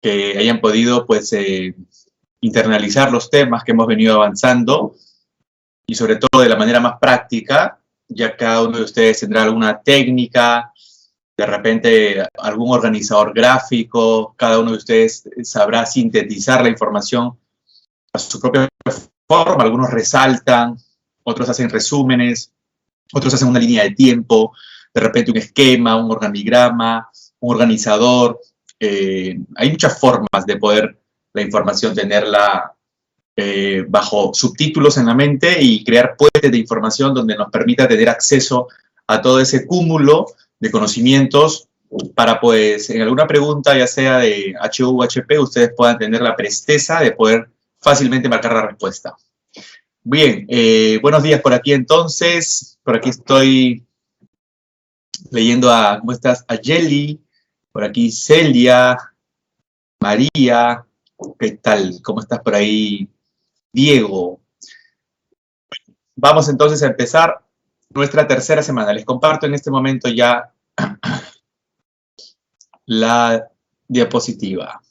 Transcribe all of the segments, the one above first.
que hayan podido, pues, internalizar los temas que hemos venido avanzando y sobre todo de la manera más práctica, ya cada uno de ustedes tendrá alguna técnica, de repente algún organizador gráfico, cada uno de ustedes sabrá sintetizar la información a su propia forma, algunos resaltan, otros hacen resúmenes, otros hacen una línea de tiempo, de repente un esquema, un organigrama, un organizador. Hay muchas formas de poder la información tenerla bajo subtítulos en la mente y crear puentes de información donde nos permita tener acceso a todo ese cúmulo de conocimientos para, pues, en alguna pregunta, ya sea de HU o HP, ustedes puedan tener la presteza de poder fácilmente marcar la respuesta. Bien, buenos días por aquí entonces. Por aquí estoy leyendo a, ¿cómo estás? A Yeli, por aquí Celia, María, ¿qué tal? ¿Cómo estás por ahí? Diego. Vamos entonces a empezar nuestra tercera semana. Les comparto en este momento ya la diapositiva.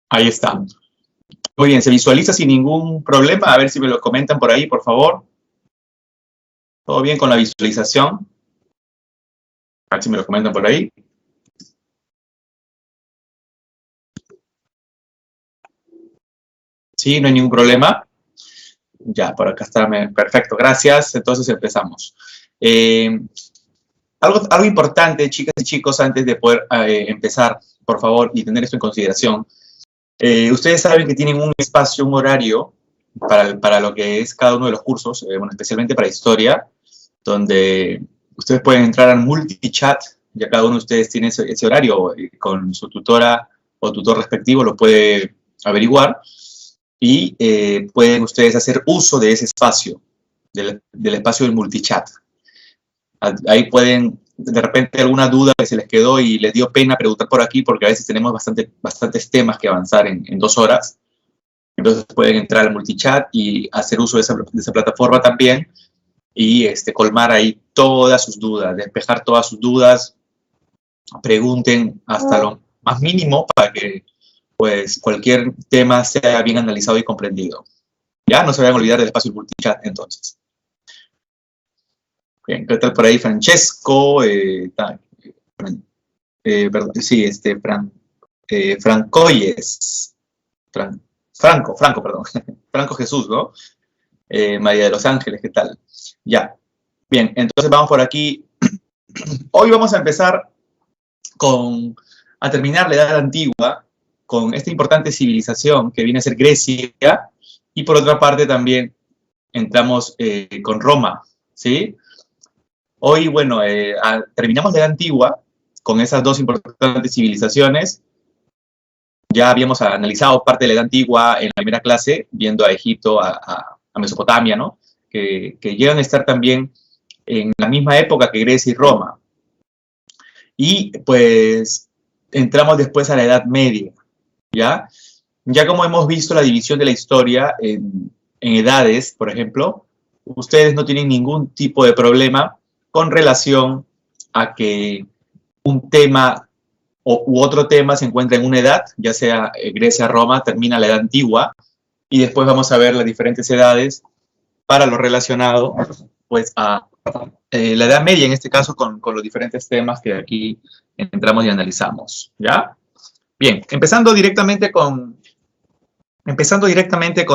Ahí está. Muy bien, ¿se visualiza sin ningún problema? A ver si me lo comentan por ahí, por favor. ¿Todo bien con la visualización? A ver si me lo comentan por ahí. Sí, no hay ningún problema. Ya, por acá está. Perfecto, gracias. Entonces empezamos. Algo importante, chicas y chicos, antes de poder empezar, por favor, y tener esto en consideración. Ustedes saben que tienen un espacio, un horario para lo que es cada uno de los cursos, bueno, especialmente para historia, donde ustedes pueden entrar al multichat, ya cada uno de ustedes tiene ese horario, con su tutora o tutor respectivo lo puede averiguar, y pueden ustedes hacer uso de ese espacio, del espacio del multichat. Ahí pueden, de repente, alguna duda que se les quedó y les dio pena preguntar por aquí, porque a veces tenemos bastantes temas que avanzar en 2 horas. Entonces pueden entrar al multichat y hacer uso de esa plataforma también y colmar ahí todas sus dudas, despejar todas sus dudas, pregunten hasta lo más mínimo para que, pues, cualquier tema sea bien analizado y comprendido. Ya, no se vayan a olvidar del espacio del multichat entonces. Bien, ¿qué tal por ahí, Francesco? Sí, Francoyes. Franco, perdón. Franco Jesús, ¿no? María de los Ángeles, ¿qué tal? Ya. Bien, entonces vamos por aquí. Hoy vamos a empezar a terminar la Edad Antigua con esta importante civilización que viene a ser Grecia, y por otra parte también entramos con Roma, ¿sí? Hoy, bueno, terminamos la Edad Antigua con esas 2 importantes civilizaciones. Ya habíamos analizado parte de la Edad Antigua en la primera clase, viendo a Egipto, a Mesopotamia, ¿no? Que llegan a estar también en la misma época que Grecia y Roma. Y, pues, entramos después a la Edad Media, ¿ya? Ya como hemos visto la división de la historia en edades, por ejemplo, ustedes no tienen ningún tipo de problema con relación a que un tema u otro tema se encuentra en una edad, ya sea Grecia, Roma, termina la Edad Antigua, y después vamos a ver las diferentes edades para lo relacionado, pues, a la Edad Media, en este caso, con los diferentes temas que aquí entramos y analizamos, ¿ya? Bien, empezando directamente con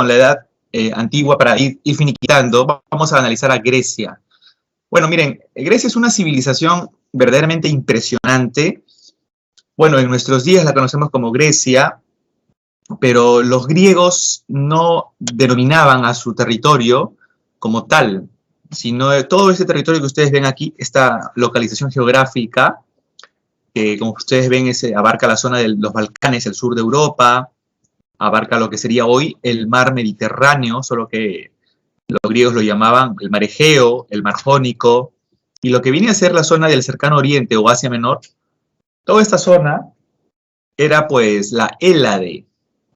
la Edad Antigua, para ir finiquitando, vamos a analizar a Grecia. Bueno, miren, Grecia es una civilización verdaderamente impresionante. Bueno, en nuestros días la conocemos como Grecia, pero los griegos no denominaban a su territorio como tal, sino de todo este territorio que ustedes ven aquí, esta localización geográfica, que como ustedes ven abarca la zona de los Balcanes, el sur de Europa, abarca lo que sería hoy el mar Mediterráneo, solo que los griegos lo llamaban el mar Egeo, el mar Jónico, y lo que viene a ser la zona del Cercano Oriente o Asia Menor, toda esta zona era pues la Hélade,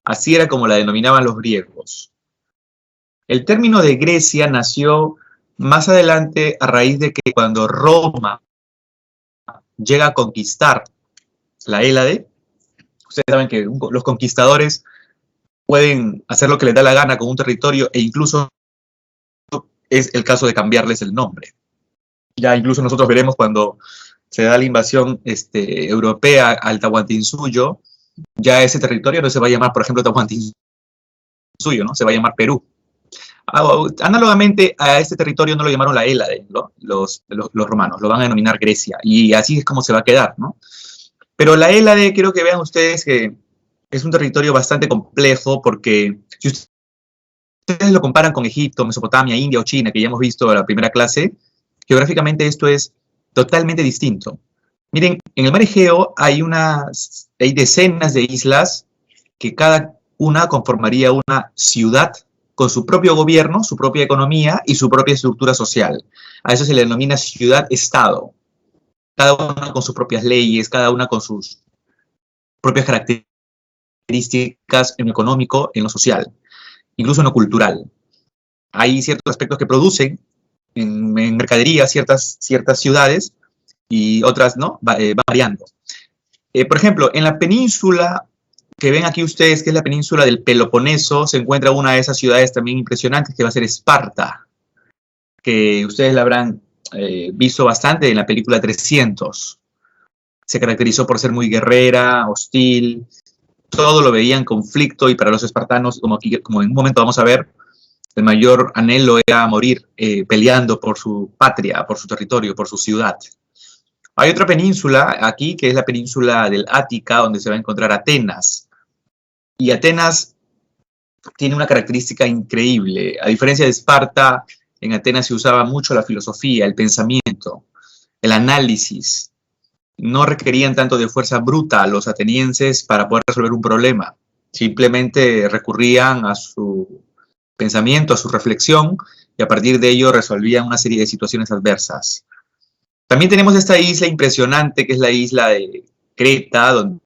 así era como la denominaban los griegos. El término de Grecia nació más adelante a raíz de que cuando Roma llega a conquistar la Hélade, ustedes saben que los conquistadores pueden hacer lo que les da la gana con un territorio e incluso es el caso de cambiarles el nombre. Ya incluso nosotros veremos cuando se da la invasión europea al Tahuantinsuyo, ya ese territorio no se va a llamar, por ejemplo, Tahuantinsuyo, ¿no? Se va a llamar Perú. Análogamente a este territorio no lo llamaron la Hélade, ¿no? Los romanos, lo van a denominar Grecia, y así es como se va a quedar, ¿no? Pero la Hélade, quiero que vean ustedes que es un territorio bastante complejo, porque si ustedes lo comparan con Egipto, Mesopotamia, India o China, que ya hemos visto en la primera clase, geográficamente esto es totalmente distinto. Miren, en el mar Egeo hay decenas de islas que cada una conformaría una ciudad con su propio gobierno, su propia economía y su propia estructura social. A eso se le denomina ciudad-estado. Cada una con sus propias leyes, cada una con sus propias características en lo económico, en lo social, incluso en lo cultural. Hay ciertos aspectos que producen en mercadería ciertas ciudades y otras no, va variando. Por ejemplo, en la península que ven aquí ustedes, que es la península del Peloponeso, se encuentra una de esas ciudades también impresionantes que va a ser Esparta, que ustedes la habrán visto bastante en la película 300. Se caracterizó por ser muy guerrera, hostil, todo lo veían conflicto, y para los espartanos, como en un momento vamos a ver, el mayor anhelo era morir peleando por su patria, por su territorio, por su ciudad. Hay otra península aquí, que es la península del Ática, donde se va a encontrar Atenas. Y Atenas tiene una característica increíble. A diferencia de Esparta, en Atenas se usaba mucho la filosofía, el pensamiento, el análisis. No requerían tanto de fuerza bruta los atenienses para poder resolver un problema. Simplemente recurrían a su pensamiento, a su reflexión, y a partir de ello resolvían una serie de situaciones adversas. También tenemos esta isla impresionante, que es la isla de Creta, donde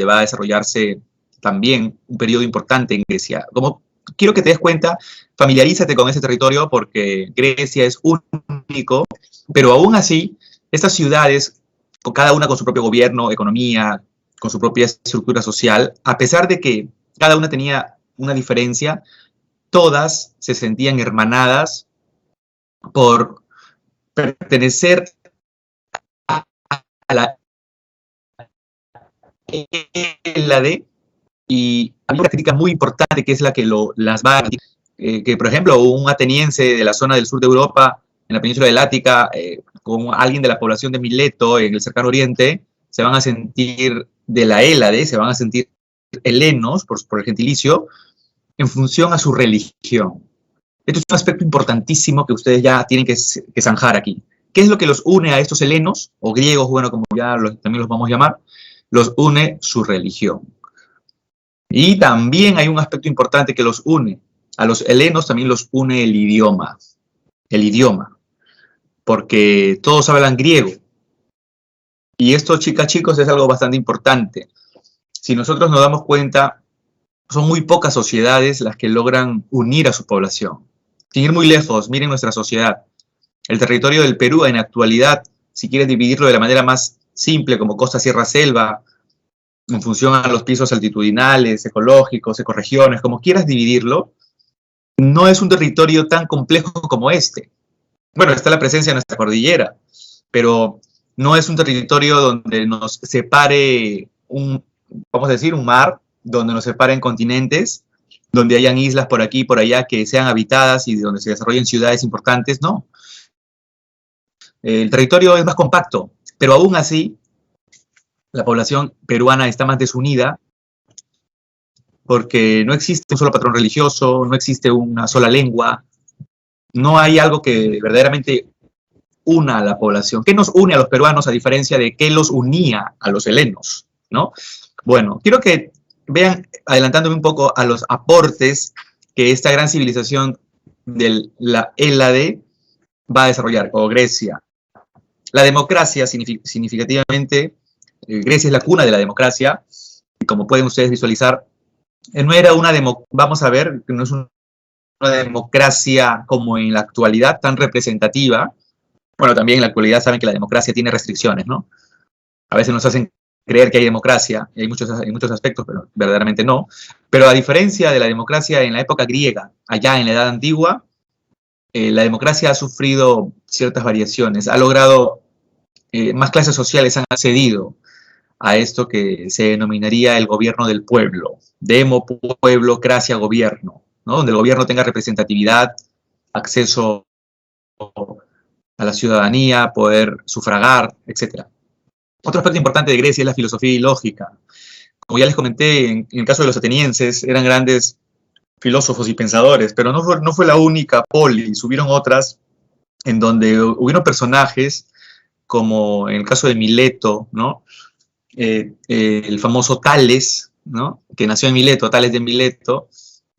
va a desarrollarse también un periodo importante en Grecia. Como quiero que te des cuenta, familiarízate con ese territorio, porque Grecia es único, pero aún así, estas ciudades, cada una con su propio gobierno, economía, con su propia estructura social, a pesar de que cada una tenía una diferencia, todas se sentían hermanadas por pertenecer a la Hélade, y hay una crítica muy importante que es la que las va a que, por ejemplo, un ateniense de la zona del sur de Europa, en la península del Ática, con alguien de la población de Mileto, en el Cercano Oriente, se van a sentir de la Hélade, se van a sentir helenos, por el gentilicio, en función a su religión. Esto es un aspecto importantísimo que ustedes ya tienen que zanjar aquí. ¿Qué es lo que los une a estos helenos, o griegos, bueno, como ya también los vamos a llamar? Los une su religión. Y también hay un aspecto importante que los une. A los helenos también los une el idioma. El idioma. Porque todos hablan griego. Y esto, chicos, es algo bastante importante. Si nosotros nos damos cuenta, son muy pocas sociedades las que logran unir a su población. Sin ir muy lejos, miren nuestra sociedad. El territorio del Perú en la actualidad, si quieres dividirlo de la manera más simple, como costa, sierra, selva, en función a los pisos altitudinales, ecológicos, ecorregiones, como quieras dividirlo, no es un territorio tan complejo como este. Bueno, está la presencia de nuestra cordillera, pero no es un territorio donde nos separe vamos a decir, un mar, donde nos separen continentes, donde hayan islas por aquí y por allá que sean habitadas y donde se desarrollen ciudades importantes, no. El territorio es más compacto, pero aún así, la población peruana está más desunida porque no existe un solo patrón religioso, no existe una sola lengua, no hay algo que verdaderamente una a la población. ¿Qué nos une a los peruanos a diferencia de qué los unía a los helenos, ¿no? Bueno, quiero que vean, adelantándome un poco a los aportes que esta gran civilización de la Hélade va a desarrollar, o Grecia. La democracia, significativamente, Grecia es la cuna de la democracia, y como pueden ustedes visualizar, no era una vamos a ver, no es una democracia como en la actualidad tan representativa. Bueno, también en la actualidad saben que la democracia tiene restricciones, ¿no? A veces nos hacen creer que hay democracia, y hay muchos aspectos, pero verdaderamente no. Pero a diferencia de la democracia en la época griega, allá en la Edad Antigua, la democracia ha sufrido ciertas variaciones, ha logrado, más clases sociales han accedido a esto que se denominaría el gobierno del pueblo. Demo, pueblo, cracia, gobierno, ¿no? Donde el gobierno tenga representatividad, acceso a la ciudadanía, poder sufragar, etc. Otro aspecto importante de Grecia es la filosofía y lógica. Como ya les comenté, en el caso de los atenienses, eran grandes filósofos y pensadores, pero no fue la única polis, hubieron otras en donde hubieron personajes como en el caso de Mileto, ¿no? El famoso Tales, ¿no? Que nació en Mileto, Tales de Mileto,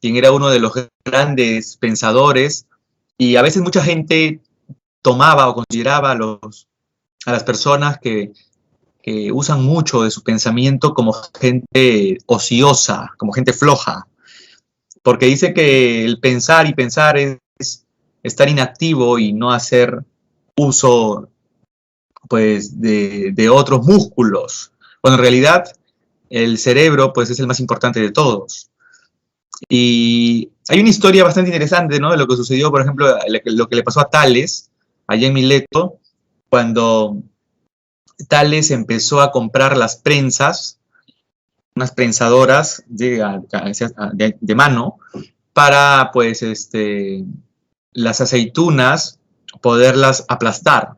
quien era uno de los grandes pensadores, y a veces mucha gente tomaba o consideraba a las personas que usan mucho de su pensamiento como gente ociosa, como gente floja, porque dice que el pensar y pensar es estar inactivo y no hacer uso, pues, de otros músculos. Bueno, en realidad el cerebro, pues, es el más importante de todos. Y hay una historia bastante interesante, ¿no? De lo que sucedió, por ejemplo, lo que le pasó a Tales, allá en Mileto, cuando Tales empezó a comprar las prensas, unas prensadoras de mano, para, pues, las aceitunas, poderlas aplastar.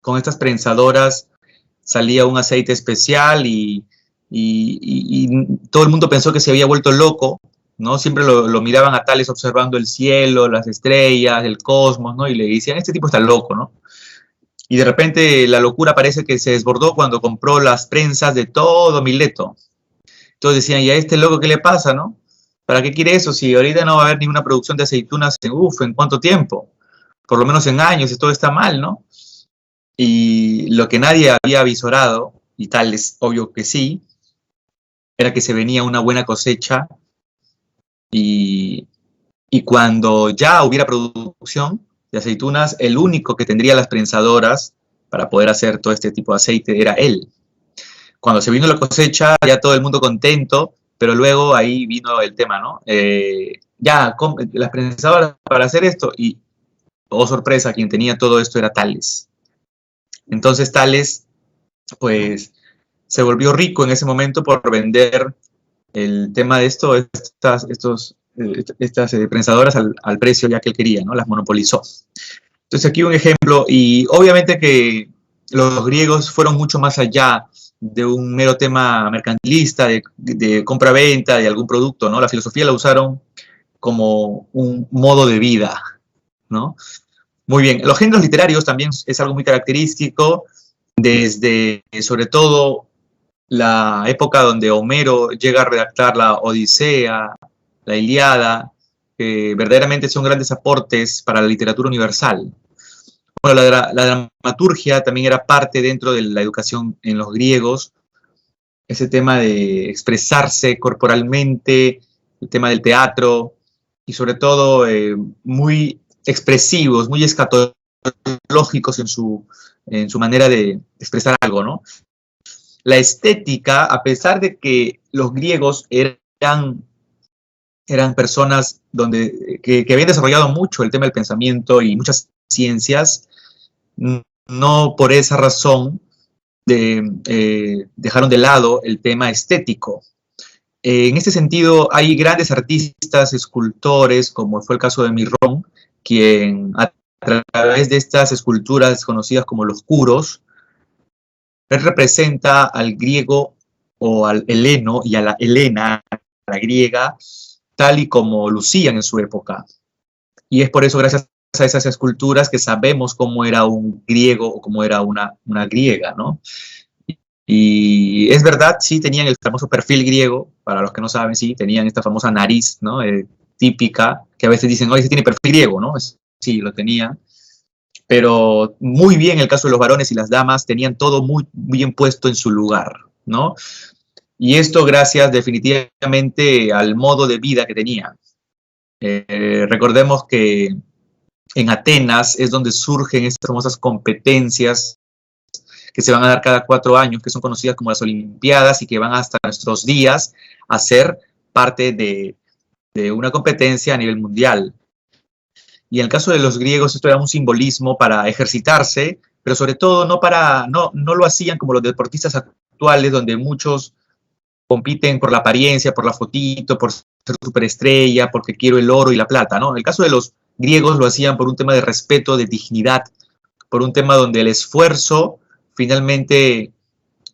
Con estas prensadoras salía un aceite especial y todo el mundo pensó que se había vuelto loco, ¿no? Siempre lo miraban a Tales observando el cielo, las estrellas, el cosmos, ¿no? Y le decían, este tipo está loco, ¿no? Y de repente la locura parece que se desbordó cuando compró las prensas de todo Mileto. Entonces decían, ¿y a este loco qué le pasa, no? ¿Para qué quiere eso si ahorita no va a haber ninguna producción de aceitunas ¿en cuánto tiempo? Por lo menos en años, y todo está mal, ¿no? Y lo que nadie había avisorado, y tal es obvio que sí, era que se venía una buena cosecha y cuando ya hubiera producción de aceitunas, el único que tendría las prensadoras para poder hacer todo este tipo de aceite era él. Cuando se vino la cosecha, ya todo el mundo contento, pero luego ahí vino el tema, ¿no? Las prensadoras para hacer esto y, oh sorpresa, quien tenía todo esto era Tales. Entonces Tales, pues, se volvió rico en ese momento por vender el tema de estas prensadoras al precio ya que él quería, ¿no? Las monopolizó. Entonces aquí un ejemplo, y obviamente que los griegos fueron mucho más allá de un mero tema mercantilista, de compra-venta de algún producto, ¿no? La filosofía la usaron como un modo de vida, ¿no? Muy bien, los géneros literarios también es algo muy característico, desde, sobre todo, la época donde Homero llega a redactar la Odisea, la Ilíada, que verdaderamente son grandes aportes para la literatura universal. Bueno, la dramaturgia también era parte dentro de la educación en los griegos, ese tema de expresarse corporalmente, el tema del teatro, y sobre todo muy expresivos, muy escatológicos en su manera de expresar algo, ¿no? La estética, a pesar de que los griegos eran personas que habían desarrollado mucho el tema del pensamiento y muchas ciencias, no por esa razón dejaron de lado el tema estético. En este sentido, hay grandes artistas, escultores, como fue el caso de Mirón, quien a través de estas esculturas conocidas como los curos, él representa al griego o al heleno y a la helena, la griega, tal y como lucían en su época. Y es por eso, gracias a esas esculturas, que sabemos cómo era un griego o cómo era una griega, ¿no? Y es verdad, sí tenían el famoso perfil griego, para los que no saben, sí, tenían esta famosa nariz, ¿no? típica, que a veces dicen, oye, ese tiene perfil griego, ¿no? Sí, lo tenía. Pero muy bien el caso de los varones y las damas, tenían todo muy bien puesto en su lugar, ¿no? Y esto gracias definitivamente al modo de vida que tenían. Recordemos que en Atenas es donde surgen estas famosas competencias que se van a dar cada 4 años, que son conocidas como las Olimpiadas y que van hasta nuestros días a ser parte de una competencia a nivel mundial. Y en el caso de los griegos esto era un simbolismo para ejercitarse, pero sobre todo no lo hacían como los deportistas actuales, donde muchos compiten por la apariencia, por la fotito, por ser superestrella, porque quiero el oro y la plata, ¿no? En el caso de los griegos lo hacían por un tema de respeto, de dignidad, por un tema donde el esfuerzo finalmente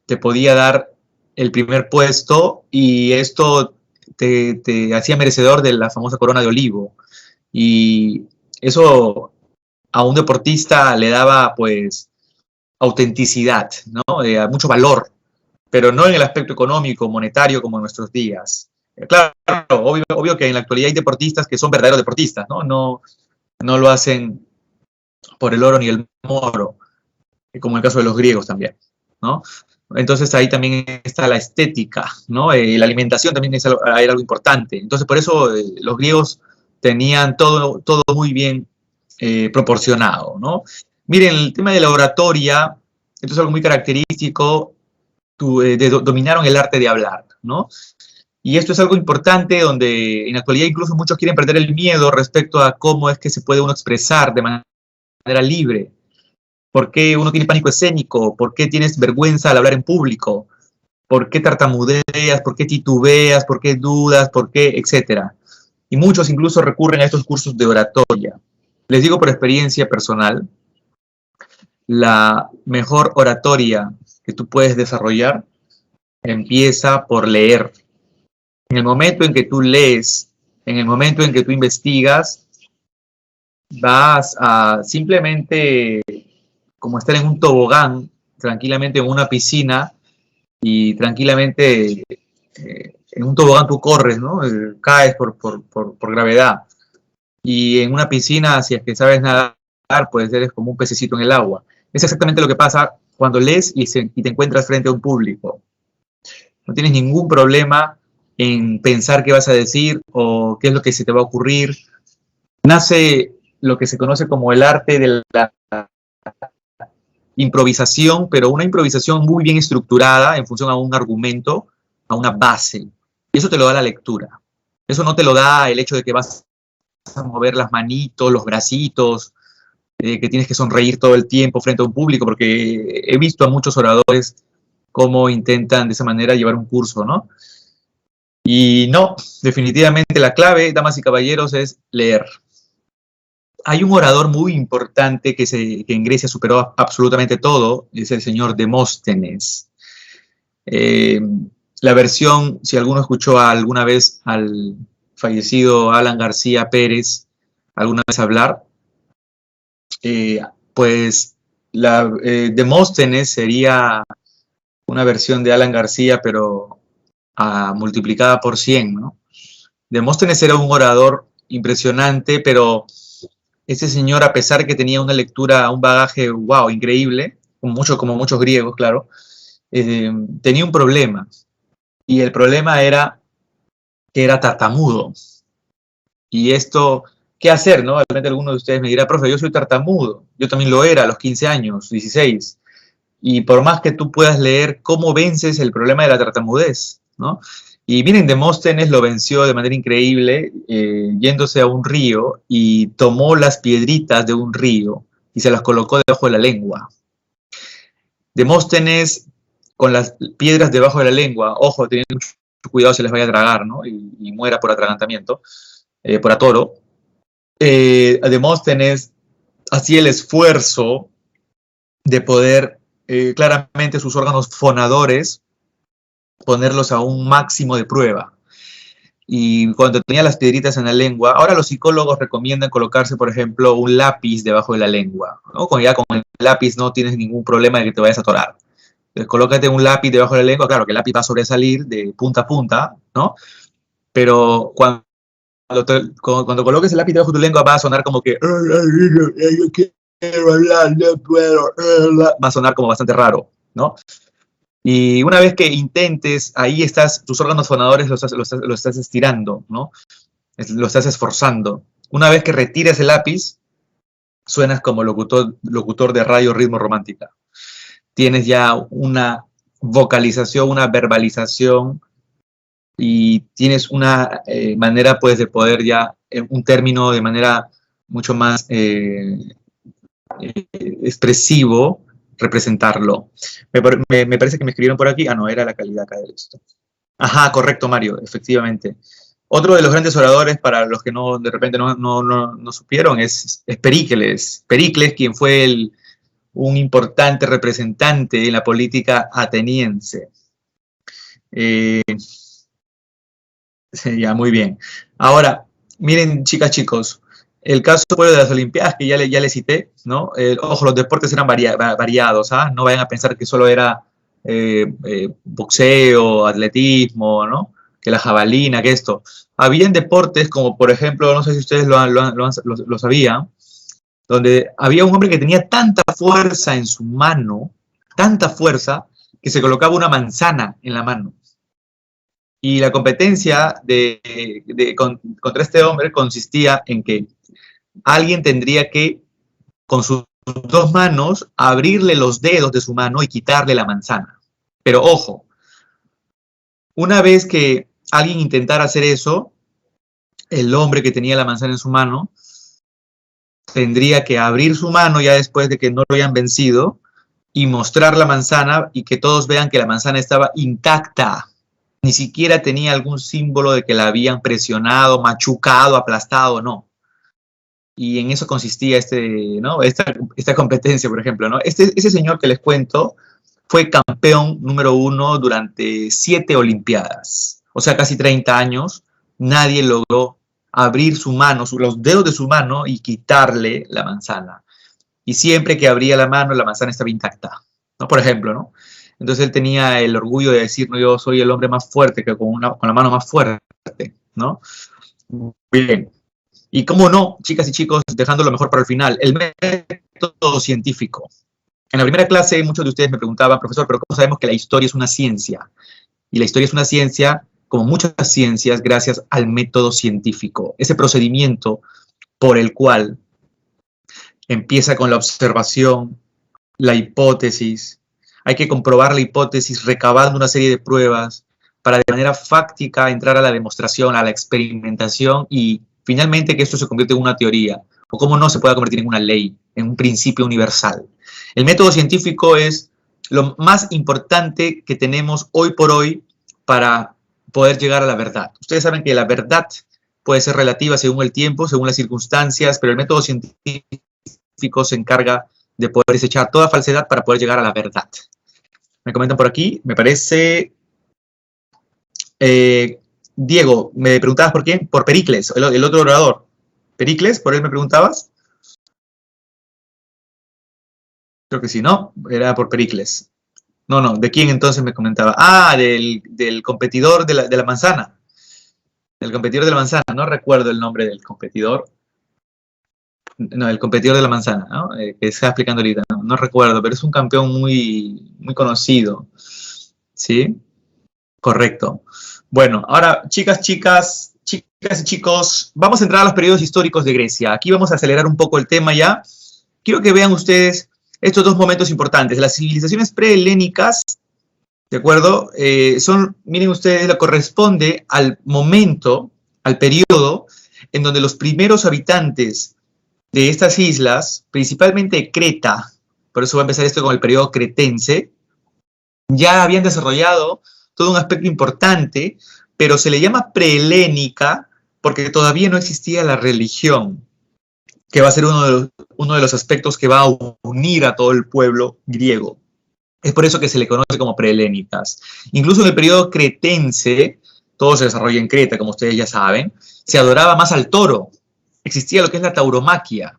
te podía dar el primer puesto y esto te hacía merecedor de la famosa corona de olivo. Y eso a un deportista le daba pues autenticidad, ¿no? Mucho valor, pero no en el aspecto económico, monetario como en nuestros días. Claro, obvio que en la actualidad hay deportistas que son verdaderos deportistas, ¿no? No lo hacen por el oro ni el moro, como en el caso de los griegos también, ¿no? Entonces ahí también está la estética, ¿no? La alimentación también era algo importante. Entonces por eso los griegos tenían todo muy bien proporcionado, ¿no? Miren, el tema de la oratoria, esto es algo muy característico, dominaron el arte de hablar, ¿no? Y esto es algo importante donde en la actualidad incluso muchos quieren perder el miedo respecto a cómo es que se puede uno expresar de manera libre. ¿Por qué uno tiene pánico escénico? ¿Por qué tienes vergüenza al hablar en público? ¿Por qué tartamudeas? ¿Por qué titubeas? ¿Por qué dudas? ¿Por qué? Etcétera. Y muchos incluso recurren a estos cursos de oratoria. Les digo por experiencia personal, la mejor oratoria que tú puedes desarrollar empieza por leer. En el momento en que tú lees, en el momento en que tú investigas, vas a simplemente como estar en un tobogán, tranquilamente en una piscina y tranquilamente en un tobogán tú corres, ¿no? Caes por gravedad. Y en una piscina, si es que sabes nadar, pues eres como un pececito en el agua. Es exactamente lo que pasa cuando lees y te encuentras frente a un público. No tienes ningún problema en pensar qué vas a decir o qué es lo que se te va a ocurrir. Nace lo que se conoce como el arte de la improvisación, pero una improvisación muy bien estructurada en función a un argumento, a una base. Y eso te lo da la lectura. Eso no te lo da el hecho de que vas a mover las manitos, los bracitos, que tienes que sonreír todo el tiempo frente a un público, porque he visto a muchos oradores cómo intentan de esa manera llevar un curso, ¿no? Y no, definitivamente la clave, damas y caballeros, es leer. Hay un orador muy importante que en Grecia superó absolutamente todo, es el señor Demóstenes. La versión, si alguno escuchó alguna vez al fallecido Alan García Pérez alguna vez hablar, pues Demóstenes sería una versión de Alan García, pero multiplicada por 100, ¿no? Demóstenes era un orador impresionante, pero ese señor, a pesar de que tenía una lectura, un bagaje, wow, increíble, como muchos griegos, claro, tenía un problema. Y el problema era que era tartamudo. Y esto, ¿qué hacer, no? Realmente alguno de ustedes me dirá, profe, yo soy tartamudo. Yo también lo era a los 15 años, 16. Y por más que tú puedas leer, ¿cómo vences el problema de la tartamudez, no? Y miren, Demóstenes lo venció de manera increíble, yéndose a un río y tomó las piedritas de un río y se las colocó debajo de la lengua. Demóstenes, con las piedras debajo de la lengua, ojo, teniendo mucho cuidado se les vaya a tragar, ¿no? Y muera por atragantamiento, por atoro. Demóstenes hacía el esfuerzo de poder, claramente sus órganos fonadores, ponerlos a un máximo de prueba. Y cuando tenía las piedritas en la lengua, ahora los psicólogos recomiendan colocarse, por ejemplo, un lápiz debajo de la lengua, ¿no? Cuando ya con el lápiz no tienes ningún problema de que te vayas a atorar. Entonces, colócate un lápiz debajo de la lengua, claro que el lápiz va a sobresalir de punta a punta, ¿no? Pero cuando cuando coloques el lápiz debajo de tu lengua va a sonar como que yo quiero hablar, no puedo, va a sonar como bastante raro, ¿no? Y una vez que intentes, ahí estás, tus órganos fonadores los estás estirando, ¿no? Lo estás esforzando. Una vez que retires el lápiz, suenas como locutor de radio ritmo romántica. Tienes ya una vocalización, una verbalización y tienes una manera, pues, de poder ya, un término de manera mucho más expresivo, representarlo. Me parece que me escribieron por aquí. Ah, no, era la calidad acá de esto. Ajá, correcto, Mario, efectivamente. Otro de los grandes oradores, para los que no, de repente no supieron, es Pericles. Pericles, quien fue un importante representante en la política ateniense. Ya, muy bien. Ahora, miren, chicas, chicos, el caso de las Olimpiadas, que ya le cité, ¿no? Ojo, los deportes eran variados, ¿ah? No vayan a pensar que solo era boxeo, atletismo, ¿no? Que la jabalina, que esto. Habían deportes como, por ejemplo, no sé si ustedes lo sabían, donde había un hombre que tenía tanta fuerza en su mano, tanta fuerza, que se colocaba una manzana en la mano. Y la competencia contra este hombre consistía en que alguien tendría que, con sus dos manos, abrirle los dedos de su mano y quitarle la manzana. Pero ojo, una vez que alguien intentara hacer eso, el hombre que tenía la manzana en su mano tendría que abrir su mano ya después de que no lo hayan vencido y mostrar la manzana y que todos vean que la manzana estaba intacta. Ni siquiera tenía algún símbolo de que la habían presionado, machucado, aplastado, no. Y en eso consistía ¿no? esta competencia, por ejemplo, ¿no? Ese señor que les cuento fue campeón número 1 durante 7 Olimpiadas. O sea, casi 30 años. Nadie logró abrir su mano, los dedos de su mano y quitarle la manzana. Y siempre que abría la mano, la manzana estaba intacta, ¿no? Por ejemplo, ¿no? Entonces él tenía el orgullo de decir, no, yo soy el hombre más fuerte, que con la mano más fuerte, ¿no? Bien. Y cómo no, chicas y chicos, dejando lo mejor para el final, el método científico. En la primera clase muchos de ustedes me preguntaban, profesor, ¿pero cómo sabemos que la historia es una ciencia? Y la historia es una ciencia, como muchas ciencias, gracias al método científico. Ese procedimiento por el cual empieza con la observación, la hipótesis. Hay que comprobar la hipótesis recabando una serie de pruebas para de manera fáctica entrar a la demostración, a la experimentación y finalmente que esto se convierte en una teoría o cómo no se pueda convertir en una ley, en un principio universal. El método científico es lo más importante que tenemos hoy por hoy para poder llegar a la verdad. Ustedes saben que la verdad puede ser relativa según el tiempo, según las circunstancias, pero el método científico se encarga de poder desechar toda falsedad para poder llegar a la verdad. Me comentan por aquí, me parece... Diego, me preguntabas por quién, por Pericles, el otro orador. ¿Pericles? ¿Por él me preguntabas? Creo que sí, ¿no? Era por Pericles. No, ¿de quién entonces me comentaba? Ah, del competidor de la manzana. Del competidor de la manzana, no recuerdo el nombre del competidor. No, el competidor de la manzana, ¿no? Que está explicando ahorita, no recuerdo, pero es un campeón muy, muy conocido. ¿Sí? Correcto. Bueno, ahora, chicas y chicos, vamos a entrar a los periodos históricos de Grecia. Aquí vamos a acelerar un poco el tema ya. Quiero que vean ustedes estos dos momentos importantes. Las civilizaciones prehelénicas, ¿de acuerdo? Miren ustedes, lo corresponde al momento, al periodo, en donde los primeros habitantes de estas islas, principalmente Creta, por eso va a empezar esto con el periodo cretense, ya habían desarrollado todo un aspecto importante, pero se le llama prehelénica porque todavía no existía la religión, que va a ser uno de los aspectos que va a unir a todo el pueblo griego. Es por eso que se le conoce como prehelénicas. Incluso en el periodo cretense, todo se desarrolla en Creta, como ustedes ya saben, se adoraba más al toro. Existía lo que es la tauromaquia.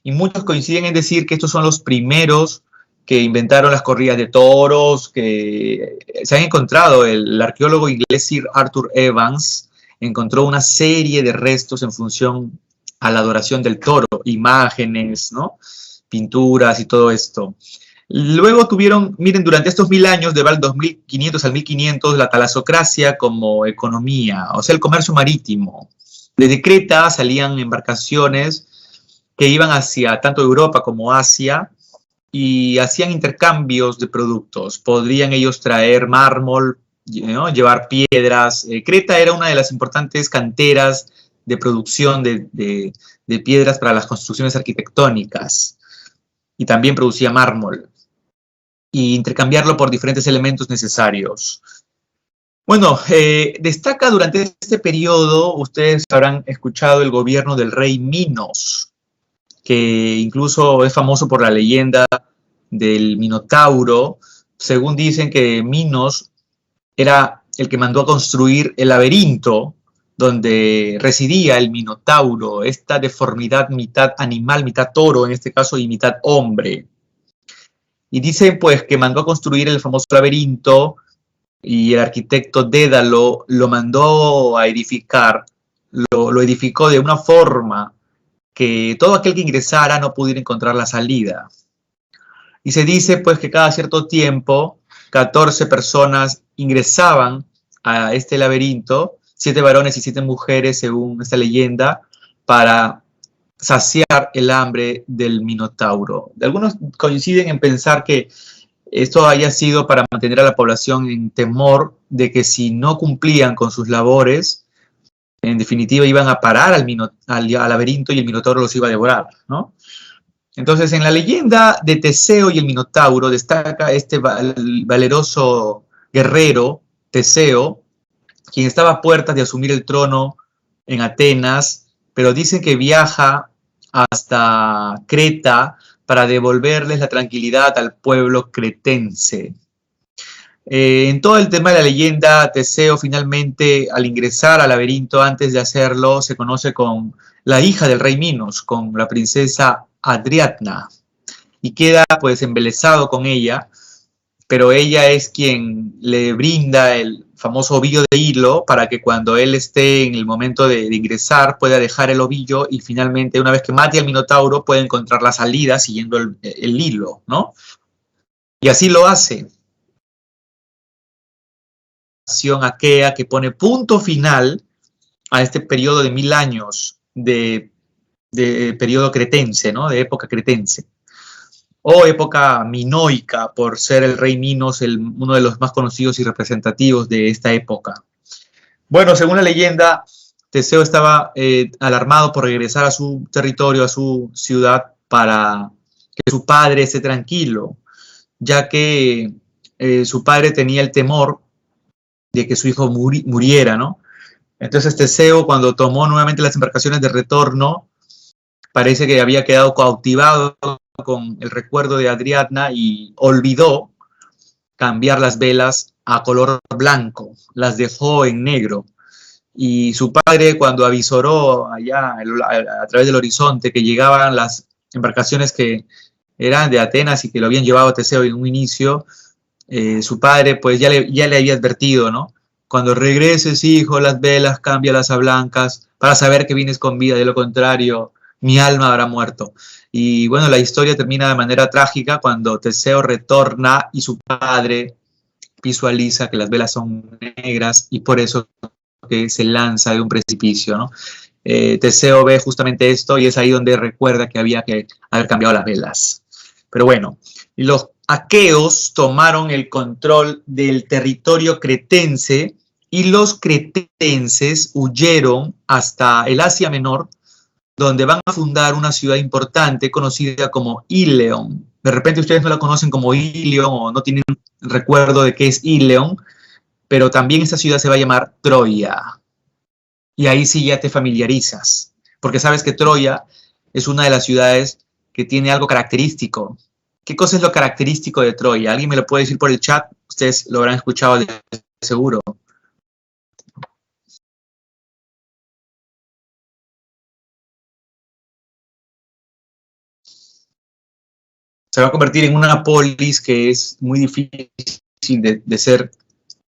Y muchos coinciden en decir que estos son los primeros que inventaron las corridas de toros, que se han encontrado el arqueólogo inglés Sir Arthur Evans encontró una serie de restos en función a la adoración del toro, imágenes, ¿no? Pinturas y todo esto. Luego tuvieron, miren, durante estos 1000 años, de 2500 al 1500, la talasocracia como economía, o sea, el comercio marítimo. Desde Creta salían embarcaciones que iban hacia tanto Europa como Asia y hacían intercambios de productos. Podrían ellos traer mármol, ¿no? Llevar piedras. Creta era una de las importantes canteras de producción de piedras para las construcciones arquitectónicas y también producía mármol y intercambiarlo por diferentes elementos necesarios. Bueno, destaca durante este periodo, ustedes habrán escuchado el gobierno del rey Minos, que incluso es famoso por la leyenda del Minotauro. Según dicen que Minos era el que mandó a construir el laberinto donde residía el Minotauro, esta deformidad mitad animal, mitad toro en este caso, y mitad hombre. Y dice pues que mandó a construir el famoso laberinto y el arquitecto Dédalo lo mandó a edificar, lo edificó de una forma que todo aquel que ingresara no pudiera encontrar la salida. Y se dice pues que cada cierto tiempo 14 personas ingresaban a este laberinto, 7 varones y 7 mujeres según esta leyenda, para saciar el hambre del Minotauro. Algunos coinciden en pensar que esto haya sido para mantener a la población en temor de que si no cumplían con sus labores, en definitiva iban a parar al laberinto y el Minotauro los iba a devorar, ¿no? Entonces, en la leyenda de Teseo y el Minotauro destaca este valeroso guerrero, Teseo, quien estaba a puertas de asumir el trono en Atenas, pero dicen que viaja hasta Creta para devolverles la tranquilidad al pueblo cretense. En todo el tema de la leyenda, Teseo finalmente, al ingresar al laberinto, antes de hacerlo, se conoce con la hija del rey Minos, con la princesa Adriatna, y queda pues embelesado con ella, pero ella es quien le brinda el famoso ovillo de hilo para que cuando él esté en el momento de ingresar pueda dejar el ovillo y finalmente, una vez que mate al Minotauro, pueda encontrar la salida siguiendo el hilo, ¿no? Y así lo hace. Aquea que pone punto final a este periodo de 1000 años de periodo cretense, ¿no? De época cretense. O época minoica, por ser el rey Minos uno de los más conocidos y representativos de esta época. Bueno, según la leyenda, Teseo estaba alarmado por regresar a su territorio, a su ciudad, para que su padre esté tranquilo, ya que su padre tenía el temor de que su hijo muriera, ¿no? Entonces Teseo, cuando tomó nuevamente las embarcaciones de retorno, parece que había quedado cautivado con el recuerdo de Adriatna y olvidó cambiar las velas a color blanco, las dejó en negro. Y su padre, cuando avisoró allá a través del horizonte que llegaban las embarcaciones que eran de Atenas y que lo habían llevado a Teseo en un inicio, su padre pues ya le había advertido, ¿no? Cuando regreses, hijo, las velas, cámbialas a blancas para saber que vienes con vida, de lo contrario, mi alma habrá muerto. Y bueno, la historia termina de manera trágica cuando Teseo retorna y su padre visualiza que las velas son negras y por eso que se lanza de un precipicio, ¿no? Teseo ve justamente esto y es ahí donde recuerda que había que haber cambiado las velas. Pero bueno, los aqueos tomaron el control del territorio cretense y los cretenses huyeron hasta el Asia Menor, donde van a fundar una ciudad importante conocida como Ilion. De repente ustedes no la conocen como Ilion o no tienen recuerdo de qué es Ilion, pero también esta ciudad se va a llamar Troya. Y ahí sí ya te familiarizas, porque sabes que Troya es una de las ciudades que tiene algo característico. ¿Qué cosa es lo característico de Troya? ¿Alguien me lo puede decir por el chat? Ustedes lo habrán escuchado de seguro. Se va a convertir en una polis que es muy difícil de ser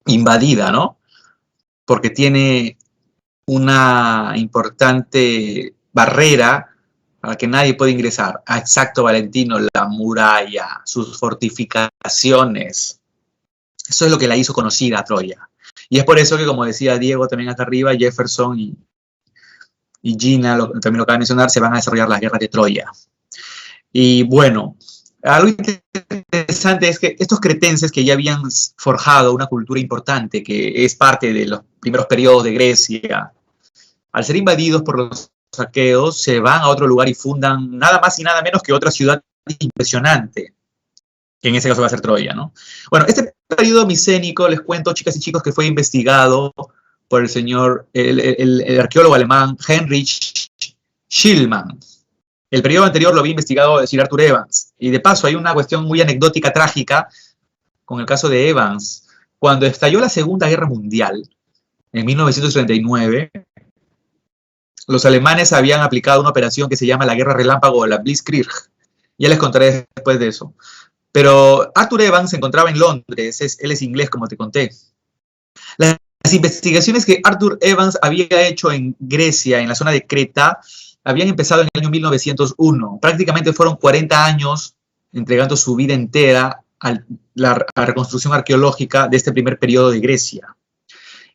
invadida, ¿no? Porque tiene una importante barrera a la que nadie puede ingresar. Exacto, Valentino, la muralla, sus fortificaciones. Eso es lo que la hizo conocida a Troya. Y es por eso que, como decía Diego también acá arriba, Jefferson y Gina, también lo acaba de mencionar, se van a desarrollar las guerras de Troya. Y bueno, algo interesante es que estos cretenses que ya habían forjado una cultura importante, que es parte de los primeros periodos de Grecia, al ser invadidos por los aqueos, se van a otro lugar y fundan nada más y nada menos que otra ciudad impresionante, que en ese caso va a ser Troya, ¿no? Bueno, este periodo micénico, les cuento, chicas y chicos, que fue investigado por el señor, el arqueólogo alemán Heinrich Schliemann. El periodo anterior lo había investigado Sir Arthur Evans. Y de paso, hay una cuestión muy anecdótica, trágica, con el caso de Evans. Cuando estalló la Segunda Guerra Mundial, en 1939, los alemanes habían aplicado una operación que se llama la Guerra Relámpago o la Blitzkrieg. Ya les contaré después de eso. Pero Arthur Evans se encontraba en Londres, él es inglés, como te conté. Las investigaciones que Arthur Evans había hecho en Grecia, en la zona de Creta, habían empezado en el año 1901. Prácticamente fueron 40 años entregando su vida entera a la reconstrucción arqueológica de este primer periodo de Grecia.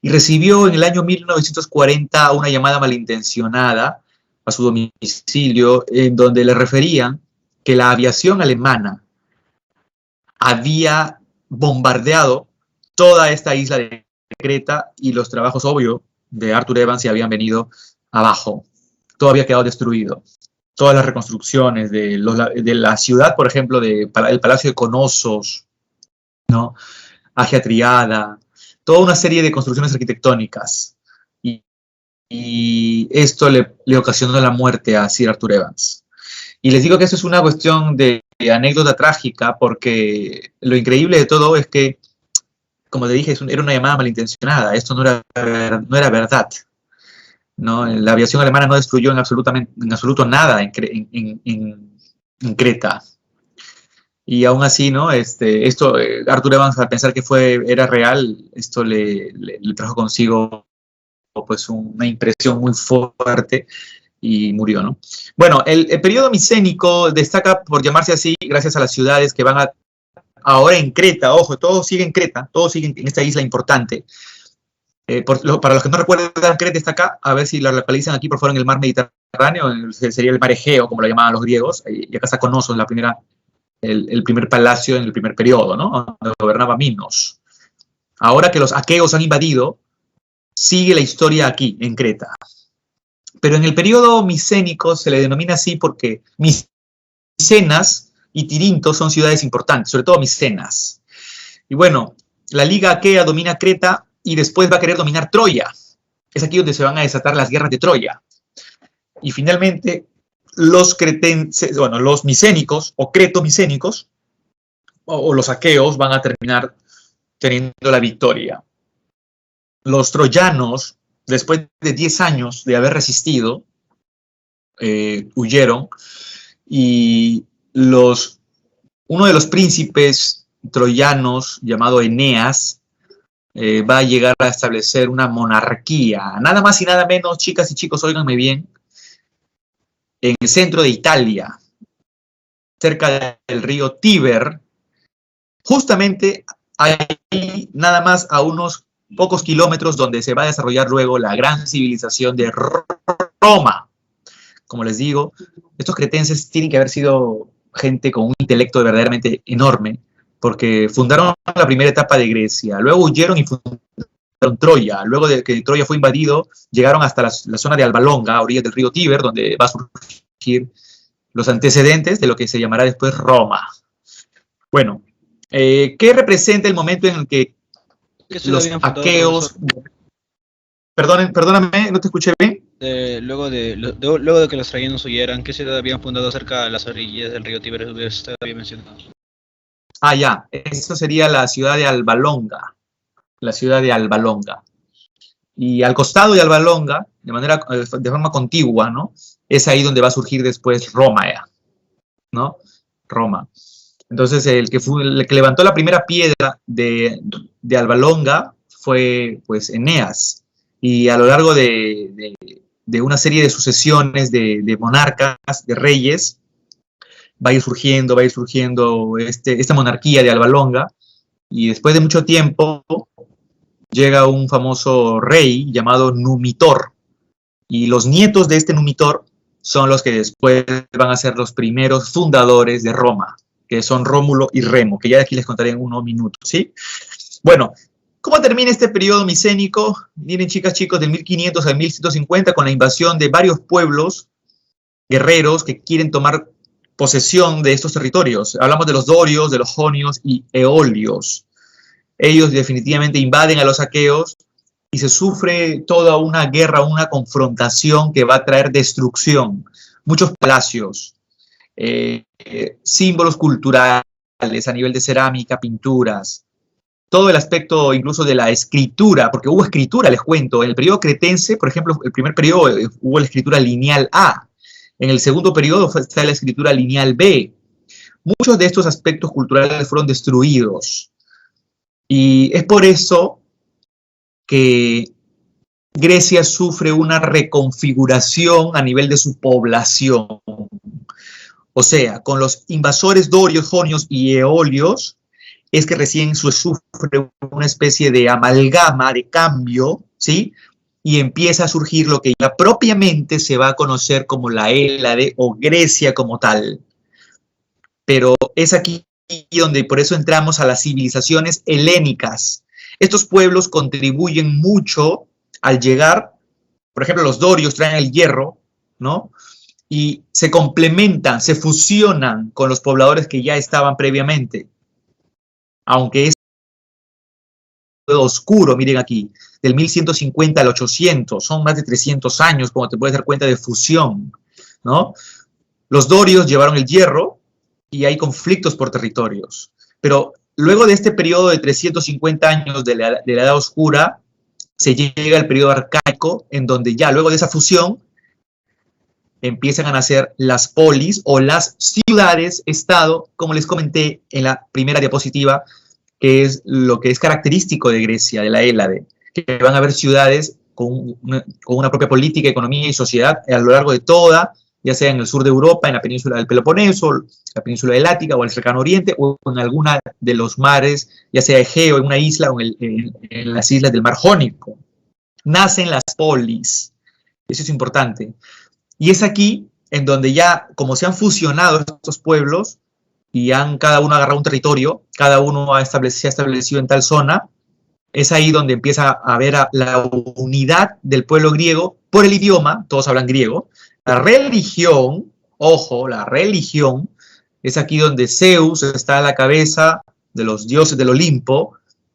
Y recibió en el año 1940 una llamada malintencionada a su domicilio, en donde le referían que la aviación alemana había bombardeado toda esta isla de Creta y los trabajos, obvio, de Arthur Evans se habían venido abajo. Todo había quedado destruido. Todas las reconstrucciones de la ciudad, por ejemplo, del Palacio de Conosos, ¿no? Agia Triada, toda una serie de construcciones arquitectónicas. Y esto le ocasionó la muerte a Sir Arthur Evans. Y les digo que eso es una cuestión de anécdota trágica, porque lo increíble de todo es que, como te dije, era una llamada malintencionada. Esto no era verdad, ¿no? La aviación alemana no destruyó en absoluto nada en Creta. Y aún así, ¿no? Arthur Evans, al pensar que era real, esto le trajo consigo pues una impresión muy fuerte y murió, ¿no? Bueno, el periodo micénico destaca por llamarse así gracias a las ciudades que van ahora en Creta. Ojo, todo sigue en Creta, todo sigue en esta isla importante. Para los que no recuerdan, Creta está acá, a ver si la localizan aquí, por favor, en el mar Mediterráneo, sería el mar Egeo, como lo llamaban los griegos, y acá está Conosos, el primer palacio en el primer periodo, ¿no? Donde gobernaba Minos. Ahora que los aqueos han invadido, sigue la historia aquí, en Creta. Pero en el periodo micénico se le denomina así porque Micenas y Tirinto son ciudades importantes, sobre todo Micenas. Y bueno, la Liga Aquea domina Creta y después va a querer dominar Troya. Es aquí donde se van a desatar las guerras de Troya. Y finalmente, los micénicos o cretomicénicos o los aqueos van a terminar teniendo la victoria. Los troyanos, después de 10 años de haber resistido, huyeron, y uno de los príncipes troyanos, llamado Eneas, va a llegar a establecer una monarquía, nada más y nada menos, chicas y chicos, óiganme bien, en el centro de Italia, cerca del río Tíber, justamente ahí, nada más a unos pocos kilómetros, donde se va a desarrollar luego la gran civilización de Roma. Como les digo, estos cretenses tienen que haber sido gente con un intelecto verdaderamente enorme, porque fundaron la primera etapa de Grecia, luego huyeron y fundaron Troya. Luego de que Troya fue invadido, llegaron hasta la zona de Alba Longa, a orillas del río Tíber, donde va a surgir los antecedentes de lo que se llamará después Roma. Bueno, ¿qué representa el momento en el que los aqueos... Perdóname, no te escuché bien. Luego de que los troyanos huyeran, ¿qué ciudad habían fundado cerca de las orillas del río Tíber? Usted había mencionado. Ah, ya, eso sería la ciudad de Alba Longa. La ciudad de Alba Longa. Y al costado de Alba Longa, de forma contigua, ¿no? Es ahí donde va a surgir después Roma, ¿no? Roma. Entonces, el que levantó la primera piedra de Alba Longa fue, pues, Eneas. y a lo largo de una serie de sucesiones de monarcas, de reyes, va a ir surgiendo esta monarquía de Alba Longa, y después de mucho tiempo llega un famoso rey llamado Numitor, y los nietos de este Numitor son los que después van a ser los primeros fundadores de Roma, que son Rómulo y Remo, que ya aquí les contaré en unos minutos, ¿sí? Bueno, ¿cómo termina este periodo micénico? Miren, chicas, chicos, del 1500 al 1150, con la invasión de varios pueblos guerreros que quieren tomar posesión de estos territorios. Hablamos de los dorios, de los jonios y eolios. Ellos definitivamente invaden a los aqueos y se sufre toda una guerra, una confrontación que va a traer destrucción. Muchos palacios, símbolos culturales a nivel de cerámica, pinturas, todo el aspecto incluso de la escritura, porque hubo escritura, les cuento, en el periodo cretense, por ejemplo, el primer periodo hubo la escritura lineal A, en el segundo periodo está la escritura lineal B. Muchos de estos aspectos culturales fueron destruidos, y es por eso que Grecia sufre una reconfiguración a nivel de su población. O sea, con los invasores dorios, jonios y eolios, es que recién sufre una especie de amalgama, de cambio, ¿sí? Y empieza a surgir lo que ya propiamente se va a conocer como la Hélade o Grecia como tal. Pero es aquí donde por eso entramos a las civilizaciones helénicas. Estos pueblos contribuyen mucho al llegar, por ejemplo, los dorios traen el hierro, ¿no? Y se complementan, se fusionan con los pobladores que ya estaban previamente. Aunque es oscuro, miren aquí, del 1150 al 800, son más de 300 años, como te puedes dar cuenta, de fusión, ¿no? Los dorios llevaron el hierro y hay conflictos por territorios. Pero luego de este periodo de 350 años de la Edad Oscura, se llega al periodo arcaico, en donde ya luego de esa fusión empiezan a nacer las polis o las ciudades-estado, como les comenté en la primera diapositiva, que es lo que es característico de Grecia, de la Hélade, que van a haber ciudades con una propia política, economía y sociedad a lo largo de toda, ya sea en el sur de Europa, en la península del Peloponeso, la península del Ática o el cercano oriente, o en alguna de los mares, ya sea Egeo, en una isla o en las islas del mar Jónico. Nacen las polis, eso es importante. Y es aquí en donde ya, como se han fusionado estos pueblos y cada uno agarrado un territorio, cada uno se ha establecido en tal zona, es ahí donde empieza a haber la unidad del pueblo griego por el idioma, todos hablan griego. La religión, ojo, la religión, es aquí donde Zeus está a la cabeza de los dioses del Olimpo,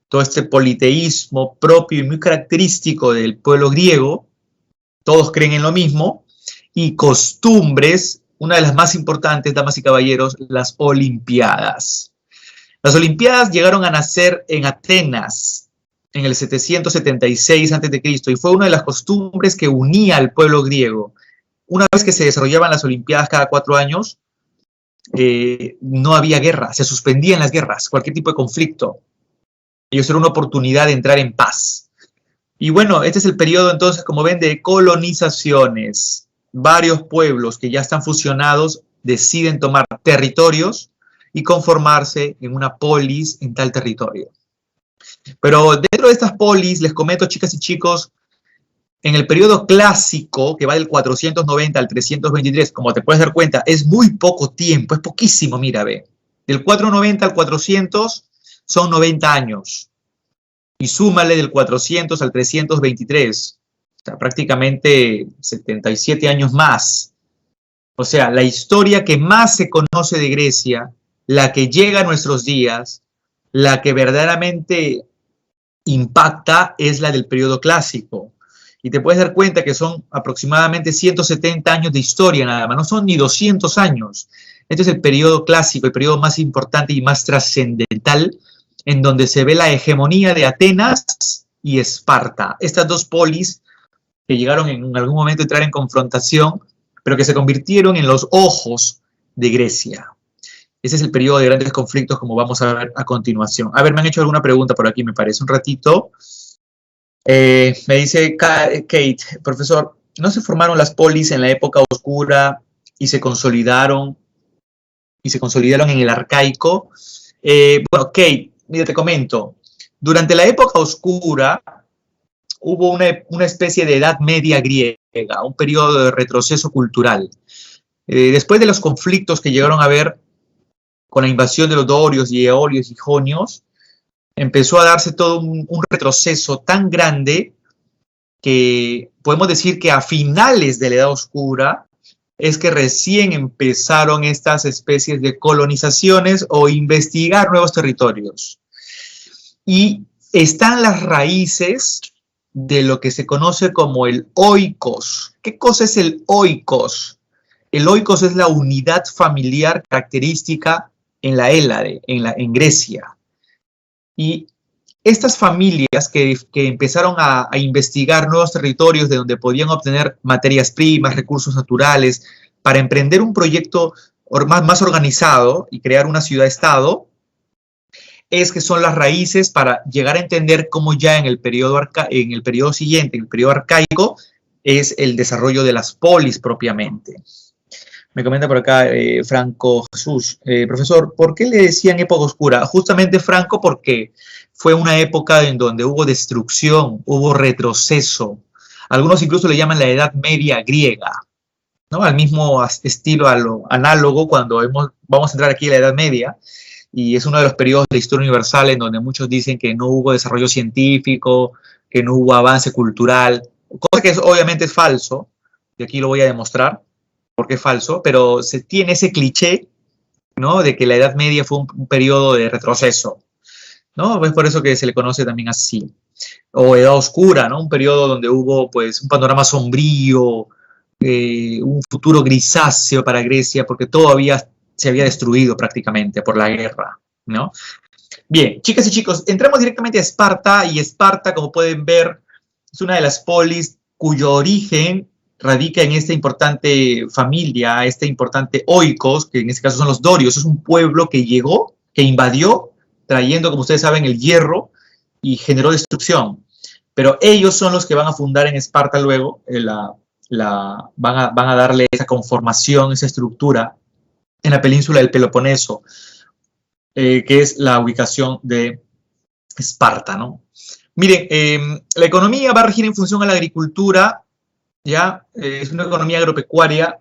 todo este politeísmo propio y muy característico del pueblo griego, todos creen en lo mismo, y costumbres, una de las más importantes, damas y caballeros, las Olimpiadas. Las Olimpiadas llegaron a nacer en Atenas en el 776 a.C. y fue una de las costumbres que unía al pueblo griego. Una vez que se desarrollaban las Olimpiadas cada 4 años, no había guerra, se suspendían las guerras, cualquier tipo de conflicto. Ellos era una oportunidad de entrar en paz. Y bueno, este es el periodo entonces, como ven, de colonizaciones. Varios pueblos que ya están fusionados deciden tomar territorios y conformarse en una polis en tal territorio. Pero dentro de estas polis, les comento, chicas y chicos, en el periodo clásico, que va del 490 al 323, como te puedes dar cuenta, es muy poco tiempo, es poquísimo, mira, ve. Del 490 al 400 son 90 años. Y súmale del 400 al 323, o sea, prácticamente 77 años más. O sea, la historia que más se conoce de Grecia, la que llega a nuestros días, la que verdaderamente impacta es la del periodo clásico. Y te puedes dar cuenta que son aproximadamente 170 años de historia nada más, no son ni 200 años. Este es el periodo clásico, el periodo más importante y más trascendental, en donde se ve la hegemonía de Atenas y Esparta. Estas dos polis que llegaron en algún momento a entrar en confrontación, pero que se convirtieron en los ojos de Grecia. Ese es el periodo de grandes conflictos, como vamos a ver a continuación. A ver, me han hecho alguna pregunta por aquí, me parece, un ratito. Me dice Kate, profesor, ¿no se formaron las polis en la época oscura y se consolidaron en el arcaico? Bueno, Kate, mira, te comento. Durante la época oscura hubo una especie de Edad Media griega, un periodo de retroceso cultural. Después de los conflictos que llegaron a haber con la invasión de los dorios y eolios y jonios, empezó a darse todo un retroceso tan grande que podemos decir que a finales de la Edad Oscura es que recién empezaron estas especies de colonizaciones o investigar nuevos territorios. Y están las raíces de lo que se conoce como el oikos. ¿Qué cosa es el oikos? El oikos es la unidad familiar característica en la Hélade, en Grecia. Y estas familias que empezaron a investigar nuevos territorios de donde podían obtener materias primas, recursos naturales, para emprender un proyecto más organizado y crear una ciudad-estado, es que son las raíces para llegar a entender cómo ya en el periodo siguiente, en el periodo arcaico, es el desarrollo de las polis propiamente. Me comenta por acá Franco Jesús, profesor, ¿por qué le decían época oscura? Justamente, Franco, porque fue una época en donde hubo destrucción, hubo retroceso. Algunos incluso le llaman la Edad Media griega, ¿no? Al mismo estilo análogo cuando vamos a entrar aquí en la Edad Media, y es uno de los periodos de la historia universal en donde muchos dicen que no hubo desarrollo científico, que no hubo avance cultural, cosa que obviamente es falso, y aquí lo voy a demostrar porque es falso, pero se tiene ese cliché, ¿no?, de que la Edad Media fue un periodo de retroceso, ¿no? Es por eso que se le conoce también así. O Edad Oscura, ¿no? Un periodo donde hubo, pues, un panorama sombrío, un futuro grisáceo para Grecia, porque todo se había destruido prácticamente por la guerra, ¿no? Bien, chicas y chicos, entramos directamente a Esparta, y Esparta, como pueden ver, es una de las polis cuyo origen radica en esta importante familia, este importante oikos, que en este caso son los dorios. Es un pueblo que llegó, que invadió, trayendo, como ustedes saben, el hierro, y generó destrucción. Pero ellos son los que van a fundar en Esparta luego, van a darle esa conformación, esa estructura en la península del Peloponeso, que es la ubicación de Esparta, ¿no? Miren, la economía va a regir en función a la agricultura, ¿ya? Es una economía agropecuaria,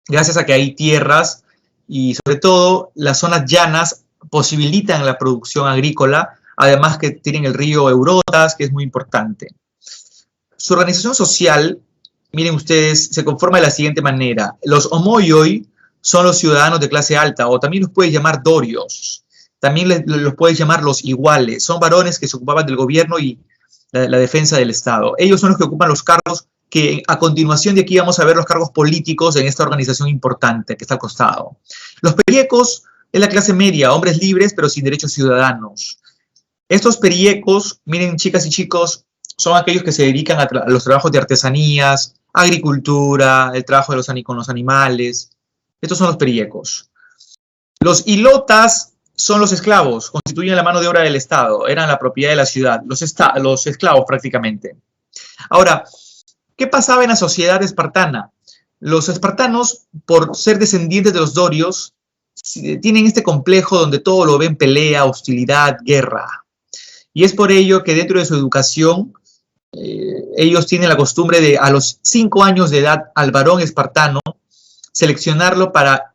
gracias a que hay tierras y sobre todo las zonas llanas posibilitan la producción agrícola, además que tienen el río Eurotas, que es muy importante. Su organización social, miren ustedes, se conforma de la siguiente manera. Los homoioi son los ciudadanos de clase alta, o también los puedes llamar dorios. También los puedes llamar los iguales. Son varones que se ocupaban del gobierno y la defensa del Estado. Ellos son los que ocupan los cargos que a continuación de aquí vamos a ver los cargos políticos en esta organización importante que está al costado. Los periecos es la clase media, hombres libres pero sin derechos ciudadanos. Estos periecos, miren chicas y chicos, son aquellos que se dedican a los trabajos de artesanías, agricultura, el trabajo con los animales. Estos son los periecos. Los ilotas son los esclavos, constituyen la mano de obra del Estado, eran la propiedad de la ciudad, los esclavos prácticamente. Ahora, ¿qué pasaba en la sociedad espartana? Los espartanos, por ser descendientes de los dorios, tienen este complejo donde todo lo ven pelea, hostilidad, guerra. Y es por ello que dentro de su educación, ellos tienen la costumbre de, a los 5 años de edad, al varón espartano, seleccionarlo para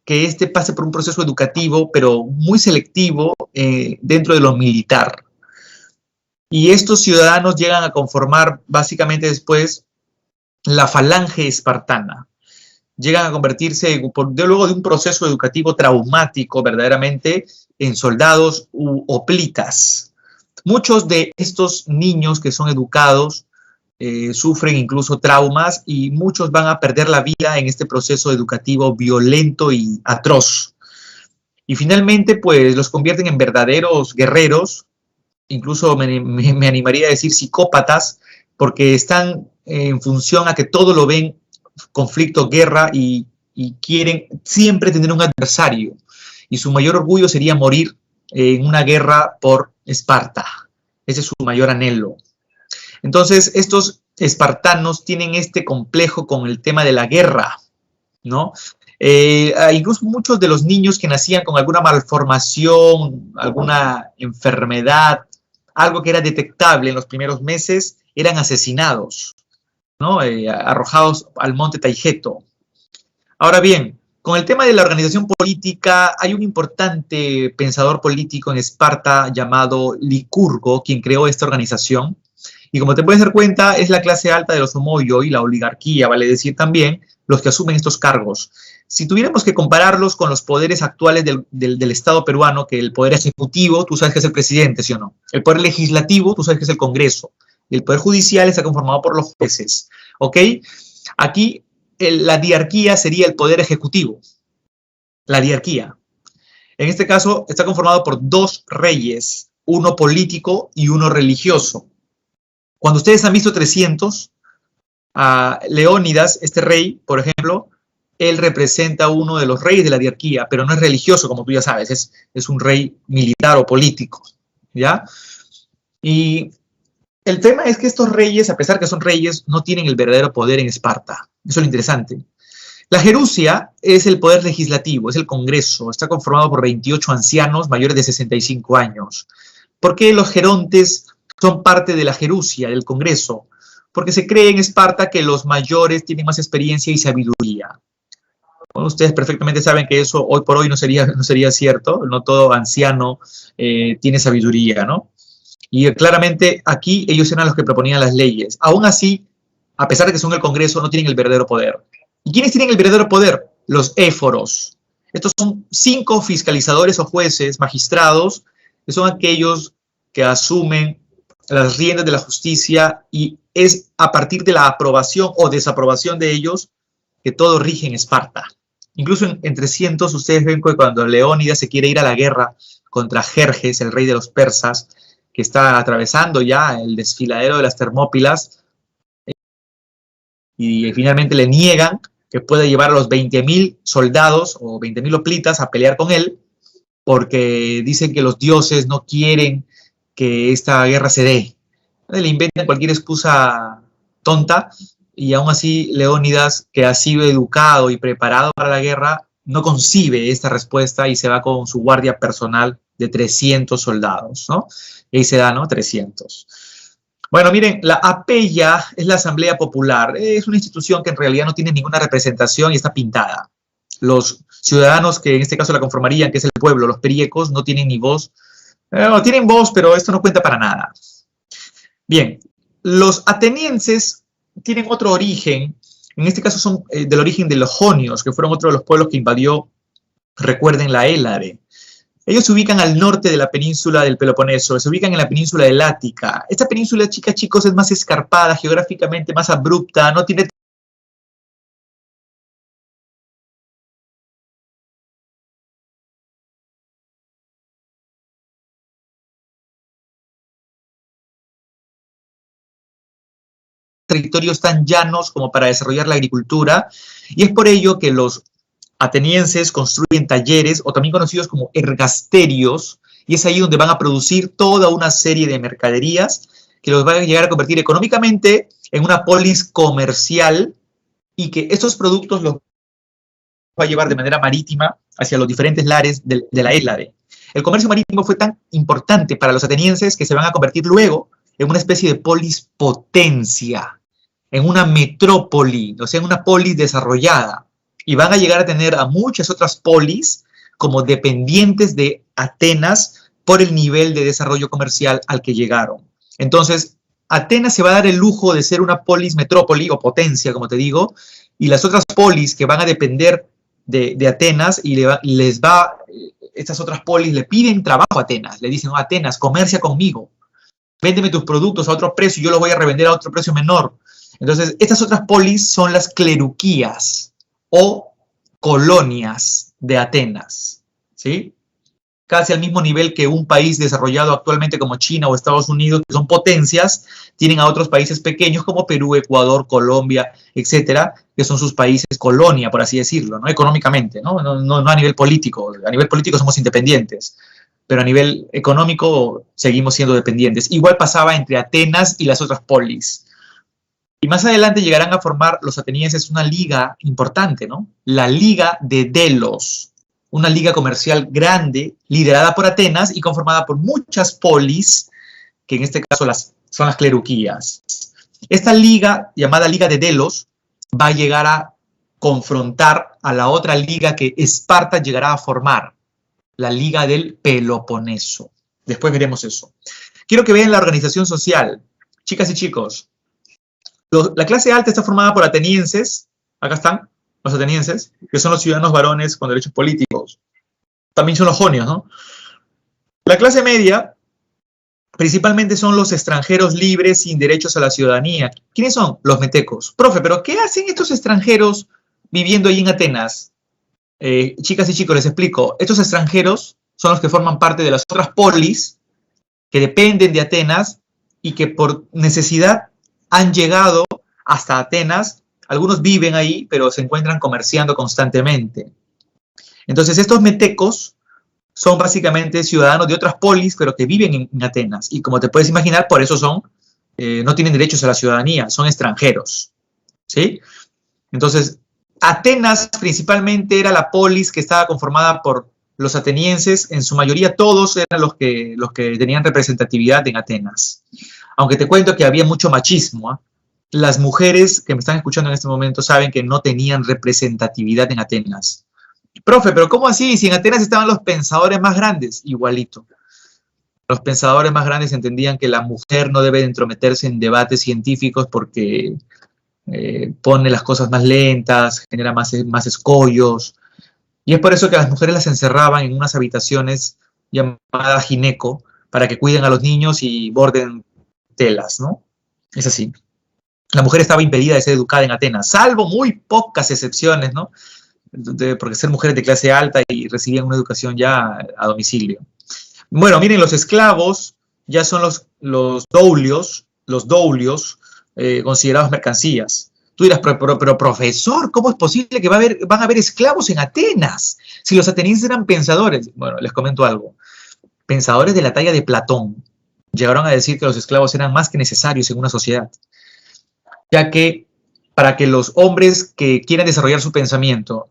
que éste pase por un proceso educativo, pero muy selectivo dentro de lo militar. Y estos ciudadanos llegan a conformar básicamente después la falange espartana. Llegan a convertirse, luego de un proceso educativo traumático verdaderamente, en soldados u hoplitas. Muchos de estos niños que son educados sufren incluso traumas y muchos van a perder la vida en este proceso educativo violento y atroz. Y finalmente, pues, los convierten en verdaderos guerreros, incluso me animaría a decir psicópatas, porque están en función a que todo lo ven conflicto, guerra, y quieren siempre tener un adversario. Y su mayor orgullo sería morir en una guerra por Esparta. Ese es su mayor anhelo. Entonces, estos espartanos tienen este complejo con el tema de la guerra, ¿no? Incluso muchos de los niños que nacían con alguna malformación, alguna enfermedad, algo que era detectable en los primeros meses, eran asesinados, ¿no? Arrojados al monte Taygeto. Ahora bien, con el tema de la organización política, hay un importante pensador político en Esparta llamado Licurgo, quien creó esta organización. Y como te puedes dar cuenta, es la clase alta de los homoioi, la oligarquía, vale decir también, los que asumen estos cargos. Si tuviéramos que compararlos con los poderes actuales del Estado peruano, que el poder ejecutivo, tú sabes que es el presidente, ¿sí o no? El poder legislativo, tú sabes que es el Congreso. Y el poder judicial está conformado por los jueces, ¿ok? Aquí la diarquía sería el poder ejecutivo. La diarquía. En este caso está conformado por dos reyes, uno político y uno religioso. Cuando ustedes han visto 300, a Leónidas, este rey, por ejemplo, él representa a uno de los reyes de la diarquía, pero no es religioso, como tú ya sabes, es un rey militar o político, ¿ya? Y el tema es que estos reyes, a pesar que son reyes, no tienen el verdadero poder en Esparta. Eso es lo interesante. La Gerusia es el poder legislativo, es el Congreso, está conformado por 28 ancianos mayores de 65 años. ¿Por qué los gerontes son parte de la Gerusia, del Congreso? Porque se cree en Esparta que los mayores tienen más experiencia y sabiduría. Bueno, ustedes perfectamente saben que eso hoy por hoy no sería cierto, no todo anciano tiene sabiduría, ¿no? Y claramente aquí ellos eran los que proponían las leyes. Aún así, a pesar de que son el Congreso, no tienen el verdadero poder. ¿Y quiénes tienen el verdadero poder? Los éforos. Estos son 5 fiscalizadores o jueces, magistrados, que son aquellos que asumen las riendas de la justicia y es a partir de la aprobación o desaprobación de ellos que todo rige en Esparta. Incluso en 300 ustedes ven que cuando Leónidas se quiere ir a la guerra contra Jerjes, el rey de los persas, que está atravesando ya el desfiladero de las Termópilas, y finalmente le niegan que pueda llevar a los 20.000 soldados o 20.000 hoplitas a pelear con él, porque dicen que los dioses no quieren que esta guerra se dé. Le inventan cualquier excusa tonta, y aún así Leónidas, que ha sido educado y preparado para la guerra, no concibe esta respuesta y se va con su guardia personal de 300 soldados, ¿no? Y ahí se da, ¿no? 300. Bueno, miren, la APEYA es la Asamblea Popular. Es una institución que en realidad no tiene ninguna representación y está pintada. Los ciudadanos que en este caso la conformarían, que es el pueblo, los periecos, no tienen ni voz. No, tienen voz, pero esto no cuenta para nada. Bien, los atenienses tienen otro origen. En este caso son del origen de los jonios, que fueron otro de los pueblos que invadió, recuerden, la Hélade. Ellos se ubican al norte de la península del Peloponeso, se ubican en la península del Ática. Esta península, chicos, es más escarpada, geográficamente más abrupta, no tiene territorios tan llanos como para desarrollar la agricultura, y es por ello que los atenienses construyen talleres, o también conocidos como ergasterios, y es ahí donde van a producir toda una serie de mercaderías que los van a llegar a convertir económicamente en una polis comercial, y que estos productos los va a llevar de manera marítima hacia los diferentes lares de la Hélade. El comercio marítimo fue tan importante para los atenienses que se van a convertir luego en una especie de polis potencia, en una metrópoli, o sea, en una polis desarrollada. Y van a llegar a tener a muchas otras polis como dependientes de Atenas por el nivel de desarrollo comercial al que llegaron. Entonces, Atenas se va a dar el lujo de ser una polis metrópoli o potencia, como te digo, y las otras polis que van a depender de Atenas y estas otras polis le piden trabajo a Atenas, le dicen, oh, Atenas, comercia conmigo, véndeme tus productos a otro precio y yo los voy a revender a otro precio menor. Entonces, estas otras polis son las cleruquías o colonias de Atenas, ¿sí? Casi al mismo nivel que un país desarrollado actualmente como China o Estados Unidos, que son potencias, tienen a otros países pequeños como Perú, Ecuador, Colombia, etcétera, que son sus países colonia, por así decirlo, ¿no? Económicamente, ¿no? No a nivel político. A nivel político somos independientes, pero a nivel económico seguimos siendo dependientes. Igual pasaba entre Atenas y las otras polis. Y más adelante llegarán a formar los atenienses una liga importante, ¿no? La Liga de Delos, una liga comercial grande, liderada por Atenas y conformada por muchas polis, que en este caso son las cleruquías. Esta liga, llamada Liga de Delos, va a llegar a confrontar a la otra liga que Esparta llegará a formar, la Liga del Peloponeso. Después veremos eso. Quiero que vean la organización social. Chicas y chicos, la clase alta está formada por atenienses, acá están los atenienses, que son los ciudadanos varones con derechos políticos. También son los jonios, ¿no? La clase media, principalmente son los extranjeros libres sin derechos a la ciudadanía. ¿Quiénes son? Los metecos. Profe, ¿pero qué hacen estos extranjeros viviendo ahí en Atenas? Chicas y chicos, les explico. Estos extranjeros son los que forman parte de las otras polis que dependen de Atenas y que por necesidad han llegado hasta Atenas. Algunos viven ahí, pero se encuentran comerciando constantemente. Entonces, estos metecos son básicamente ciudadanos de otras polis, pero que viven en Atenas. Y como te puedes imaginar, por eso no tienen derechos a la ciudadanía, son extranjeros. ¿Sí? Entonces, Atenas principalmente era la polis que estaba conformada por los atenienses. En su mayoría todos eran los que tenían representatividad en Atenas. Aunque te cuento que había mucho machismo, ¿eh? Las mujeres que me están escuchando en este momento saben que no tenían representatividad en Atenas. Profe, ¿pero cómo así? Si en Atenas estaban los pensadores más grandes. Igualito. Los pensadores más grandes entendían que la mujer no debe entrometerse en debates científicos porque pone las cosas más lentas, genera más escollos. Y es por eso que a las mujeres las encerraban en unas habitaciones llamadas gineco para que cuiden a los niños y borden telas, ¿no? Es así. La mujer estaba impedida de ser educada en Atenas, salvo muy pocas excepciones, ¿no? Porque ser mujeres de clase alta y recibían una educación ya a domicilio. Bueno, miren, los esclavos ya son los doulios, considerados mercancías. Tú dirás, pero profesor, ¿cómo es posible que van a haber esclavos en Atenas? Si los atenienses eran pensadores. Bueno, les comento algo. Pensadores de la talla de Platón llegaron a decir que los esclavos eran más que necesarios en una sociedad, ya que para que los hombres que quieran desarrollar su pensamiento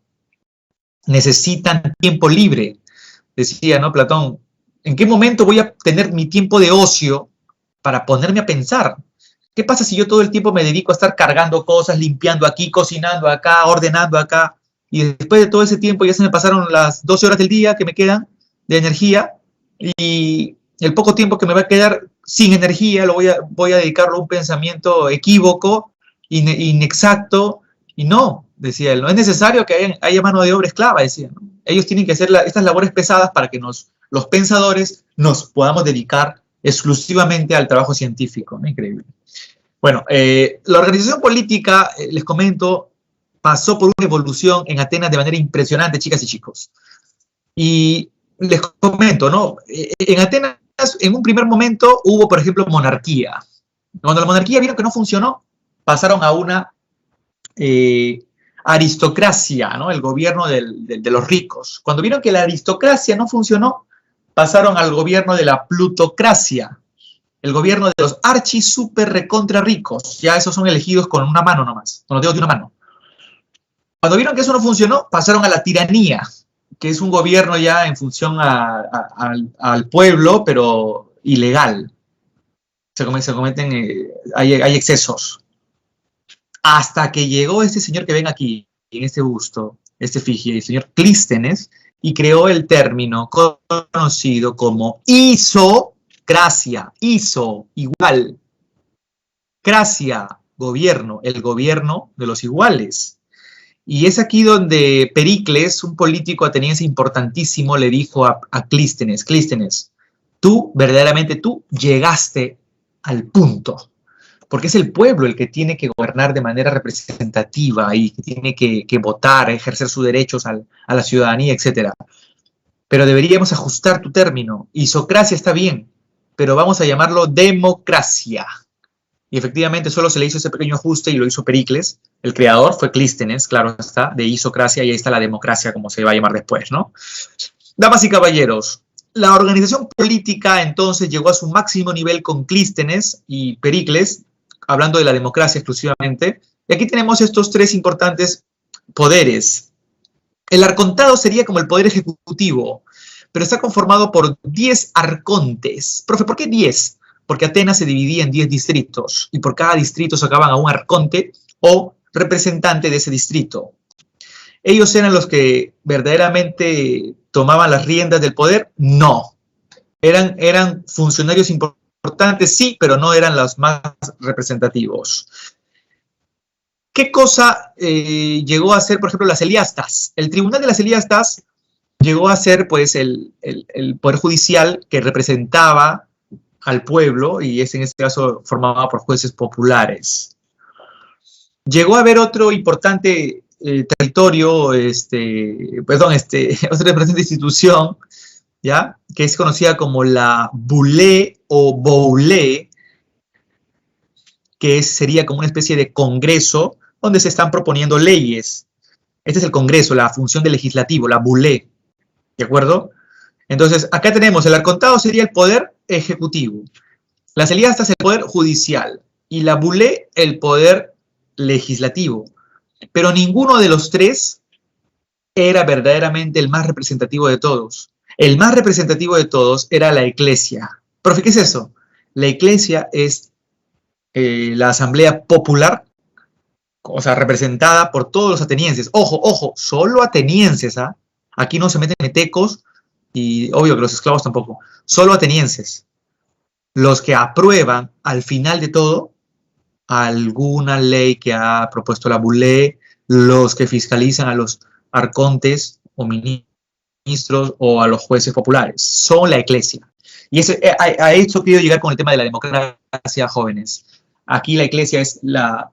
necesitan tiempo libre. Decía, ¿no? Platón, ¿en qué momento voy a tener mi tiempo de ocio para ponerme a pensar? ¿Qué pasa si yo todo el tiempo me dedico a estar cargando cosas, limpiando aquí, cocinando acá, ordenando acá, y después de todo ese tiempo ya se me pasaron las 12 horas del día que me quedan de energía, y el poco tiempo que me va a quedar sin energía voy a dedicarlo a un pensamiento equívoco, inexacto? Y no, decía él, no es necesario que haya mano de obra esclava, decía, ¿no? Ellos tienen que hacer estas labores pesadas para que los pensadores nos podamos dedicar exclusivamente al trabajo científico, ¿no? Increíble. Bueno, la organización política, les comento, pasó por una evolución en Atenas de manera impresionante, chicas y chicos. Y les comento, ¿no? En Atenas, en un primer momento, hubo, por ejemplo, monarquía. Cuando la monarquía vieron que no funcionó, pasaron a una aristocracia, ¿no? El gobierno de los ricos. Cuando vieron que la aristocracia no funcionó, pasaron al gobierno de la plutocracia, el gobierno de los archi super recontra ricos. Ya esos son elegidos con una mano nomás, con los dedos de una mano. Cuando vieron que eso no funcionó, pasaron a la tiranía, que es un gobierno ya en función al pueblo, pero ilegal. Se cometen, hay excesos. Hasta que llegó este señor que ven aquí, en este busto, este efigie, el señor Clístenes, y creó el término conocido como isocracia. Iso, igual. Cracia, gobierno, el gobierno de los iguales. Y es aquí donde Pericles, un político ateniense importantísimo, le dijo a Clístenes, Clístenes, verdaderamente tú llegaste al punto. Porque es el pueblo el que tiene que gobernar de manera representativa y que tiene que votar, ejercer sus derechos a la ciudadanía, etc. Pero deberíamos ajustar tu término. Isocracia está bien, pero vamos a llamarlo democracia. Y efectivamente solo se le hizo ese pequeño ajuste y lo hizo Pericles. El creador fue Clístenes, claro está, de isocracia, y ahí está la democracia, como se va a llamar después, ¿no? Damas y caballeros, La organización política entonces llegó a su máximo nivel con Clístenes y Pericles, hablando de la democracia exclusivamente. Y aquí tenemos estos tres importantes poderes. El arcontado sería como el poder ejecutivo, pero está conformado por 10 arcontes. Profe, ¿por qué 10? Porque Atenas se dividía en 10 distritos y por cada distrito sacaban a un arconte o representante de ese distrito. ¿Ellos eran los que verdaderamente tomaban las riendas del poder? No. Eran funcionarios importantes, sí, pero no eran los más representativos. ¿Qué cosa llegó a ser, por ejemplo, las Heliastas? El tribunal de las Heliastas llegó a ser, pues, el poder judicial que representaba al pueblo y en este caso formado por jueces populares. Llegó a haber otro importante territorio, otra importante institución, ¿ya? Que es conocida como la Boulé o Boulé, que sería como una especie de congreso donde se están proponiendo leyes. Este es el congreso, la función del legislativo, la Boulé, ¿de acuerdo? Entonces, acá tenemos, el arcontado sería el poder ejecutivo, las Heliastas el poder judicial y la Boulé el poder legislativo. Pero ninguno de los tres era verdaderamente el más representativo de todos. El más representativo de todos era la Eclesia. Profe, ¿qué es eso? La Eclesia es la asamblea popular, o sea, representada por todos los atenienses. Ojo, ojo, solo atenienses, ¿ah? Aquí no se meten metecos y obvio que los esclavos tampoco. Solo atenienses. Los que aprueban al final de todo alguna ley que ha propuesto la Boulé, los que fiscalizan a los arcontes o ministros o a los jueces populares. Son la Eclesia. Y eso, a esto quiero llegar con el tema de la democracia, jóvenes. Aquí la Eclesia es la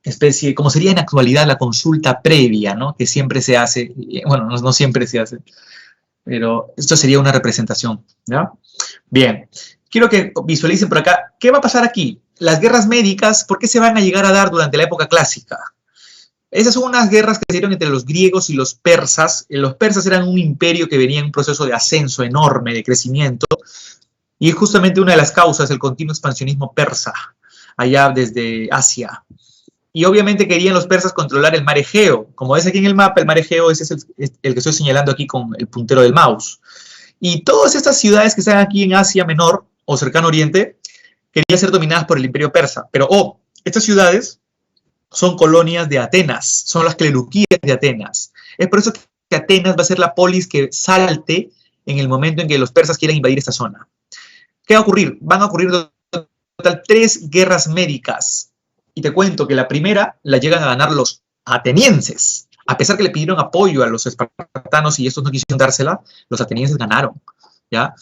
especie, como sería en actualidad la consulta previa, ¿no? Que siempre se hace, bueno, no siempre se hace, pero esto sería una representación, ¿ya? Bien, quiero que visualicen por acá, ¿qué va a pasar aquí? Las guerras médicas, ¿por qué se van a llegar a dar durante la época clásica? Esas son unas guerras que se dieron entre los griegos y los persas. Los persas eran un imperio que venía en un proceso de ascenso enorme, de crecimiento, y es justamente una de las causas el continuo expansionismo persa, allá desde Asia. Y obviamente querían los persas controlar el mar Egeo. Como ves aquí en el mapa, el mar Egeo ese es el que estoy señalando aquí con el puntero del mouse. Y todas estas ciudades que están aquí en Asia Menor o Cercano Oriente querían ser dominadas por el imperio persa. Pero, estas ciudades son colonias de Atenas, son las cleruquías de Atenas. Es por eso que Atenas va a ser la polis que salte en el momento en que los persas quieran invadir esta zona. ¿Qué va a ocurrir? Van a ocurrir total 3 guerras médicas. Y te cuento que la primera la llegan a ganar los atenienses. A pesar que le pidieron apoyo a los espartanos y estos no quisieron dársela, los atenienses ganaron, ¿ya?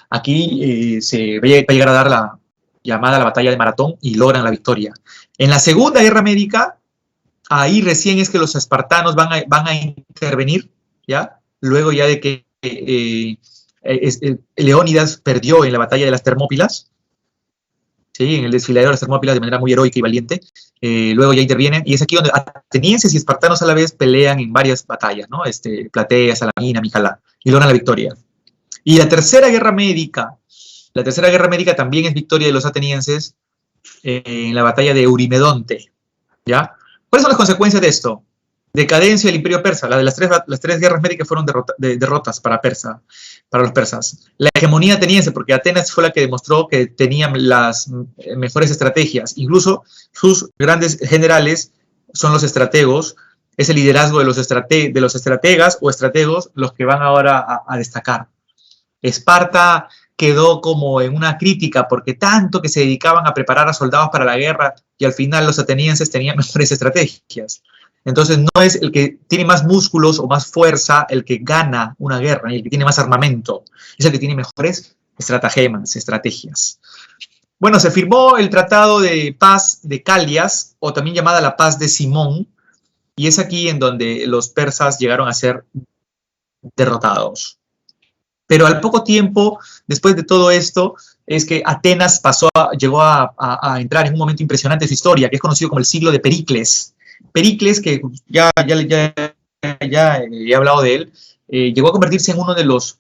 Aquí se va a llegar a dar la llamada la batalla de Maratón y logran la victoria. En la segunda guerra médica, ahí recién es que los espartanos van a intervenir, ¿ya? Luego ya de que Leónidas perdió en la batalla de las Termópilas, ¿sí? En el desfiladero de las Termópilas de manera muy heroica y valiente, luego ya intervienen, y es aquí donde atenienses y espartanos a la vez pelean en varias batallas, ¿no? Platea, Salamina, Mijalá, y logran la victoria. Y la tercera guerra médica también es victoria de los atenienses en la batalla de Eurimedonte, ¿ya? ¿Cuáles son las consecuencias de esto? Decadencia del imperio persa. Las tres guerras médicas fueron derrotas para los persas. La hegemonía ateniense, porque Atenas fue la que demostró que tenían las mejores estrategias. Incluso sus grandes generales son los estrategos. Es el liderazgo de los estrategas o estrategos los que van ahora a destacar. Esparta quedó como en una crítica porque tanto que se dedicaban a preparar a soldados para la guerra y al final los atenienses tenían mejores estrategias. Entonces no es el que tiene más músculos o más fuerza el que gana una guerra, ni el que tiene más armamento, es el que tiene mejores estrategias. Bueno, se firmó el Tratado de Paz de Calias, o también llamada la Paz de Simón, y es aquí en donde los persas llegaron a ser derrotados. Pero al poco tiempo, después de todo esto, es que Atenas llegó a entrar en un momento impresionante de su historia, que es conocido como el siglo de Pericles. Pericles, que ya he hablado de él, llegó a convertirse en uno de los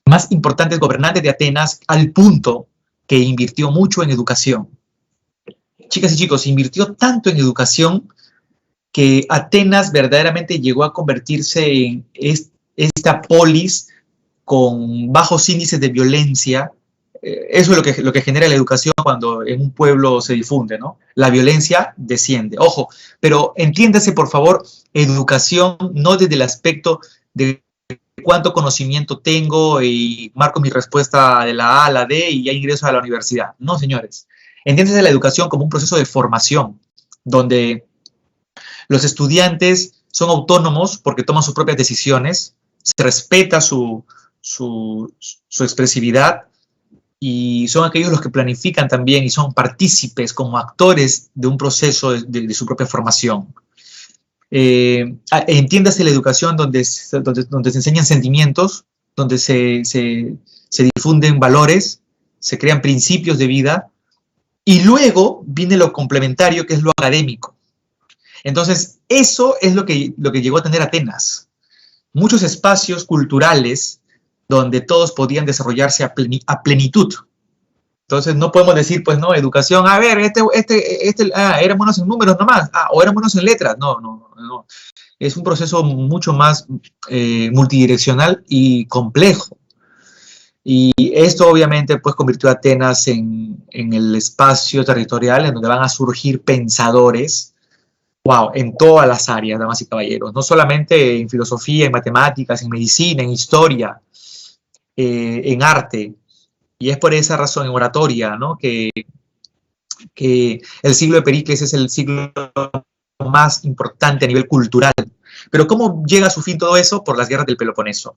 más importantes gobernantes de Atenas, al punto que invirtió mucho en educación. Chicas y chicos, invirtió tanto en educación que Atenas verdaderamente llegó a convertirse en esta polis con bajos índices de violencia. Eso es lo que genera la educación cuando en un pueblo se difunde, ¿no? La violencia desciende. Ojo, pero entiéndase, por favor, educación no desde el aspecto de cuánto conocimiento tengo y marco mi respuesta de la A a la D y ya ingreso a la universidad. No, señores. Entiéndase la educación como un proceso de formación, donde los estudiantes son autónomos porque toman sus propias decisiones, se respeta su expresividad, y son aquellos los que planifican también y son partícipes como actores de un proceso de su propia formación. Entiéndase la educación donde se enseñan sentimientos, donde se difunden valores, se crean principios de vida, y luego viene lo complementario, que es lo académico. Entonces, eso es lo que llegó a tener Atenas. Muchos espacios culturales donde todos podían desarrollarse a plenitud. Entonces no podemos decir, pues no, educación, a ver, eran buenos en números nomás, o eran buenos en letras. No. Es un proceso mucho más multidireccional y complejo. Y esto obviamente pues convirtió a Atenas en el espacio territorial en donde van a surgir pensadores, wow, en todas las áreas, damas y caballeros, no solamente en filosofía, en matemáticas, en medicina, en historia, en arte. Y es por esa razón, en oratoria, ¿no? que el siglo de Pericles es el siglo más importante a nivel cultural. Pero ¿cómo llega a su fin todo eso? Por las guerras del Peloponeso.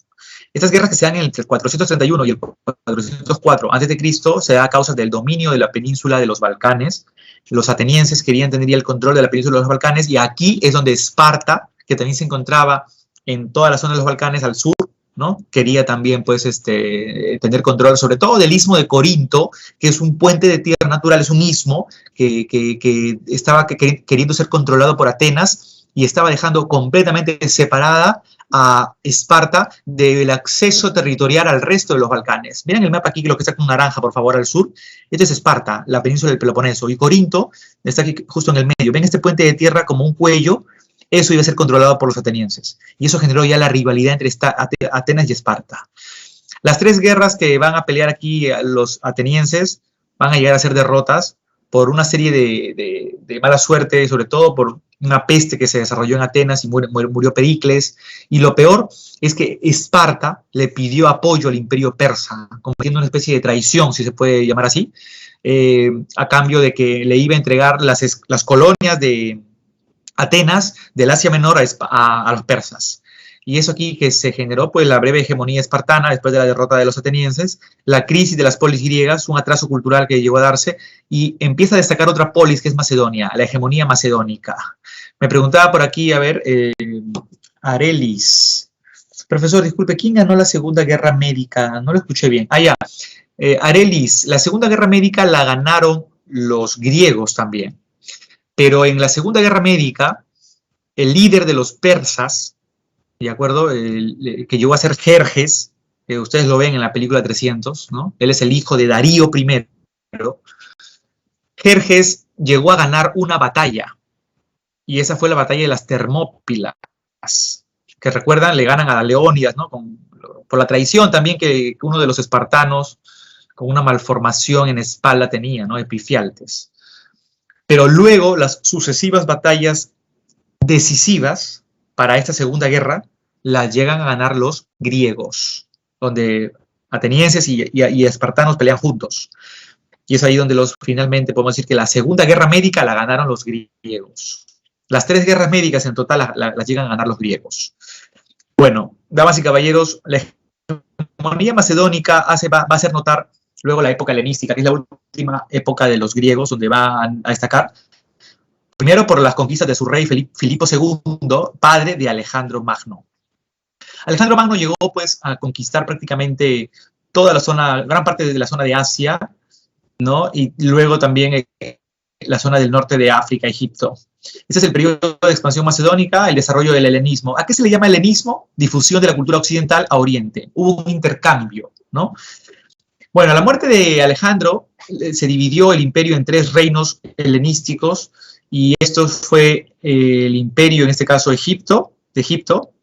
Estas guerras que se dan entre el 431 y el 404 a.C. se da a causa del dominio de la península de los Balcanes. Los atenienses querían tener ya el control de la península de los Balcanes, y aquí es donde Esparta, que también se encontraba en toda la zona de los Balcanes al sur, ¿no? Quería también pues, tener control sobre todo del istmo de Corinto, que es un puente de tierra natural, es un istmo que estaba queriendo ser controlado por Atenas, y estaba dejando completamente separada a Esparta del acceso territorial al resto de los Balcanes. Miren el mapa aquí, lo que está con naranja, por favor, al sur. Este es Esparta, la península del Peloponeso, y Corinto está aquí justo en el medio. Ven este puente de tierra como un cuello. Eso iba a ser controlado por los atenienses. Y eso generó ya la rivalidad entre Atenas y Esparta. Las tres guerras que van a pelear aquí los atenienses van a llegar a ser derrotas por una serie de mala suerte, sobre todo por una peste que se desarrolló en Atenas y murió Pericles. Y lo peor es que Esparta le pidió apoyo al imperio persa, cometiendo una especie de traición, si se puede llamar así, a cambio de que le iba a entregar las colonias de Atenas del Asia Menor a los persas. Y eso aquí que se generó, pues, la breve hegemonía espartana después de la derrota de los atenienses, la crisis de las polis griegas, un atraso cultural que llegó a darse, y empieza a destacar otra polis que es Macedonia, la hegemonía macedónica. Me preguntaba por aquí, a ver, Arelis. Profesor, disculpe, ¿quién ganó la Segunda Guerra Médica? No lo escuché bien. Ya. Arelis, la Segunda Guerra Médica la ganaron los griegos también. Pero en la Segunda Guerra Médica, el líder de los persas, ¿de acuerdo? Que llegó a ser Jerjes, que ustedes lo ven en la película 300, ¿no? Él es el hijo de Darío I. Jerjes llegó a ganar una batalla, y esa fue la batalla de las Termópilas, que recuerdan, le ganan a Leónidas, ¿no? Por la traición también que uno de los espartanos, con una malformación en espalda tenía, ¿no? Epifialtes. Pero luego las sucesivas batallas decisivas para esta Segunda Guerra las llegan a ganar los griegos, donde atenienses y espartanos pelean juntos. Y es ahí donde finalmente podemos decir que la Segunda Guerra Médica la ganaron los griegos. Las tres guerras médicas en total las llegan a ganar los griegos. Bueno, damas y caballeros, la hegemonía macedónica va a hacer notar luego la época helenística, que es la última época de los griegos, donde va a destacar, primero por las conquistas de su rey Filipo II, padre de Alejandro Magno. Alejandro Magno llegó pues a conquistar prácticamente toda la zona, gran parte de la zona de Asia, ¿no? Y luego también la zona del norte de África, Egipto. Este es el periodo de expansión macedónica, el desarrollo del helenismo. ¿A qué se le llama helenismo? Difusión de la cultura occidental a Oriente. Hubo un intercambio. ¿no? Bueno, a la muerte de Alejandro se dividió el imperio en 3 reinos helenísticos, y esto fue el imperio, en este caso de Egipto,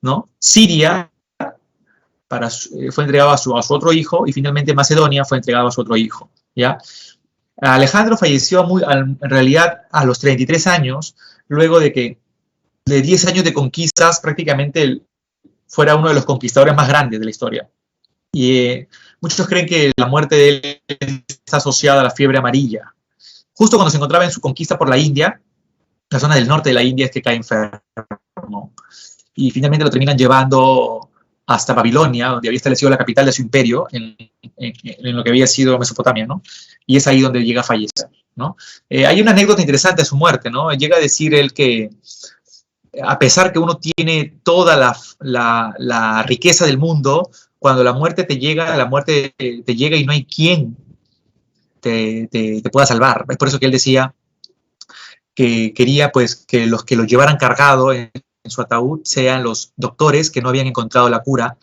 ¿no? Siria fue entregado a su otro hijo, y finalmente Macedonia fue entregado a su otro hijo, ¿ya? Alejandro falleció en realidad a los 33 años, luego de 10 años de conquistas, prácticamente fuera uno de los conquistadores más grandes de la historia. Y muchos creen que la muerte de él está asociada a la fiebre amarilla. Justo cuando se encontraba en su conquista por la India, la zona del norte de la India, es que cae enfermo. Y finalmente lo terminan llevando hasta Babilonia, donde había establecido la capital de su imperio, en lo que había sido Mesopotamia, ¿no? Y es ahí donde llega a fallecer, ¿no? Hay una anécdota interesante a su muerte, ¿no? Llega a decir él que, a pesar que uno tiene toda la riqueza del mundo, cuando la muerte te llega y no hay quien te pueda salvar. Es por eso que él decía que quería, pues, que los que lo llevaran cargado en su ataúd sean los doctores que no habían encontrado la cura,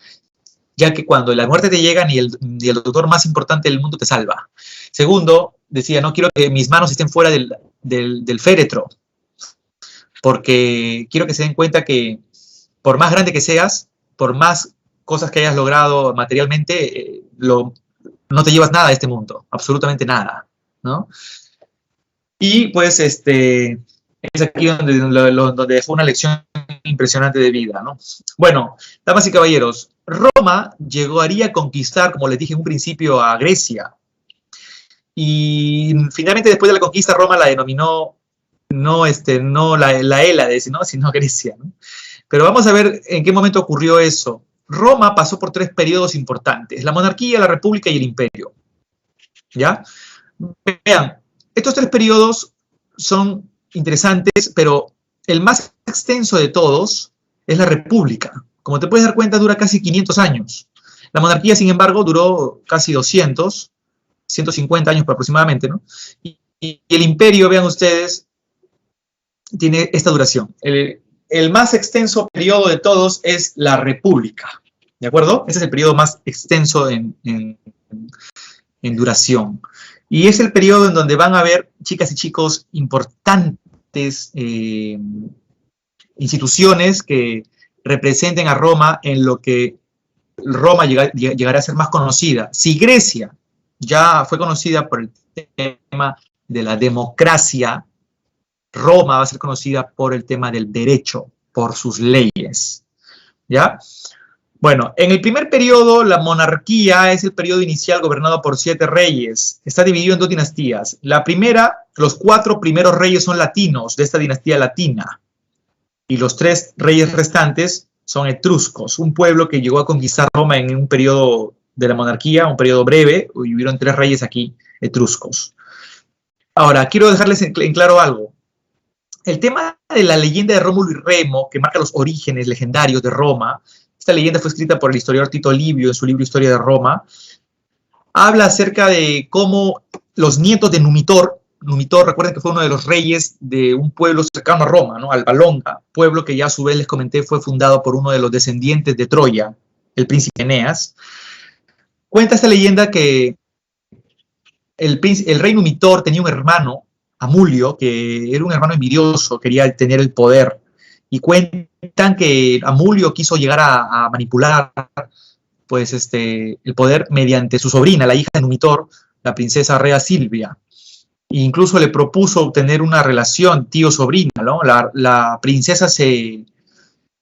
ya que cuando la muerte te llega, ni el doctor más importante del mundo te salva. Segundo, decía, no quiero que mis manos estén fuera del féretro, porque quiero que se den cuenta que por más grande que seas, por más cosas que hayas logrado materialmente, no te llevas nada de este mundo, absolutamente nada, ¿no? Y pues es aquí donde dejó una lección impresionante de vida, ¿no? Bueno, damas y caballeros, Roma llegaría a conquistar, como les dije en un principio, a Grecia. Y finalmente, después de la conquista, Roma la denominó no la Hélade, sino Grecia, ¿no? Pero vamos a ver en qué momento ocurrió eso. Roma pasó por 3 periodos importantes: la monarquía, la república y el imperio. ¿Ya? Vean, estos 3 periodos son interesantes, pero el más extenso de todos es la república. Como te puedes dar cuenta, dura casi 500 años. La monarquía, sin embargo, duró casi 200, 150 años aproximadamente, ¿no? Y el imperio, vean ustedes, tiene esta duración. El más extenso periodo de todos es la república, ¿de acuerdo? Ese es el periodo más extenso en duración. Y es el periodo en donde van a haber, chicas y chicos, importantes instituciones que representen a Roma en lo que Roma llegará a ser más conocida. Si Grecia ya fue conocida por el tema de la democracia, Roma va a ser conocida por el tema del derecho, por sus leyes, ¿ya? Bueno, en el primer periodo, la monarquía es el periodo inicial gobernado por 7 reyes. Está dividido en 2 dinastías. La primera, los 4 primeros reyes son latinos, de esta dinastía latina. Y los 3 reyes restantes son etruscos, un pueblo que llegó a conquistar Roma en un periodo de la monarquía, un periodo breve, y hubieron 3 reyes aquí, etruscos. Ahora, quiero dejarles en claro algo. El tema de la leyenda de Rómulo y Remo, que marca los orígenes legendarios de Roma, esta leyenda fue escrita por el historiador Tito Livio en su libro Historia de Roma, habla acerca de cómo los nietos de Numitor, recuerden que fue uno de los reyes de un pueblo cercano a Roma, ¿no? Alba Longa, pueblo que ya a su vez les comenté fue fundado por uno de los descendientes de Troya, el príncipe Eneas. Cuenta esta leyenda que el rey Numitor tenía un hermano, Amulio, que era un hermano envidioso, quería tener el poder. Y cuentan que Amulio quiso llegar a manipular pues, el poder mediante su sobrina, la hija de Numitor, la princesa Rea Silvia. E incluso le propuso obtener una relación tío-sobrina, ¿no? La princesa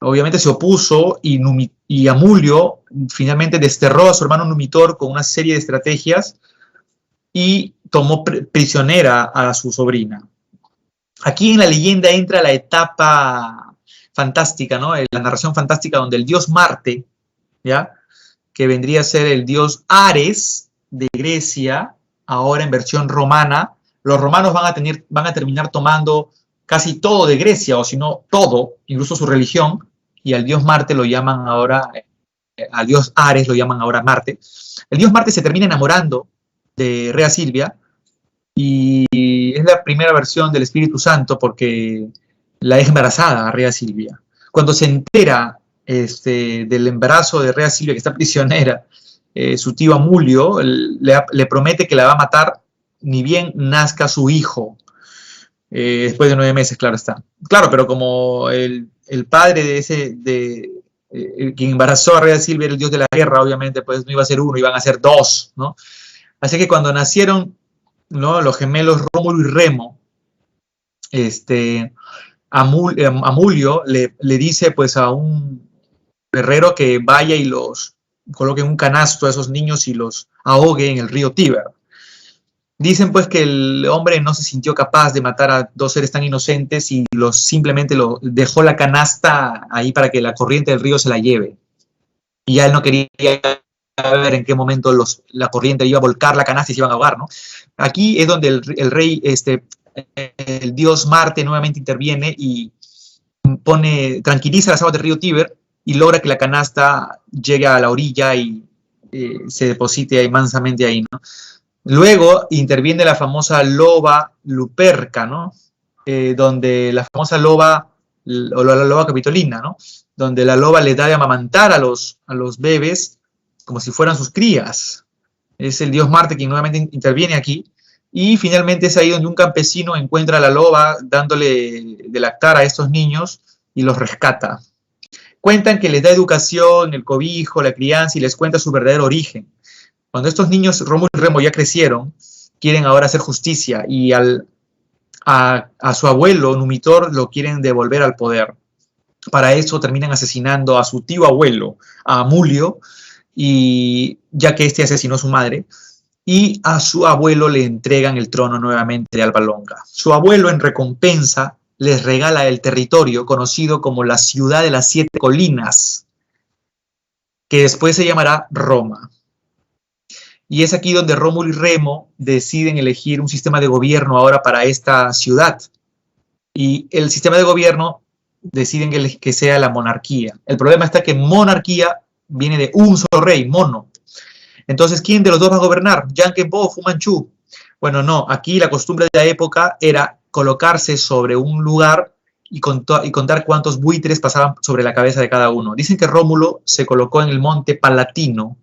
obviamente se opuso y Amulio finalmente desterró a su hermano Numitor con una serie de estrategias y tomó prisionera a su sobrina. Aquí en la leyenda entra la etapa fantástica, ¿no? La narración fantástica donde el dios Marte, ¿ya? Que vendría a ser el dios Ares de Grecia, ahora en versión romana. Los romanos van a terminar tomando casi todo de Grecia, o si no todo, incluso su religión, y al dios Marte lo llaman ahora, al dios Ares lo llaman ahora Marte. El dios Marte se termina enamorando de Rea Silvia, y es la primera versión del Espíritu Santo porque la deja embarazada a Rea Silvia. Cuando se entera del embarazo de Rea Silvia, que está prisionera, su tío Amulio le promete que la va a matar ni bien nazca su hijo. Después de 9 meses, claro está. Claro, pero como el padre quien embarazó a Rhea Silver, el dios de la guerra, obviamente, pues no iba a ser uno, iban a ser dos, ¿no? Así que cuando nacieron, ¿no?, los gemelos Rómulo y Remo, Amulio le dice pues a un guerrero que vaya y los coloque en un canasto a esos niños y los ahogue en el río Tíber. Dicen pues que el hombre no se sintió capaz de matar a 2 seres tan inocentes y simplemente dejó la canasta ahí para que la corriente del río se la lleve. Y ya él no quería ver en qué momento la corriente iba a volcar la canasta y se iban a ahogar, ¿no? Aquí es donde el rey, el dios Marte nuevamente interviene y tranquiliza las aguas del río Tíber y logra que la canasta llegue a la orilla y se deposite ahí mansamente ahí, ¿no? Luego interviene la famosa loba Luperca, ¿no? Donde la famosa loba, o la loba capitolina, ¿no? Donde la loba le da de amamantar a los bebés como si fueran sus crías. Es el dios Marte quien nuevamente interviene aquí. Y finalmente es ahí donde un campesino encuentra a la loba dándole de lactar a estos niños y los rescata. Cuentan que les da educación, el cobijo, la crianza y les cuenta su verdadero origen. Cuando estos niños, Rómulo y Remo, ya crecieron, quieren ahora hacer justicia y a su abuelo, Numitor, lo quieren devolver al poder. Para eso terminan asesinando a su tío abuelo, a Amulio, y ya que este asesinó a su madre, y a su abuelo le entregan el trono nuevamente de Alba Longa. Su abuelo, en recompensa, les regala el territorio conocido como la ciudad de las 7 colinas, que después se llamará Roma. Y es aquí donde Rómulo y Remo deciden elegir un sistema de gobierno ahora para esta ciudad. Y el sistema de gobierno deciden que sea la monarquía. El problema está que monarquía viene de un solo rey, mono. Entonces, ¿quién de los dos va a gobernar? ¿Yanquepo o Fu Manchu? Bueno, no. Aquí la costumbre de la época era colocarse sobre un lugar y contar cuántos buitres pasaban sobre la cabeza de cada uno. Dicen que Rómulo se colocó en el monte Palatino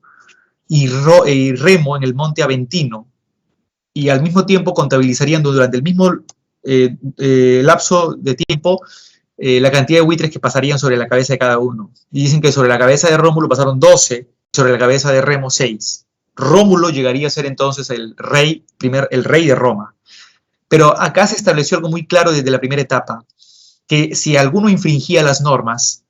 y Remo en el monte Aventino, y al mismo tiempo contabilizarían durante el mismo lapso de tiempo la cantidad de buitres que pasarían sobre la cabeza de cada uno. Y dicen que sobre la cabeza de Rómulo pasaron 12, sobre la cabeza de Remo 6. Rómulo llegaría a ser entonces el rey de Roma. Pero acá se estableció algo muy claro desde la primera etapa, que si alguno infringía las normas,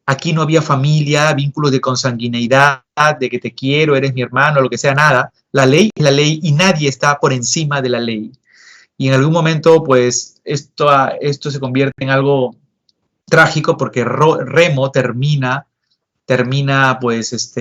aquí no había familia, vínculos de consanguineidad, de que te quiero, eres mi hermano, lo que sea, nada. La ley es la ley y nadie está por encima de la ley. Y en algún momento, pues, esto se convierte en algo trágico porque Remo termina pues,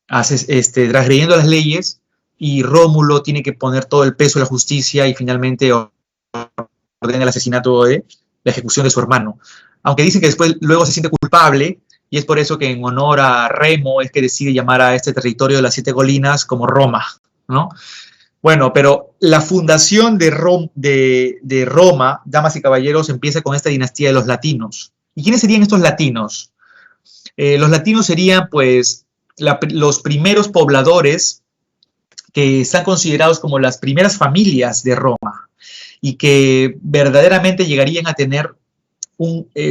transgrediendo las leyes y Rómulo tiene que poner todo el peso de la justicia y finalmente ordena el asesinato de la ejecución de su hermano. Aunque dicen que después luego se siente culpable, y es por eso que en honor a Remo es que decide llamar a este territorio de las 7 colinas como Roma, ¿no? Bueno, pero la fundación de Roma, damas y caballeros, empieza con esta dinastía de los latinos. ¿Y quiénes serían estos latinos? Los latinos serían, pues, los primeros pobladores que están considerados como las primeras familias de Roma y que verdaderamente llegarían a tener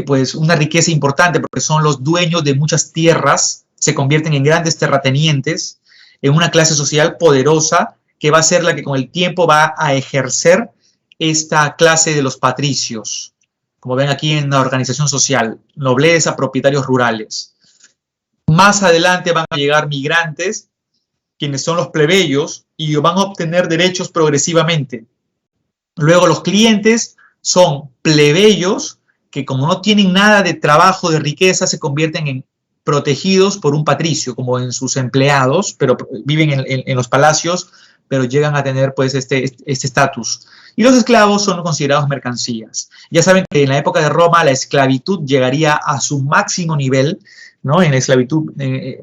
pues una riqueza importante porque son los dueños de muchas tierras, se convierten en grandes terratenientes, en una clase social poderosa que va a ser la que con el tiempo va a ejercer esta clase de los patricios, como ven aquí en la organización social, nobleza, propietarios rurales. Más adelante van a llegar migrantes, quienes son los plebeyos, y van a obtener derechos progresivamente. Luego los clientes son plebeyos, que como no tienen nada de trabajo, de riqueza, se convierten en protegidos por un patricio, como en sus empleados, pero viven en los palacios, pero llegan a tener pues este estatus. Y los esclavos son considerados mercancías. Ya saben que en la época de Roma la esclavitud llegaría a su máximo nivel, ¿no? En la esclavitud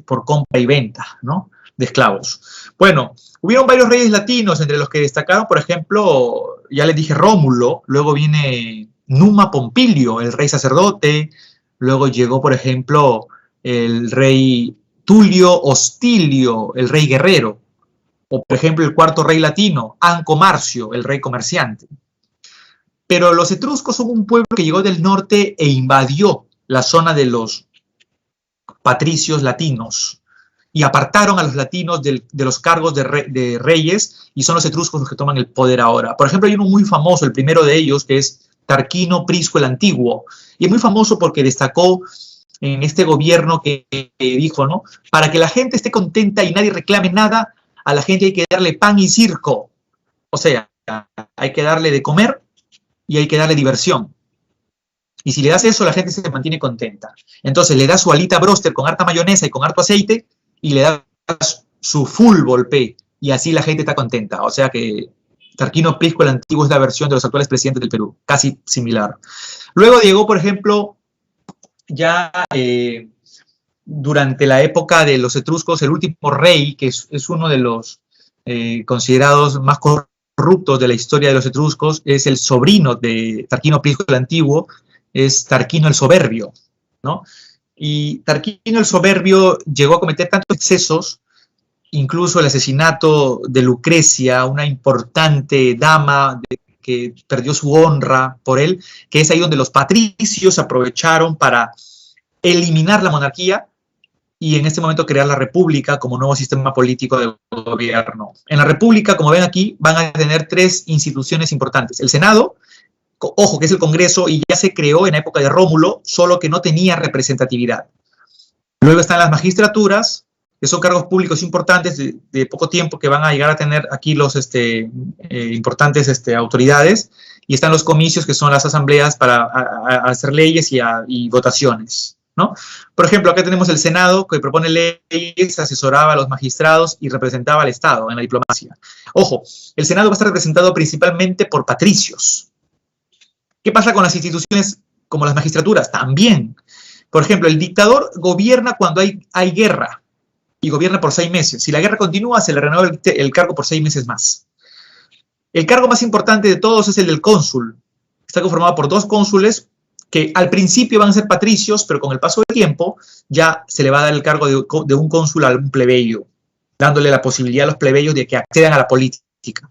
por compra y venta, ¿no?, de esclavos. Bueno, hubieron varios reyes latinos, entre los que destacaron, por ejemplo, ya les dije Rómulo, luego viene Numa Pompilio, el rey sacerdote, luego llegó, por ejemplo, el rey Tulio Hostilio, el rey guerrero, o por ejemplo el cuarto rey latino, Anco Marcio, el rey comerciante. Pero los etruscos son un pueblo que llegó del norte e invadió la zona de los patricios latinos y apartaron a los latinos de los cargos de reyes, y son los etruscos los que toman el poder ahora. Por ejemplo, hay uno muy famoso, el primero de ellos, que es Tarquino Prisco el Antiguo, y es muy famoso porque destacó en este gobierno que dijo, ¿no? Para que la gente esté contenta y nadie reclame nada, a la gente hay que darle pan y circo. O sea, hay que darle de comer y hay que darle diversión. Y si le das eso, la gente se mantiene contenta. Entonces le das su alita broster con harta mayonesa y con harto aceite, y le das su full volpe, y así la gente está contenta. O sea que Tarquino Prisco el Antiguo es la versión de los actuales presidentes del Perú, casi similar. Luego llegó, por ejemplo, ya durante la época de los etruscos, el último rey, que es uno de los considerados más corruptos de la historia de los etruscos, es el sobrino de Tarquino Prisco el Antiguo, es Tarquino el Soberbio, ¿no? Y Tarquino el Soberbio llegó a cometer tantos excesos, incluso el asesinato de Lucrecia, una importante dama que perdió su honra por él, que es ahí donde los patricios aprovecharon para eliminar la monarquía y en este momento crear la república como nuevo sistema político de gobierno. En la república, como ven aquí, van a tener tres instituciones importantes. El Senado, ojo, que es el Congreso, y ya se creó en la época de Rómulo, solo que no tenía representatividad. Luego están las magistraturas, que son cargos públicos importantes de poco tiempo, que van a llegar a tener aquí los importantes autoridades, y están los comicios, que son las asambleas para hacer leyes y votaciones, ¿no? Por ejemplo, acá tenemos el Senado, que propone leyes, asesoraba a los magistrados y representaba al Estado en la diplomacia. Ojo, el Senado va a estar representado principalmente por patricios. ¿Qué pasa con las instituciones como las magistraturas? También. Por ejemplo, el dictador gobierna cuando hay guerra, y gobierna por 6 meses. Si la guerra continúa, se le renueva el cargo por 6 meses más. El cargo más importante de todos es el del cónsul. Está conformado por 2 cónsules que al principio van a ser patricios, pero con el paso del tiempo ya se le va a dar el cargo de un cónsul a un plebeyo, dándole la posibilidad a los plebeyos de que accedan a la política.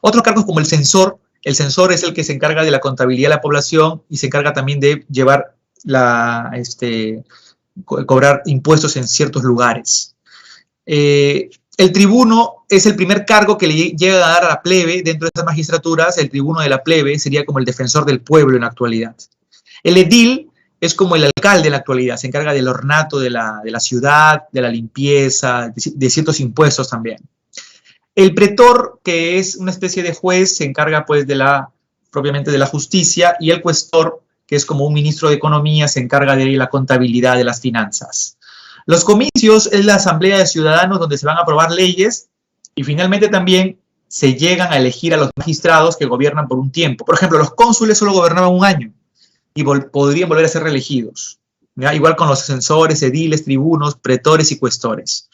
Otros cargos como el censor. El censor es el que se encarga de la contabilidad de la población y se encarga también de llevar cobrar impuestos en ciertos lugares. El tribuno es el primer cargo que le llega a dar a la plebe dentro de estas magistraturas. El tribuno de la plebe sería como el defensor del pueblo en la actualidad. El edil es como el alcalde en la actualidad, se encarga del ornato de la ciudad, de la limpieza, de ciertos impuestos también. El pretor, que es una especie de juez, se encarga pues propiamente de la justicia, y el cuestor, que es como un ministro de Economía, se encarga de la contabilidad de las finanzas. Los comicios es la asamblea de ciudadanos donde se van a aprobar leyes, y finalmente también se llegan a elegir a los magistrados que gobiernan por un tiempo. Por ejemplo, los cónsules solo gobernaban 1 año y podrían volver a ser reelegidos, ¿ya? Igual con los censores, ediles, tribunos, pretores y cuestores.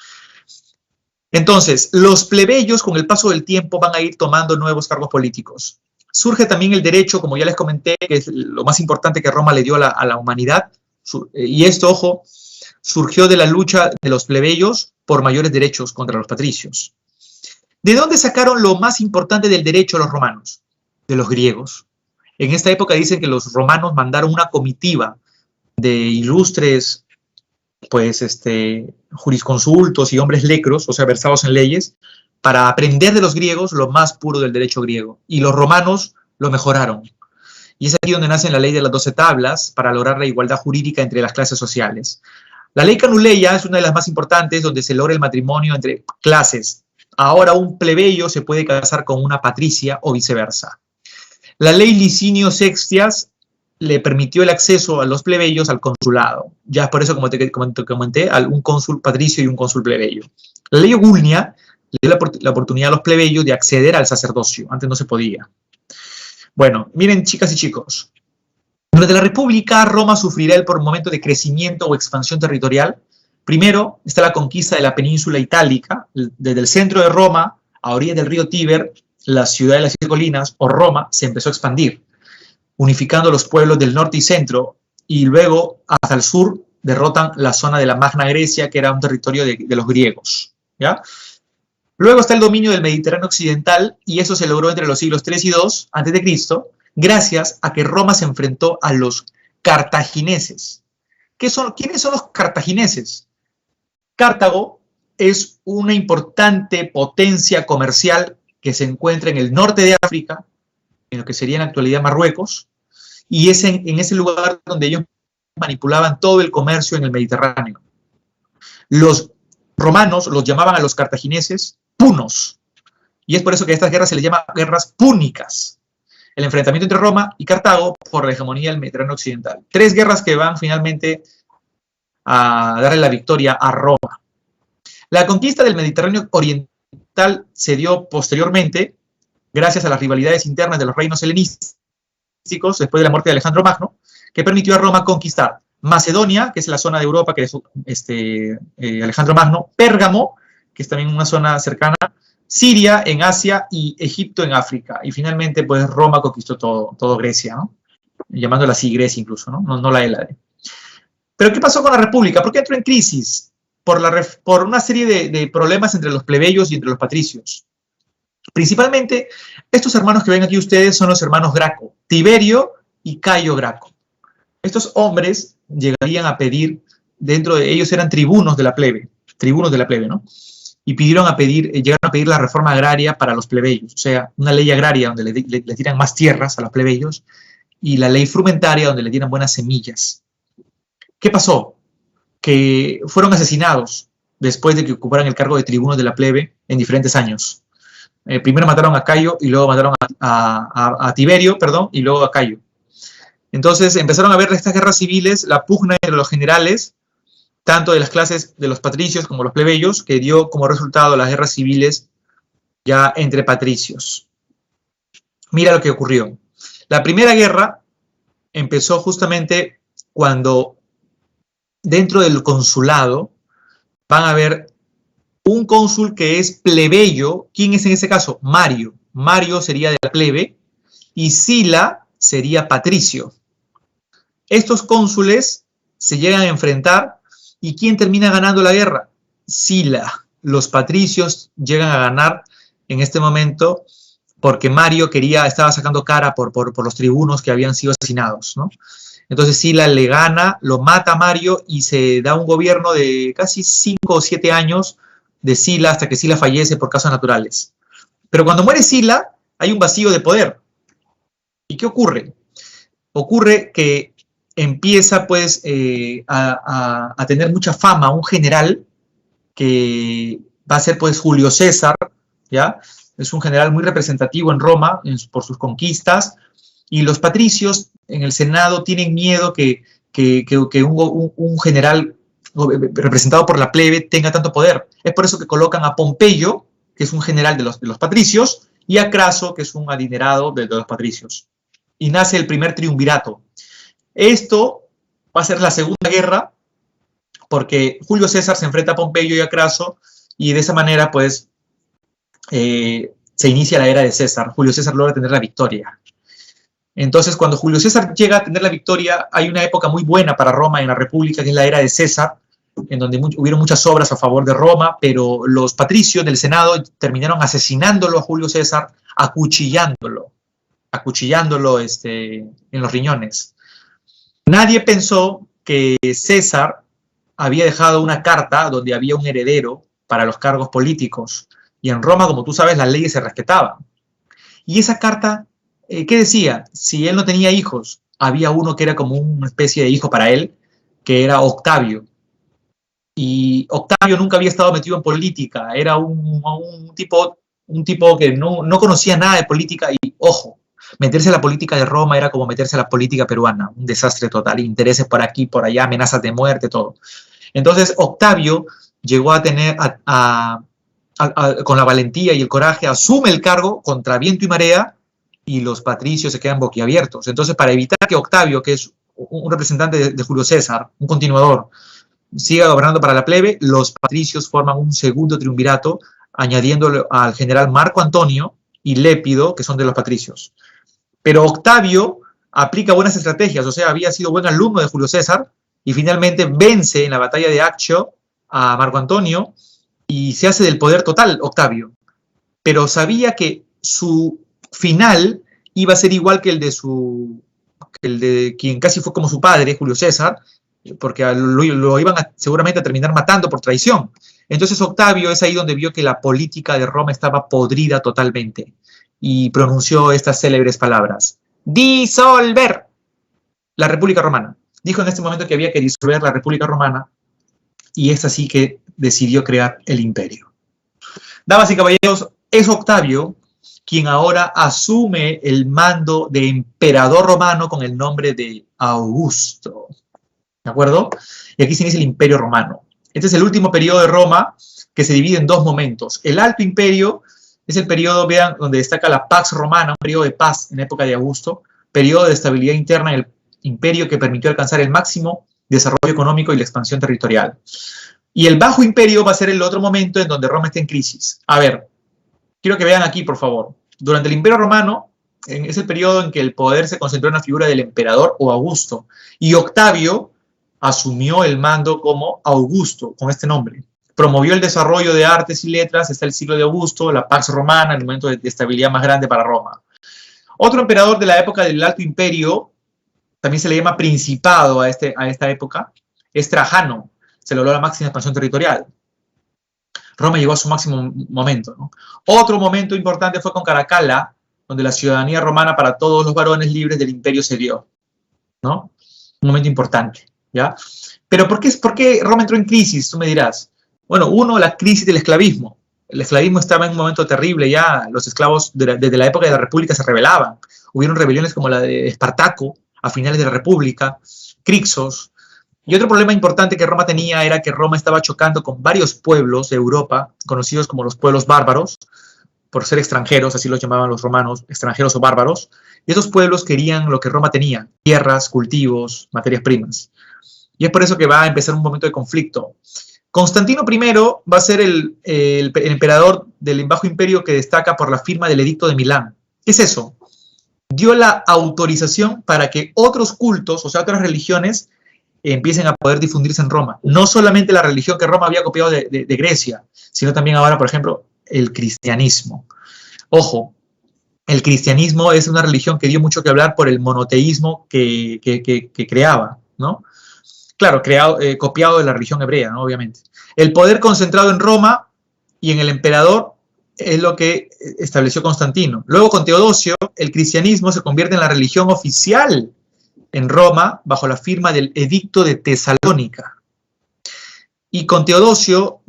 Entonces, los plebeyos con el paso del tiempo van a ir tomando nuevos cargos políticos. Surge también el derecho, como ya les comenté, que es lo más importante que Roma le dio a la humanidad. Y esto, ojo, surgió de la lucha de los plebeyos por mayores derechos contra los patricios. ¿De dónde sacaron lo más importante del derecho los romanos? De los griegos. En esta época dicen que los romanos mandaron una comitiva de ilustres jurisconsultos y hombres lecros, o sea, versados en leyes, para aprender de los griegos lo más puro del derecho griego. Y los romanos lo mejoraron. Y es aquí donde nace la ley de las 12 tablas para lograr la igualdad jurídica entre las clases sociales. La ley Canuleia es una de las más importantes, donde se logra el matrimonio entre clases. Ahora un plebeyo se puede casar con una patricia o viceversa. La ley Licinio Sextias le permitió el acceso a los plebeyos al consulado. Ya por eso, como te comenté, un cónsul patricio y un cónsul plebeyo. La ley Ogulnia le dio la oportunidad a los plebeyos de acceder al sacerdocio. Antes no se podía. Bueno, miren, chicas y chicos. Durante la República, Roma sufrirá el momento de crecimiento o expansión territorial. Primero está la conquista de la península itálica. Desde el centro de Roma, a orillas del río Tíber, la ciudad de las 7 colinas, o Roma, se empezó a expandir, unificando los pueblos del norte y centro, y luego hasta el sur derrotan la zona de la Magna Grecia, que era un territorio de los griegos, ¿ya? Luego está el dominio del Mediterráneo occidental, y eso se logró entre los siglos 3 y 2 a.C., gracias a que Roma se enfrentó a los cartagineses. ¿Quiénes son los cartagineses? Cartago es una importante potencia comercial que se encuentra en el norte de África, en lo que sería en la actualidad Marruecos, y es en ese lugar donde ellos manipulaban todo el comercio en el Mediterráneo. Los romanos los llamaban a los cartagineses punos, y es por eso que a estas guerras se les llama guerras púnicas. El enfrentamiento entre Roma y Cartago por la hegemonía del Mediterráneo occidental. 3 guerras que van finalmente a darle la victoria a Roma. La conquista del Mediterráneo oriental se dio posteriormente gracias a las rivalidades internas de los reinos helenísticos después de la muerte de Alejandro Magno, que permitió a Roma conquistar Macedonia, que es la zona de Europa que es Alejandro Magno, Pérgamo, que es también una zona cercana, Siria en Asia y Egipto en África. Y finalmente, pues, Roma conquistó todo Grecia, ¿no? Llamándola así Grecia incluso, ¿no? No la Hélade. Pero ¿qué pasó con la República? ¿Por qué entró en crisis? Por una serie de problemas entre los plebeyos y entre los patricios. Principalmente, estos hermanos que ven aquí ustedes son los hermanos Graco, Tiberio y Cayo Graco. Estos hombres llegarían a pedir, dentro de ellos eran tribunos de la plebe, ¿no? Y llegaron a pedir la reforma agraria para los plebeyos, o sea, una ley agraria donde les dieran más tierras a los plebeyos, y la ley frumentaria donde les dieran buenas semillas. ¿Qué pasó? Que fueron asesinados después de que ocuparan el cargo de tribunos de la plebe en diferentes años. Primero mataron a Cayo y luego mataron a Tiberio, y luego a Cayo. Entonces empezaron a ver estas guerras civiles, la pugna entre los generales, tanto de las clases de los patricios como los plebeyos, que dio como resultado las guerras civiles ya entre patricios. Mira lo que ocurrió. La primera guerra empezó justamente cuando dentro del consulado van a haber un cónsul que es plebeyo. ¿Quién es en ese caso? Mario. Mario sería de la plebe y Sila sería patricio. Estos cónsules se llegan a enfrentar. ¿Y quién termina ganando la guerra? Sila. Los patricios llegan a ganar en este momento porque Mario estaba sacando cara por los tribunos que habían sido asesinados, ¿no? Entonces Sila le gana, lo mata a Mario y se da un gobierno de casi 5 o 7 años de Sila hasta que Sila fallece por causas naturales. Pero cuando muere Sila hay un vacío de poder. ¿Y qué ocurre? Ocurre que empieza pues a tener mucha fama un general que va a ser pues Julio César, ¿ya? Es un general muy representativo en Roma por sus conquistas, y los patricios en el Senado tienen miedo que un general representado por la plebe tenga tanto poder. Es por eso que colocan a Pompeyo, que es un general de los patricios, y a Craso, que es un adinerado de los patricios. Y nace el primer triunvirato. Esto va a ser la segunda guerra, porque Julio César se enfrenta a Pompeyo y a Craso, y de esa manera, pues, se inicia la era de César. Julio César logra tener la victoria. Entonces, cuando Julio César llega a tener la victoria, hay una época muy buena para Roma en la República, que es la era de César, en donde hubieron muchas obras a favor de Roma, pero los patricios del Senado terminaron asesinándolo a Julio César, acuchillándolo en los riñones. Nadie pensó que César había dejado una carta donde había un heredero para los cargos políticos. Y en Roma, como tú sabes, las leyes se respetaban. Y esa carta, ¿qué decía? Si él no tenía hijos, había uno que era como una especie de hijo para él, que era Octavio. Y Octavio nunca había estado metido en política. Era un tipo que no conocía nada de política. Y, ojo, meterse a la política de Roma era como meterse a la política peruana. Un desastre total. Intereses por aquí, por allá, amenazas de muerte, todo. Entonces, Octavio llegó a tener, con la valentía y el coraje, asume el cargo contra viento y marea, y los patricios se quedan boquiabiertos. Entonces, para evitar que Octavio, que es un representante de Julio César, un continuador, siga gobernando para la plebe, los patricios forman un segundo triunvirato, añadiéndolo al general Marco Antonio y Lépido, que son de los patricios. Pero Octavio aplica buenas estrategias, o sea, había sido buen alumno de Julio César, y finalmente vence en la batalla de Accio a Marco Antonio y se hace del poder total Octavio. Pero sabía que su final iba a ser igual que el de quien casi fue como su padre, Julio César, porque lo iban seguramente a terminar matando por traición. Entonces Octavio es ahí donde vio que la política de Roma estaba podrida totalmente y pronunció estas célebres palabras: disolver la República Romana. Dijo en este momento que había que disolver la República Romana y es así que decidió crear el imperio. Damas y caballeros, es Octavio quien ahora asume el mando de emperador romano con el nombre de Augusto. ¿De acuerdo? Y aquí se inicia el Imperio Romano. Este es el último periodo de Roma que se divide en dos momentos. El Alto Imperio es el periodo, vean, donde destaca la Pax Romana, un periodo de paz en época de Augusto, periodo de estabilidad interna en el imperio que permitió alcanzar el máximo desarrollo económico y la expansión territorial. Y el Bajo Imperio va a ser el otro momento en donde Roma está en crisis. A ver, quiero que vean aquí, por favor. Durante el Imperio Romano es el periodo en que el poder se concentró en la figura del emperador o Augusto. Y Octavio asumió el mando como Augusto, con este nombre. Promovió el desarrollo de artes y letras, está el siglo de Augusto, la Pax Romana, el momento de estabilidad más grande para Roma. Otro emperador de la época del Alto Imperio, también se le llama principado a esta época, es Trajano. Se logró la máxima expansión territorial. Roma llegó a su máximo momento, ¿no? Otro momento importante fue con Caracalla, donde la ciudadanía romana para todos los varones libres del imperio se dio, ¿no? Un momento importante, ¿ya? Pero ¿por qué Roma entró en crisis? Tú me dirás. Bueno, uno, la crisis del esclavismo. El esclavismo estaba en un momento terrible ya. Los esclavos desde la época de la República se rebelaban. Hubieron rebeliones como la de Espartaco a finales de la República, Crixos. Y otro problema importante que Roma tenía era que Roma estaba chocando con varios pueblos de Europa, conocidos como los pueblos bárbaros, por ser extranjeros, así los llamaban los romanos, extranjeros o bárbaros. Y esos pueblos querían lo que Roma tenía: tierras, cultivos, materias primas. Y es por eso que va a empezar un momento de conflicto. Constantino I va a ser el emperador del Bajo Imperio que destaca por la firma del Edicto de Milán. ¿Qué es eso? Dio la autorización para que otros cultos, o sea, otras religiones, empiecen a poder difundirse en Roma. No solamente la religión que Roma había copiado de Grecia, sino también ahora, por ejemplo, el cristianismo. Ojo, el cristianismo es una religión que dio mucho que hablar por el monoteísmo que creaba, ¿no? Claro, copiado de la religión hebrea, ¿no? Obviamente. El poder concentrado en Roma y en el emperador es lo que estableció Constantino. Luego, con Teodosio, el cristianismo se convierte en la religión oficial en Roma bajo la firma del Edicto de Tesalónica. Y con Teodosio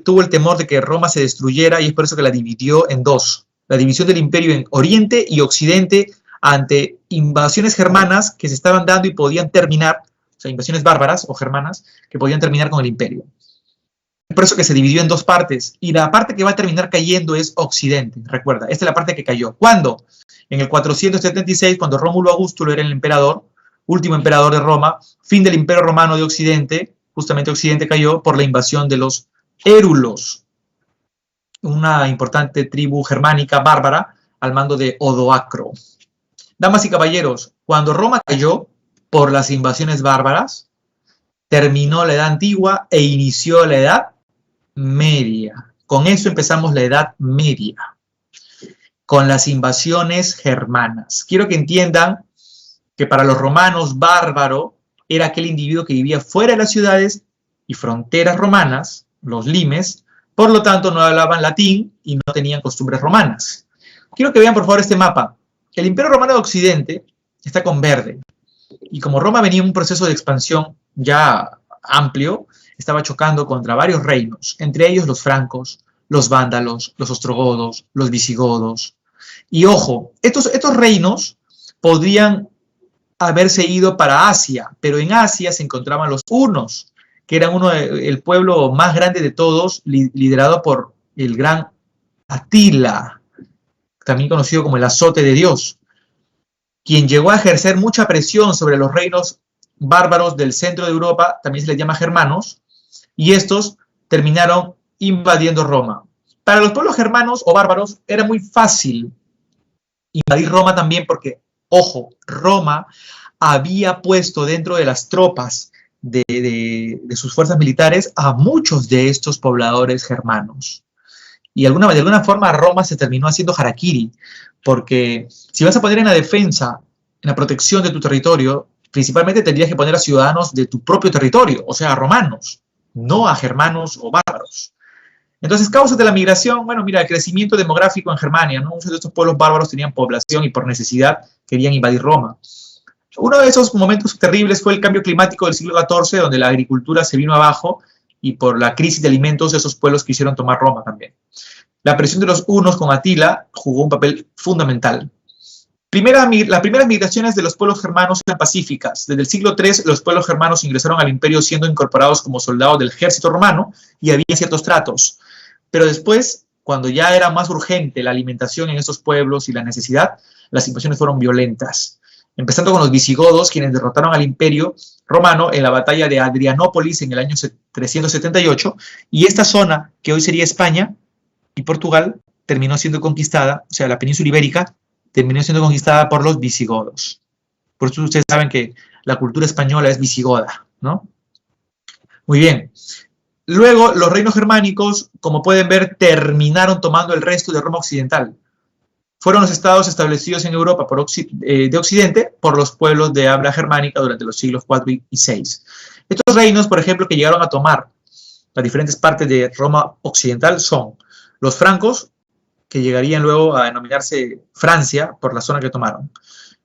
tuvo el temor de que Roma se destruyera y es por eso que la dividió en dos. La división del imperio en Oriente y Occidente ante invasiones germanas que se estaban dando y podían terminar, o sea, invasiones bárbaras o germanas que podían terminar con el imperio. Es por eso que se dividió en dos partes. Y la parte que va a terminar cayendo es Occidente. Recuerda, esta es la parte que cayó. ¿Cuándo? En el 476, cuando Rómulo Augusto era el emperador, último emperador de Roma, fin del Imperio Romano de Occidente. Justamente Occidente cayó por la invasión de los érulos, una importante tribu germánica bárbara al mando de Odoacro. Damas y caballeros, cuando Roma cayó por las invasiones bárbaras, terminó la Edad Antigua e inició la Edad Media. Con eso empezamos la Edad Media, con las invasiones germanas. Quiero que entiendan que para los romanos bárbaro era aquel individuo que vivía fuera de las ciudades y fronteras romanas, los limes, por lo tanto no hablaban latín y no tenían costumbres romanas. Quiero que vean por favor este mapa. El Imperio Romano de Occidente está con verde y como Roma venía en un proceso de expansión ya amplio, estaba chocando contra varios reinos, entre ellos los francos, los vándalos, los ostrogodos, los visigodos. Y ojo, estos reinos podrían haberse ido para Asia, pero en Asia se encontraban los hunos, que eran el pueblo más grande de todos, liderado por el gran Atila, también conocido como el azote de Dios, quien llegó a ejercer mucha presión sobre los reinos bárbaros del centro de Europa, también se les llama germanos, y estos terminaron invadiendo Roma. Para los pueblos germanos o bárbaros era muy fácil invadir Roma también porque, ojo, Roma había puesto dentro de las tropas de sus fuerzas militares a muchos de estos pobladores germanos. Y de alguna forma Roma se terminó haciendo harakiri, porque si vas a poner en la defensa, en la protección de tu territorio, principalmente tendrías que poner a ciudadanos de tu propio territorio, o sea, a romanos, no a germanos o bárbaros. Entonces, causas de la migración, bueno, mira, el crecimiento demográfico en Germania, ¿no? Muchos de estos pueblos bárbaros tenían población y por necesidad querían invadir Roma. Uno de esos momentos terribles fue el cambio climático del siglo XIV, donde la agricultura se vino abajo y por la crisis de alimentos esos pueblos quisieron tomar Roma también. La presión de los hunos con Atila jugó un papel fundamental. Las primeras migraciones de los pueblos germanos eran pacíficas. Desde el siglo III, los pueblos germanos ingresaron al imperio siendo incorporados como soldados del ejército romano y había ciertos tratos. Pero después, cuando ya era más urgente la alimentación en estos pueblos y la necesidad, las invasiones fueron violentas. Empezando con los visigodos, quienes derrotaron al imperio romano en la batalla de Adrianópolis en el año 378, y esta zona, que hoy sería España y Portugal, terminó siendo conquistada, o sea, la península ibérica, terminó siendo conquistada por los visigodos. Por eso ustedes saben que la cultura española es visigoda, ¿no? Muy bien. Luego, los reinos germánicos, como pueden ver, terminaron tomando el resto de Roma occidental. Fueron los estados establecidos en Europa de Occidente por los pueblos de habla germánica durante los siglos IV y VI. Estos reinos, por ejemplo, que llegaron a tomar las diferentes partes de Roma occidental son los francos, que llegarían luego a denominarse Francia por la zona que tomaron.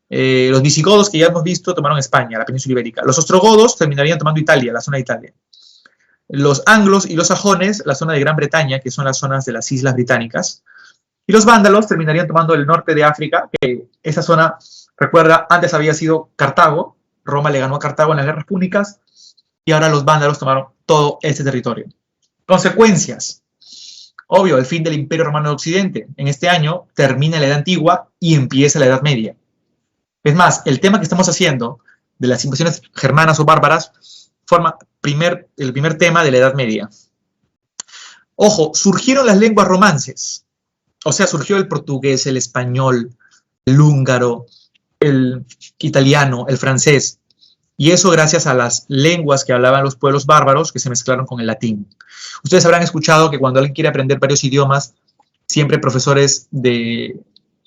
Los visigodos, que ya hemos visto, tomaron España, la península ibérica. Los ostrogodos terminarían tomando Italia, la zona de Italia. Los anglos y los sajones, la zona de Gran Bretaña, que son las zonas de las islas británicas. Y los vándalos terminarían tomando el norte de África, que esa zona, recuerda, antes había sido Cartago. Roma le ganó a Cartago en las guerras púnicas, y ahora los vándalos tomaron todo este territorio. Consecuencias. Obvio, el fin del Imperio Romano de Occidente. En este año termina la Edad Antigua y empieza la Edad Media. Es más, el tema que estamos haciendo de las invasiones germanas o bárbaras forma el primer tema de la Edad Media. Ojo, surgieron las lenguas romances. O sea, surgió el portugués, el español, el húngaro, el italiano, el francés. Y eso gracias a las lenguas que hablaban los pueblos bárbaros que se mezclaron con el latín. Ustedes habrán escuchado que cuando alguien quiere aprender varios idiomas, siempre profesores de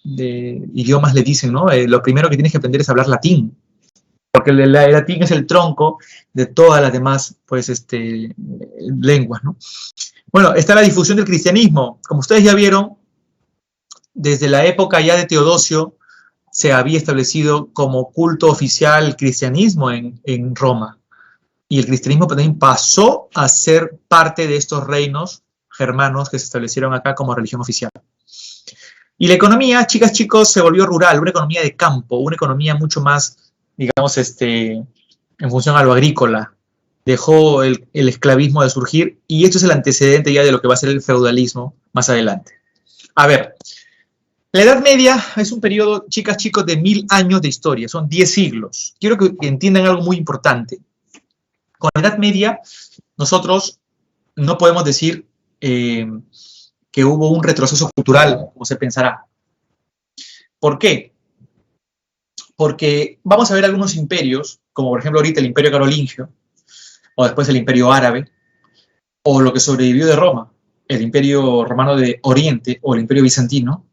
idiomas le dicen, ¿no? Lo primero que tienes que aprender es hablar latín, porque el latín es el tronco de todas las demás, pues, lenguas, ¿no? Bueno, está la difusión del cristianismo. Como ustedes ya vieron, desde la época ya de Teodosio, se había establecido como culto oficial el cristianismo en Roma. Y el cristianismo también pasó a ser parte de estos reinos germanos que se establecieron acá como religión oficial. Y la economía, chicas, chicos, se volvió rural, una economía de campo, una economía mucho más, digamos, en función a lo agrícola. Dejó el esclavismo de surgir, y esto es el antecedente ya de lo que va a ser el feudalismo más adelante. A ver, la Edad Media es un periodo, chicas, chicos, de 1000 años de historia, son 10 siglos. Quiero que entiendan algo muy importante. Con la Edad Media, nosotros no podemos decir que hubo un retroceso cultural, como se pensará. ¿Por qué? Porque vamos a ver algunos imperios, como por ejemplo ahorita el Imperio Carolingio, o después el Imperio Árabe, o lo que sobrevivió de Roma, el Imperio Romano de Oriente, o el Imperio Bizantino,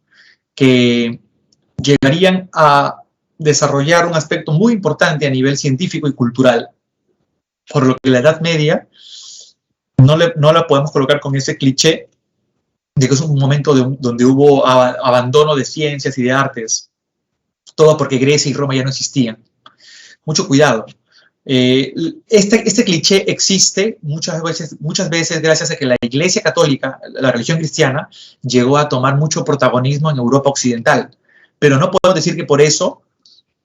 que llegarían a desarrollar un aspecto muy importante a nivel científico y cultural, por lo que la Edad Media no la podemos colocar con ese cliché de que es un momento donde hubo abandono de ciencias y de artes, todo porque Grecia y Roma ya no existían. Mucho cuidado. Este cliché existe muchas veces gracias a que la Iglesia Católica, la religión cristiana, llegó a tomar mucho protagonismo en Europa occidental. Pero no podemos decir que por eso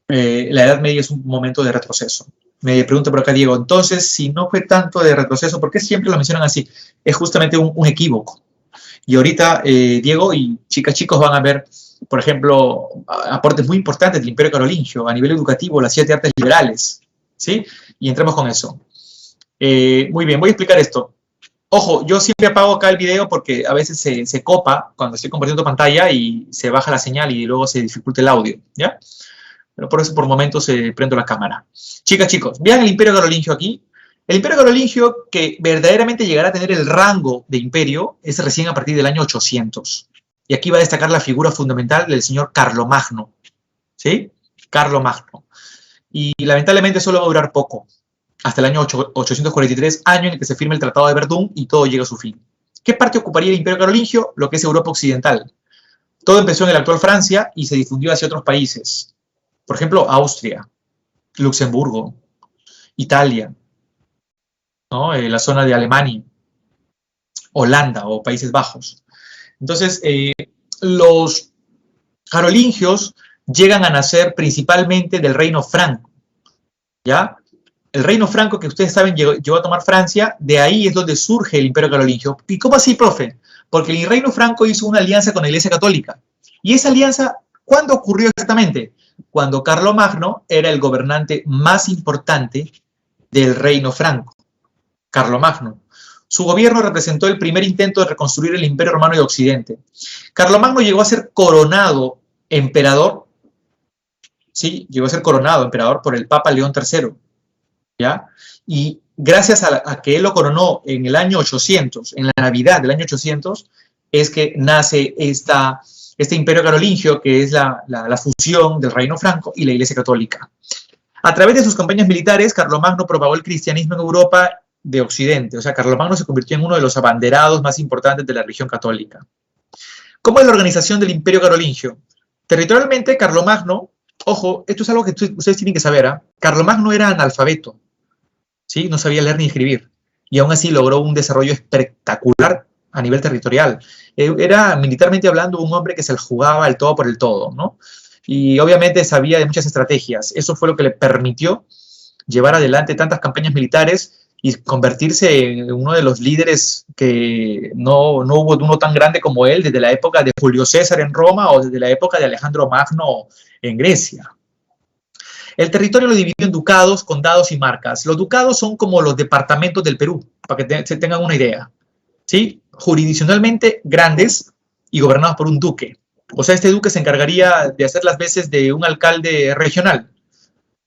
la Edad Media es un momento de retroceso. Me pregunta por acá Diego, entonces, si no fue tanto de retroceso, ¿por qué siempre lo mencionan así? Es justamente un equívoco. Y ahorita Diego y chicos van a ver, por ejemplo, aportes muy importantes del Imperio Carolingio a nivel educativo, las 7 artes liberales, ¿sí? Y entremos con eso. Muy bien, voy a explicar esto. Ojo, yo siempre apago acá el video porque a veces se copa cuando estoy compartiendo pantalla y se baja la señal y luego se dificulta el audio, ¿ya? Pero por eso por momentos prendo la cámara. Chicas, chicos, vean el Imperio Carolingio aquí. El imperio carolingio, que verdaderamente llegará a tener el rango de imperio, es recién a partir del año 800. Y aquí va a destacar la figura fundamental del señor Carlomagno. ¿Sí? Carlomagno. Y lamentablemente solo va a durar poco, hasta el año 843, año en el que se firma el Tratado de Verdún y todo llega a su fin. ¿Qué parte ocuparía el imperio carolingio? Lo que es Europa Occidental. Todo empezó en la actual Francia y se difundió hacia otros países. Por ejemplo, Austria, Luxemburgo, Italia, ¿no? La zona de Alemania, Holanda o Países Bajos. Entonces, los carolingios llegan a nacer principalmente del reino franco, ¿ya? El reino franco, que ustedes saben, llegó a tomar Francia, de ahí es donde surge el imperio carolingio. ¿Y cómo así, profe? Porque el reino franco hizo una alianza con la Iglesia Católica. Y esa alianza, ¿cuándo ocurrió exactamente? Cuando Carlomagno era el gobernante más importante del reino franco. Carlomagno. Su gobierno representó el primer intento de reconstruir el Imperio Romano de Occidente. Carlomagno llegó a ser coronado emperador, ¿sí? Llegó a ser coronado emperador por el Papa León III, ¿ya? Y gracias a que él lo coronó en el año 800, en la Navidad del año 800, es que nace este imperio carolingio, que es la fusión del reino franco y la Iglesia Católica. A través de sus campañas militares, Carlomagno propagó el cristianismo en Europa de Occidente. O sea, Carlomagno se convirtió en uno de los abanderados más importantes de la religión católica. ¿Cómo es la organización del imperio carolingio? Territorialmente, Carlomagno, ojo, esto es algo que ustedes tienen que saber, ¿eh? Carlomagno era analfabeto, ¿sí? No sabía leer ni escribir, y aún así logró un desarrollo espectacular a nivel territorial. Era, militarmente hablando, un hombre que se jugaba el todo por el todo, ¿no? Y obviamente sabía de muchas estrategias. Eso fue lo que le permitió llevar adelante tantas campañas militares y convertirse en uno de los líderes que no hubo uno tan grande como él desde la época de Julio César en Roma o desde la época de Alejandro Magno en Grecia. El territorio lo dividió en ducados, condados y marcas. Los ducados son como los departamentos del Perú, para que se tengan una idea, ¿sí? Jurisdiccionalmente grandes y gobernados por un duque. O sea, este duque se encargaría de hacer las veces de un alcalde regional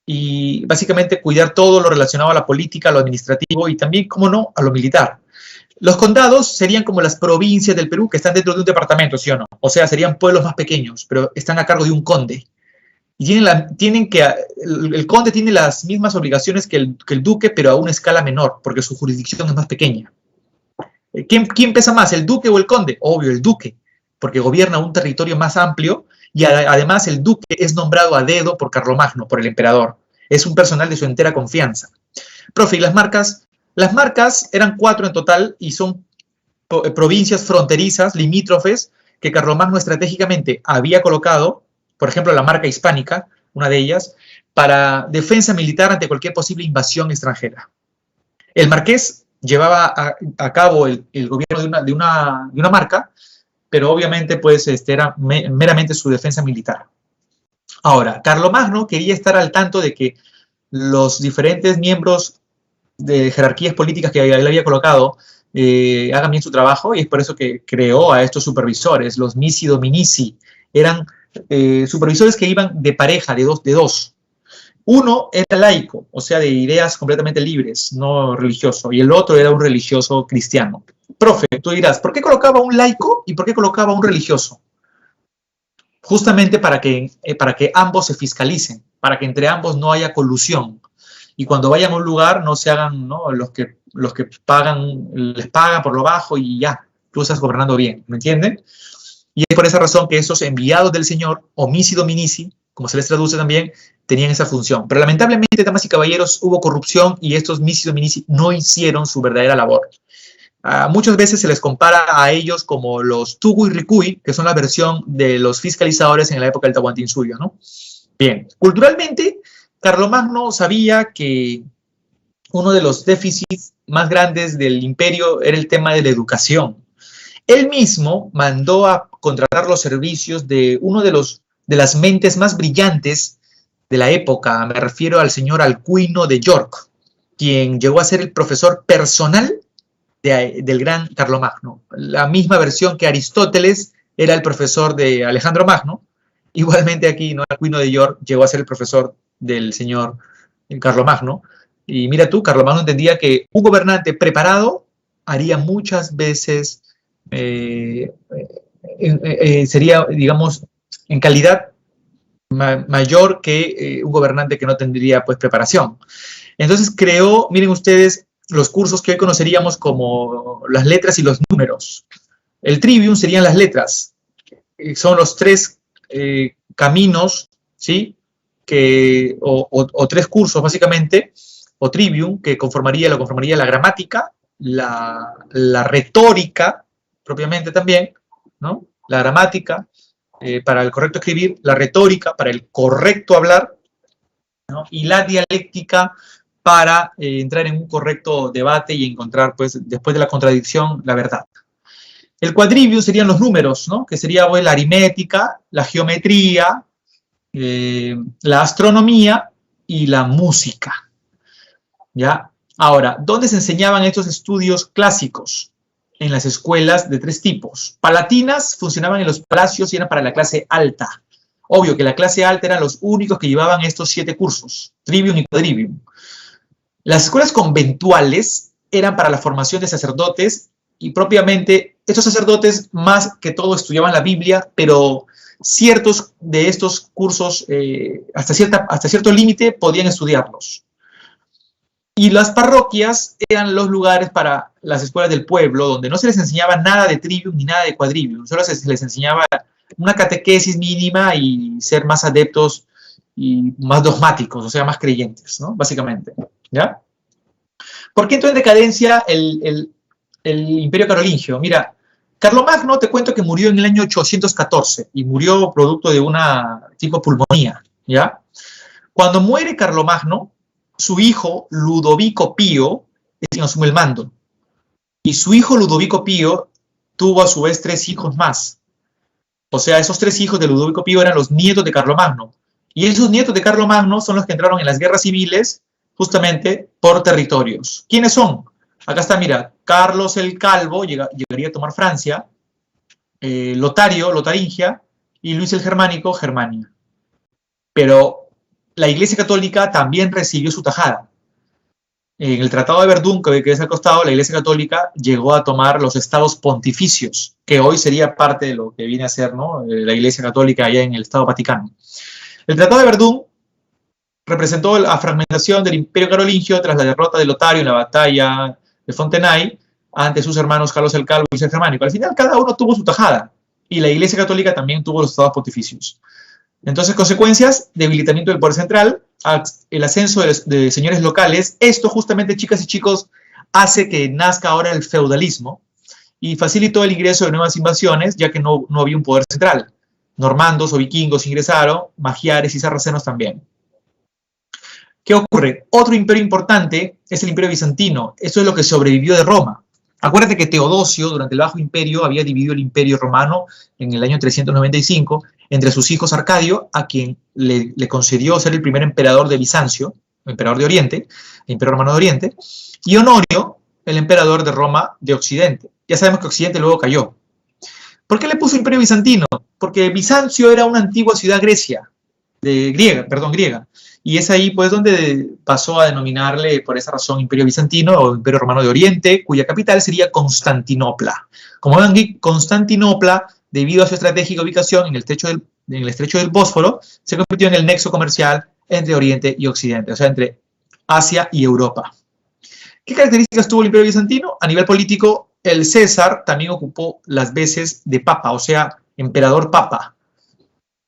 y básicamente cuidar todo lo relacionado a la política, a lo administrativo y también, como no, a lo militar. Los condados serían como las provincias del Perú que están dentro de un departamento, ¿sí o no? O sea, serían pueblos más pequeños, pero están a cargo de un conde. Y el conde tiene las mismas obligaciones que el duque, pero a una escala menor, porque su jurisdicción es más pequeña. ¿Quién pesa más, el duque o el conde? Obvio, el duque, porque gobierna un territorio más amplio y además el duque es nombrado a dedo por Carlomagno, por el emperador. Es un personal de su entera confianza. Profe, ¿y las marcas? Las marcas eran 4 en total y son provincias fronterizas, limítrofes, que Carlomagno estratégicamente había colocado, por ejemplo, la marca hispánica, una de ellas, para defensa militar ante cualquier posible invasión extranjera. El marqués llevaba a cabo el gobierno de una marca, pero obviamente pues, era meramente su defensa militar. Ahora, Carlomagno quería estar al tanto de que los diferentes miembros de jerarquías políticas que él había colocado hagan bien su trabajo, y es por eso que creó a estos supervisores, los missi dominici. Eran supervisores que iban de pareja, de dos. Uno era laico, o sea, de ideas completamente libres, no religioso, y el otro era un religioso cristiano. Profe, tú dirás, ¿por qué colocaba un laico y por qué colocaba un religioso? Justamente para que ambos se fiscalicen, para que entre ambos no haya colusión. Y cuando vayan a un lugar no se hagan, ¿no? Los que pagan, les pagan por lo bajo y ya, tú estás gobernando bien, ¿me entienden? Y es por esa razón que esos enviados del Señor, o missi dominici, como se les traduce también, tenían esa función. Pero lamentablemente, damas y caballeros, hubo corrupción y estos missi dominici no hicieron su verdadera labor. Muchas veces se les compara a ellos como los Tugu y Ricuy, que son la versión de los fiscalizadores en la época del Tahuantinsuyo, ¿no? Bien, culturalmente, Carlomagno sabía que uno de los déficits más grandes del imperio era el tema de la educación. Él mismo mandó a contratar los servicios de uno de las mentes más brillantes de la época. Me refiero al señor Alcuino de York, quien llegó a ser el profesor personal del gran Carlomagno. La misma versión que Aristóteles era el profesor de Alejandro Magno. Igualmente aquí, ¿no? Alcuino de York llegó a ser el profesor del señor Carlomagno. Y mira tú, Carlomagno entendía que un gobernante preparado haría muchas veces, sería, digamos, en calidad mayor que un gobernante que no tendría pues preparación. Entonces creó, miren ustedes, los cursos que hoy conoceríamos como las letras y los números. El trivium serían las letras, son los tres caminos, ¿sí? O tres cursos básicamente, o trivium, que lo conformaría la gramática, la retórica, propiamente también, ¿no? La gramática, para el correcto escribir, la retórica, para el correcto hablar, ¿no? Y la dialéctica, para entrar en un correcto debate y encontrar, pues, después de la contradicción, la verdad. El quadrivium serían los números, ¿no? Que sería pues, la aritmética, la geometría, la astronomía y la música. ¿Ya? Ahora, ¿dónde se enseñaban estos estudios clásicos? En las escuelas de tres tipos. Palatinas funcionaban en los palacios y eran para la clase alta. Obvio que la clase alta eran los únicos que llevaban estos 7 cursos, trivium y quadrivium. Las escuelas conventuales eran para la formación de sacerdotes y propiamente estos sacerdotes más que todo estudiaban la Biblia, pero ciertos de estos cursos hasta cierto límite podían estudiarlos. Y las parroquias eran los lugares para las escuelas del pueblo, donde no se les enseñaba nada de trivium ni nada de quadrivium, solo se les enseñaba una catequesis mínima y ser más adeptos y más dogmáticos, o sea, más creyentes, ¿no? Básicamente, ¿ya? ¿Por qué entró en decadencia el Imperio Carolingio? Mira, Carlomagno, te cuento que murió en el año 814 y murió producto de una tipo pulmonía, ¿ya? Cuando muere Carlomagno, su hijo Ludovico Pío es quien asume el mando. Y su hijo Ludovico Pío tuvo a su vez 3 hijos más. O sea, esos 3 hijos de Ludovico Pío eran los nietos de Carlomagno. Y esos nietos de Carlomagno son los que entraron en las guerras civiles justamente por territorios. ¿Quiénes son? Acá está, mira, Carlos el Calvo llegaría a tomar Francia, Lotario, Lotaringia, y Luis el Germánico, Germania. Pero la Iglesia Católica también recibió su tajada. En el Tratado de Verdún, que es al costado, la Iglesia Católica llegó a tomar los estados pontificios, que hoy sería parte de lo que viene a ser, ¿no? La Iglesia Católica allá en el Estado Vaticano. El Tratado de Verdún representó la fragmentación del Imperio Carolingio tras la derrota de Lotario en la batalla de Fontenay ante sus hermanos Carlos el Calvo y Luis el Germánico. Al final, cada uno tuvo su tajada, y la Iglesia Católica también tuvo los estados pontificios. Entonces, consecuencias, debilitamiento del poder central, el ascenso de señores locales. Esto justamente, chicas y chicos, hace que nazca ahora el feudalismo y facilitó el ingreso de nuevas invasiones, ya que no había un poder central. Normandos o vikingos ingresaron, magiares y sarracenos también. ¿Qué ocurre? Otro imperio importante es el Imperio Bizantino. Esto es lo que sobrevivió de Roma. Acuérdate que Teodosio, durante el Bajo Imperio, había dividido el Imperio Romano en el año 395 entre sus hijos Arcadio, a quien le concedió ser el primer emperador de Bizancio, emperador de Oriente, el Imperio Romano de Oriente, y Honorio, el emperador de Roma de Occidente. Ya sabemos que Occidente luego cayó. ¿Por qué le puso Imperio Bizantino? Porque Bizancio era una antigua ciudad griega, y es ahí pues donde pasó a denominarle por esa razón Imperio Bizantino o Imperio Romano de Oriente, cuya capital sería Constantinopla. Como ven aquí, Constantinopla, debido a su estratégica ubicación en el estrecho del Bósforo, se convirtió en el nexo comercial entre Oriente y Occidente, o sea, entre Asia y Europa. ¿Qué características tuvo el Imperio Bizantino? A nivel político, el César también ocupó las veces de papa, o sea, emperador papa.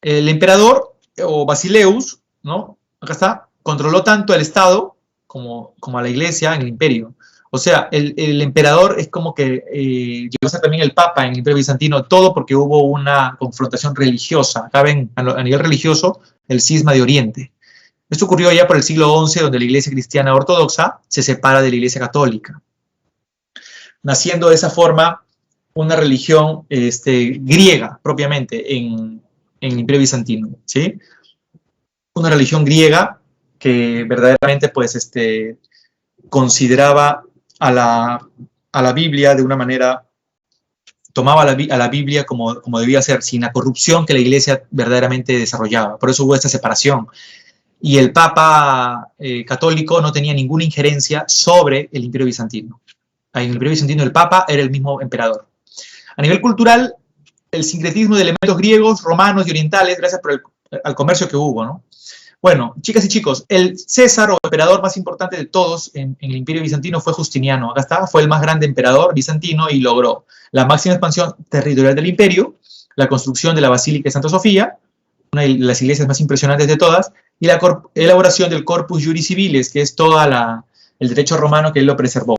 El emperador, o Basileus, ¿no? Acá está, controló tanto el Estado como a la Iglesia en el imperio. O sea, el emperador es como que llegó a ser también el papa en el Imperio Bizantino, todo porque hubo una confrontación religiosa. Acá ven, a nivel religioso, el cisma de Oriente. Esto ocurrió ya por el siglo XI, donde la Iglesia cristiana ortodoxa se separa de la Iglesia católica, naciendo de esa forma una religión griega, propiamente, en el Imperio Bizantino, ¿sí? Una religión griega que verdaderamente, pues, consideraba a la Biblia de una manera, tomaba a la Biblia como debía ser, sin la corrupción que la Iglesia verdaderamente desarrollaba. Por eso hubo esta separación. y el Papa católico no tenía ninguna injerencia sobre el Imperio Bizantino. En el Imperio Bizantino el Papa era el mismo emperador. A nivel cultural, el sincretismo de elementos griegos, romanos y orientales, gracias al comercio que hubo, ¿no? Bueno, chicas y chicos, el César o emperador más importante de todos en el Imperio Bizantino fue Justiniano. Acá está, fue el más grande emperador bizantino y logró la máxima expansión territorial del imperio, la construcción de la Basílica de Santa Sofía, una de las iglesias más impresionantes de todas, y la elaboración del Corpus Juris Civilis, que es todo el derecho romano que él lo preservó.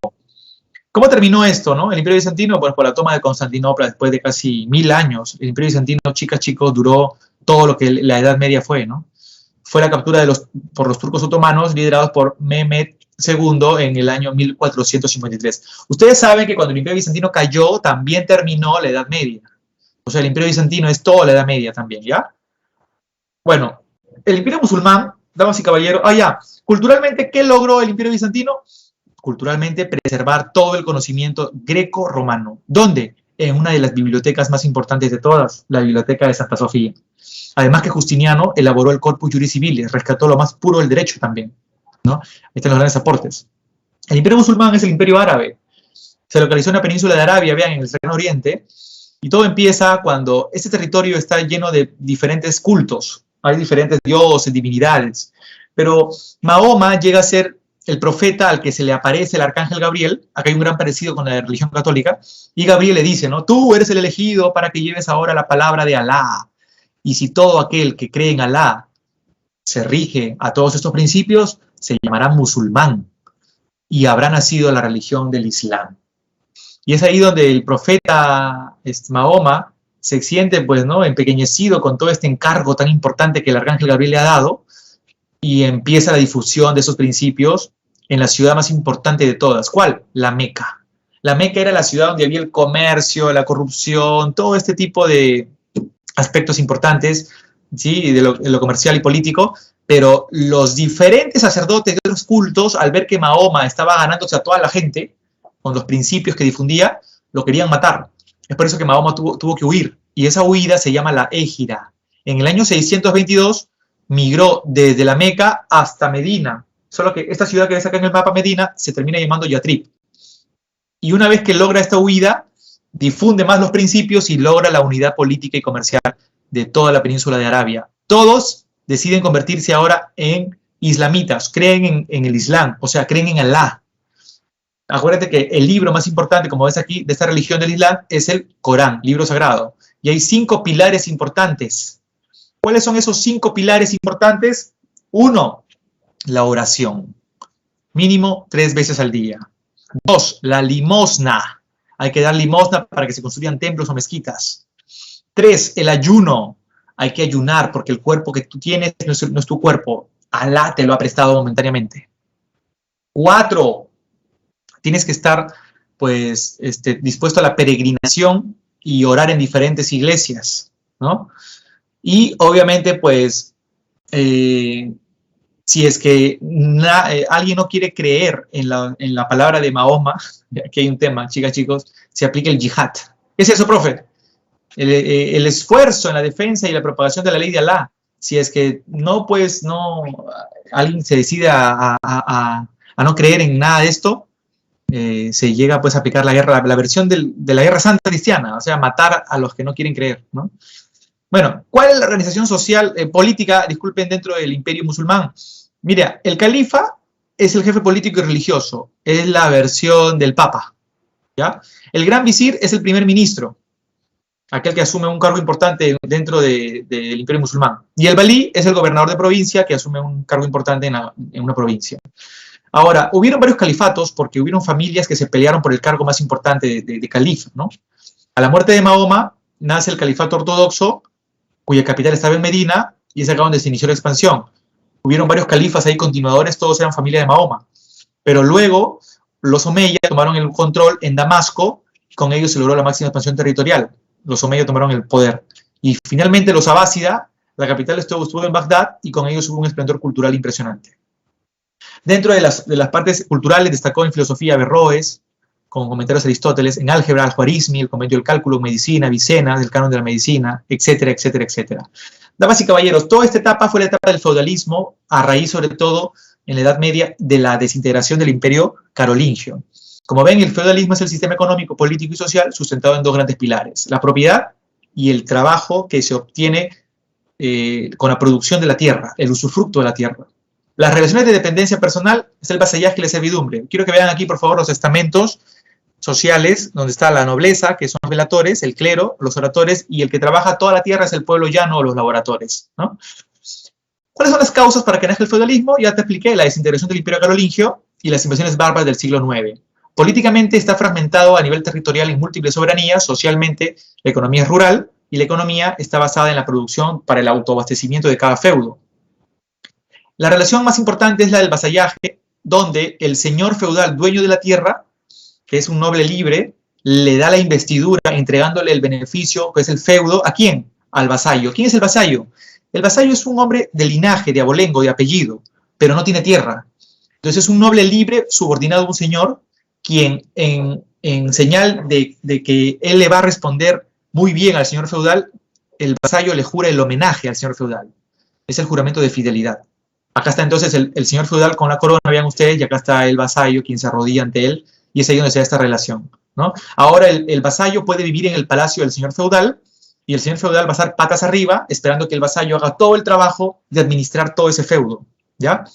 ¿Cómo terminó esto, no? El Imperio Bizantino, pues por la toma de Constantinopla después de casi 1000 años. El Imperio Bizantino, chicas, chicos, duró todo lo que la Edad Media fue, ¿no? Fue la captura por los turcos otomanos liderados por Mehmed II en el año 1453. Ustedes saben que cuando el Imperio Bizantino cayó, también terminó la Edad Media. O sea, el Imperio Bizantino es toda la Edad Media también, ¿ya? Bueno, el Imperio Musulmán, damas y caballeros, culturalmente, ¿qué logró el Imperio Bizantino? Culturalmente, preservar todo el conocimiento greco-romano. ¿Dónde? En una de las bibliotecas más importantes de todas, la Biblioteca de Santa Sofía. Además que Justiniano elaboró el Corpus Juris Civilis, rescató lo más puro del derecho también, ¿no? Están los grandes aportes. El Imperio Musulmán es el Imperio Árabe. Se localizó en la península de Arabia, vean, en el Cercano Oriente, y todo empieza cuando este territorio está lleno de diferentes cultos. Hay diferentes dioses, divinidades. Pero Mahoma llega a ser el profeta al que se le aparece el arcángel Gabriel. Acá hay un gran parecido con la religión católica. Y Gabriel le dice, ¿no? Tú eres el elegido para que lleves ahora la palabra de Alá. Y si todo aquel que cree en Alá se rige a todos estos principios, se llamará musulmán y habrá nacido la religión del Islam. Y es ahí donde el profeta Mahoma se siente, pues, ¿no?, empequeñecido con todo este encargo tan importante que el arcángel Gabriel le ha dado, y empieza la difusión de esos principios en la ciudad más importante de todas. ¿Cuál? La Meca. La Meca era la ciudad donde había el comercio, la corrupción, todo este tipo de aspectos importantes, ¿sí?, de lo comercial y político, pero los diferentes sacerdotes de otros cultos, al ver que Mahoma estaba ganándose a toda la gente con los principios que difundía, lo querían matar. Es por eso que Mahoma tuvo que huir, y esa huida se llama la Égira. En el año 622 migró desde la Meca hasta Medina, solo que esta ciudad que ves acá en el mapa, Medina, se termina llamando Yatrib. Y una vez que logra esta huida, difunde más los principios y logra la unidad política y comercial de toda la península de Arabia. Todos deciden convertirse ahora en islamitas, creen en el Islam, o sea, creen en Alá. Acuérdate que el libro más importante, como ves aquí, de esta religión del Islam es el Corán, libro sagrado. Y hay 5 pilares importantes. ¿Cuáles son esos 5 pilares importantes? 1, la oración. Mínimo 3 veces al día. 2, la limosna. Hay que dar limosna para que se construyan templos o mezquitas. 3, el ayuno. Hay que ayunar porque el cuerpo que tú tienes no es tu cuerpo. Alá te lo ha prestado momentáneamente. 4, tienes que estar, pues, dispuesto a la peregrinación y orar en diferentes iglesias, ¿no? Y obviamente, pues, si es que alguien no quiere creer en la palabra de Mahoma, aquí hay un tema, chicas, chicos, se aplica el yihad. ¿Qué es eso, profe? El esfuerzo en la defensa y la propagación de la ley de Alá. Si es que alguien se decide a no creer en nada de esto, se llega, pues, a aplicar la versión de la guerra santa cristiana, o sea, matar a los que no quieren creer, ¿no? Bueno, ¿cuál es la organización social, política, disculpen, dentro del imperio musulmán? Mira, el califa es el jefe político y religioso, es la versión del papa, ¿ya? El gran visir es el primer ministro, aquel que asume un cargo importante dentro del imperio musulmán. Y el valí es el gobernador de provincia, que asume un cargo importante en una provincia. Ahora, hubieron varios califatos porque hubieron familias que se pelearon por el cargo más importante de califa, ¿no? A la muerte de Mahoma nace el califato ortodoxo, cuya capital estaba en Medina, y es acá donde se inició la expansión. Hubieron varios califas ahí continuadores, todos eran familia de Mahoma. Pero luego los omeyas tomaron el control en Damasco, y con ellos se logró la máxima expansión territorial. Los omeyas tomaron el poder. Y finalmente los abásida, la capital estuvo en Bagdad, y con ellos hubo un esplendor cultural impresionante. Dentro de las partes culturales destacó en filosofía Averroes, con comentarios de Aristóteles, en álgebra, Al-Juarizmi, el compendio del cálculo, medicina, Avicena, del canon de la medicina, etcétera, etcétera, etcétera. Damas y caballeros, toda esta etapa fue la etapa del feudalismo, a raíz sobre todo en la Edad Media de la desintegración del imperio carolingio. Como ven, el feudalismo es el sistema económico, político y social sustentado en dos grandes pilares, la propiedad y el trabajo que se obtiene con la producción de la tierra, el usufructo de la tierra. Las relaciones de dependencia personal es el vasallaje y la servidumbre. Quiero que vean aquí, por favor, los estamentos sociales, donde está la nobleza, que son los velatores, el clero, los oradores, y el que trabaja toda la tierra es el pueblo llano o los laboradores, ¿no? ¿Cuáles son las causas para que nazca el feudalismo? Ya te expliqué, la desintegración del imperio carolingio y las invasiones bárbaras del siglo IX. Políticamente está fragmentado a nivel territorial en múltiples soberanías, socialmente la economía es rural y la economía está basada en la producción para el autoabastecimiento de cada feudo. La relación más importante es la del vasallaje, donde el señor feudal, dueño de la tierra, que es un noble libre, le da la investidura entregándole el beneficio, que es el feudo, ¿a quién? Al vasallo. ¿Quién es el vasallo? El vasallo es un hombre de linaje, de abolengo, de apellido, pero no tiene tierra. Entonces es un noble libre subordinado a un señor, quien en señal de que él le va a responder muy bien al señor feudal, el vasallo le jura el homenaje al señor feudal. Es el juramento de fidelidad. Acá está entonces el señor feudal con la corona, vean ustedes, y acá está el vasallo, quien se arrodilla ante él, y es ahí donde se da esta relación, ¿no? Ahora el vasallo puede vivir en el palacio del señor feudal, y el señor feudal va a estar patas arriba, esperando que el vasallo haga todo el trabajo de administrar todo ese feudo, ¿ya?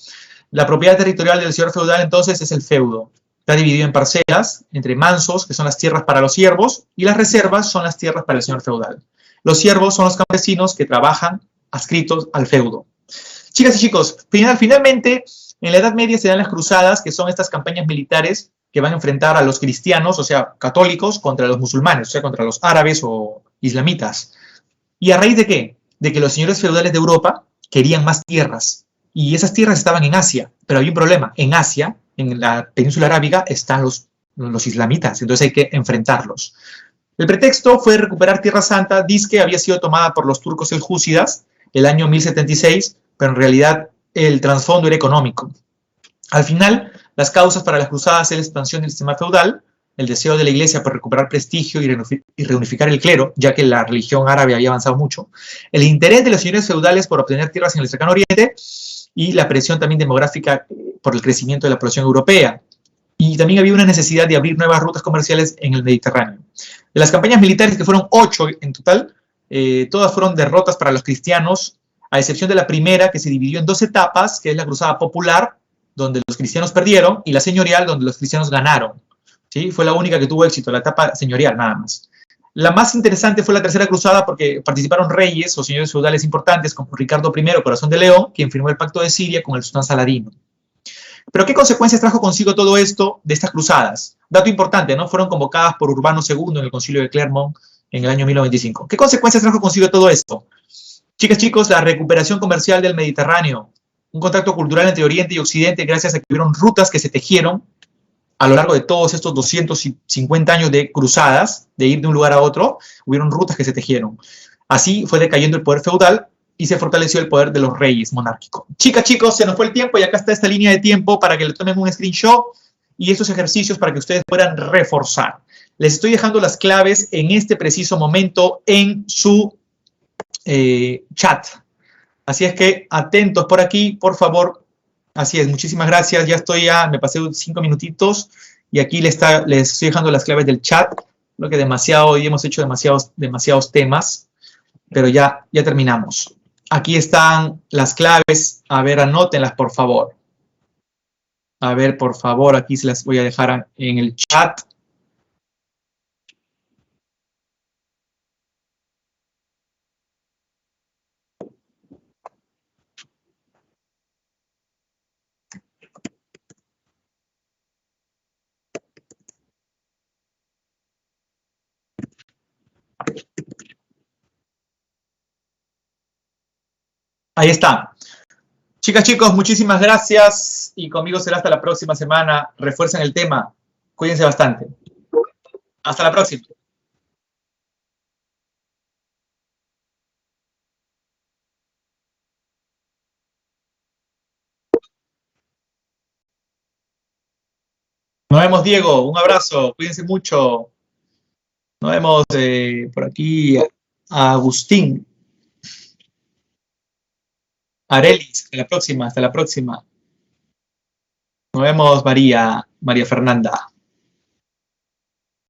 La propiedad territorial del señor feudal, entonces, es el feudo. Está dividido en parcelas, entre mansos, que son las tierras para los siervos, y las reservas son las tierras para el señor feudal. Los siervos son los campesinos que trabajan adscritos al feudo. Chicas y chicos, finalmente, en la Edad Media se dan las cruzadas, que son estas campañas militares que van a enfrentar a los cristianos, o sea, católicos, contra los musulmanes, o sea, contra los árabes o islamitas. ¿Y a raíz de qué? De que los señores feudales de Europa querían más tierras, y esas tierras estaban en Asia, pero había un problema. En Asia, en la península arábiga, están los islamitas, entonces hay que enfrentarlos. El pretexto fue recuperar Tierra Santa, que había sido tomada por los turcos seljúcidas el año 1076, pero en realidad el trasfondo era económico. Al final, las causas para las cruzadas es la expansión del sistema feudal, el deseo de la iglesia por recuperar prestigio y reunificar el clero, ya que la religión árabe había avanzado mucho, el interés de los señores feudales por obtener tierras en el cercano oriente y la presión también demográfica por el crecimiento de la población europea. Y también había una necesidad de abrir nuevas rutas comerciales en el Mediterráneo. De las campañas militares, que fueron 8 en total, todas fueron derrotas para los cristianos, a excepción de la primera, que se dividió en 2 etapas, que es la cruzada popular, donde los cristianos perdieron, y la señorial, donde los cristianos ganaron. ¿Sí? Fue la única que tuvo éxito, la etapa señorial, nada más. La más interesante fue la tercera cruzada porque participaron reyes o señores feudales importantes como Ricardo I, Corazón de León, quien firmó el pacto de Siria con el sultán Saladino. Pero ¿qué consecuencias trajo consigo todo esto de estas cruzadas? Dato importante, ¿no? Fueron convocadas por Urbano II en el concilio de Clermont en el año 1095. ¿Qué consecuencias trajo consigo todo esto? Chicas, chicos, la recuperación comercial del Mediterráneo, un contacto cultural entre Oriente y Occidente gracias a que hubieron rutas que se tejieron a lo largo de todos estos 250 años de cruzadas, de ir de un lugar a otro, hubieron rutas que se tejieron. Así fue decayendo el poder feudal y se fortaleció el poder de los reyes monárquicos. Chicas, chicos, se nos fue el tiempo y acá está esta línea de tiempo para que le tomen un screenshot y estos ejercicios para que ustedes puedan reforzar. Les estoy dejando las claves en este preciso momento en su chat. Así es que atentos por aquí, por favor. Así es, muchísimas gracias. Me pasé 5 minutitos y aquí les estoy dejando las claves del chat. Creo que hoy hemos hecho demasiados temas, pero ya terminamos. Aquí están las claves. A ver, anótenlas, por favor. A ver, por favor, aquí se las voy a dejar en el chat. Ahí está. Chicas, chicos, muchísimas gracias y conmigo será hasta la próxima semana. Refuercen el tema. Cuídense bastante. Hasta la próxima. Nos vemos, Diego. Un abrazo. Cuídense mucho. Nos vemos por aquí a Agustín. Arelis, hasta la próxima, hasta la próxima. Nos vemos, María Fernanda.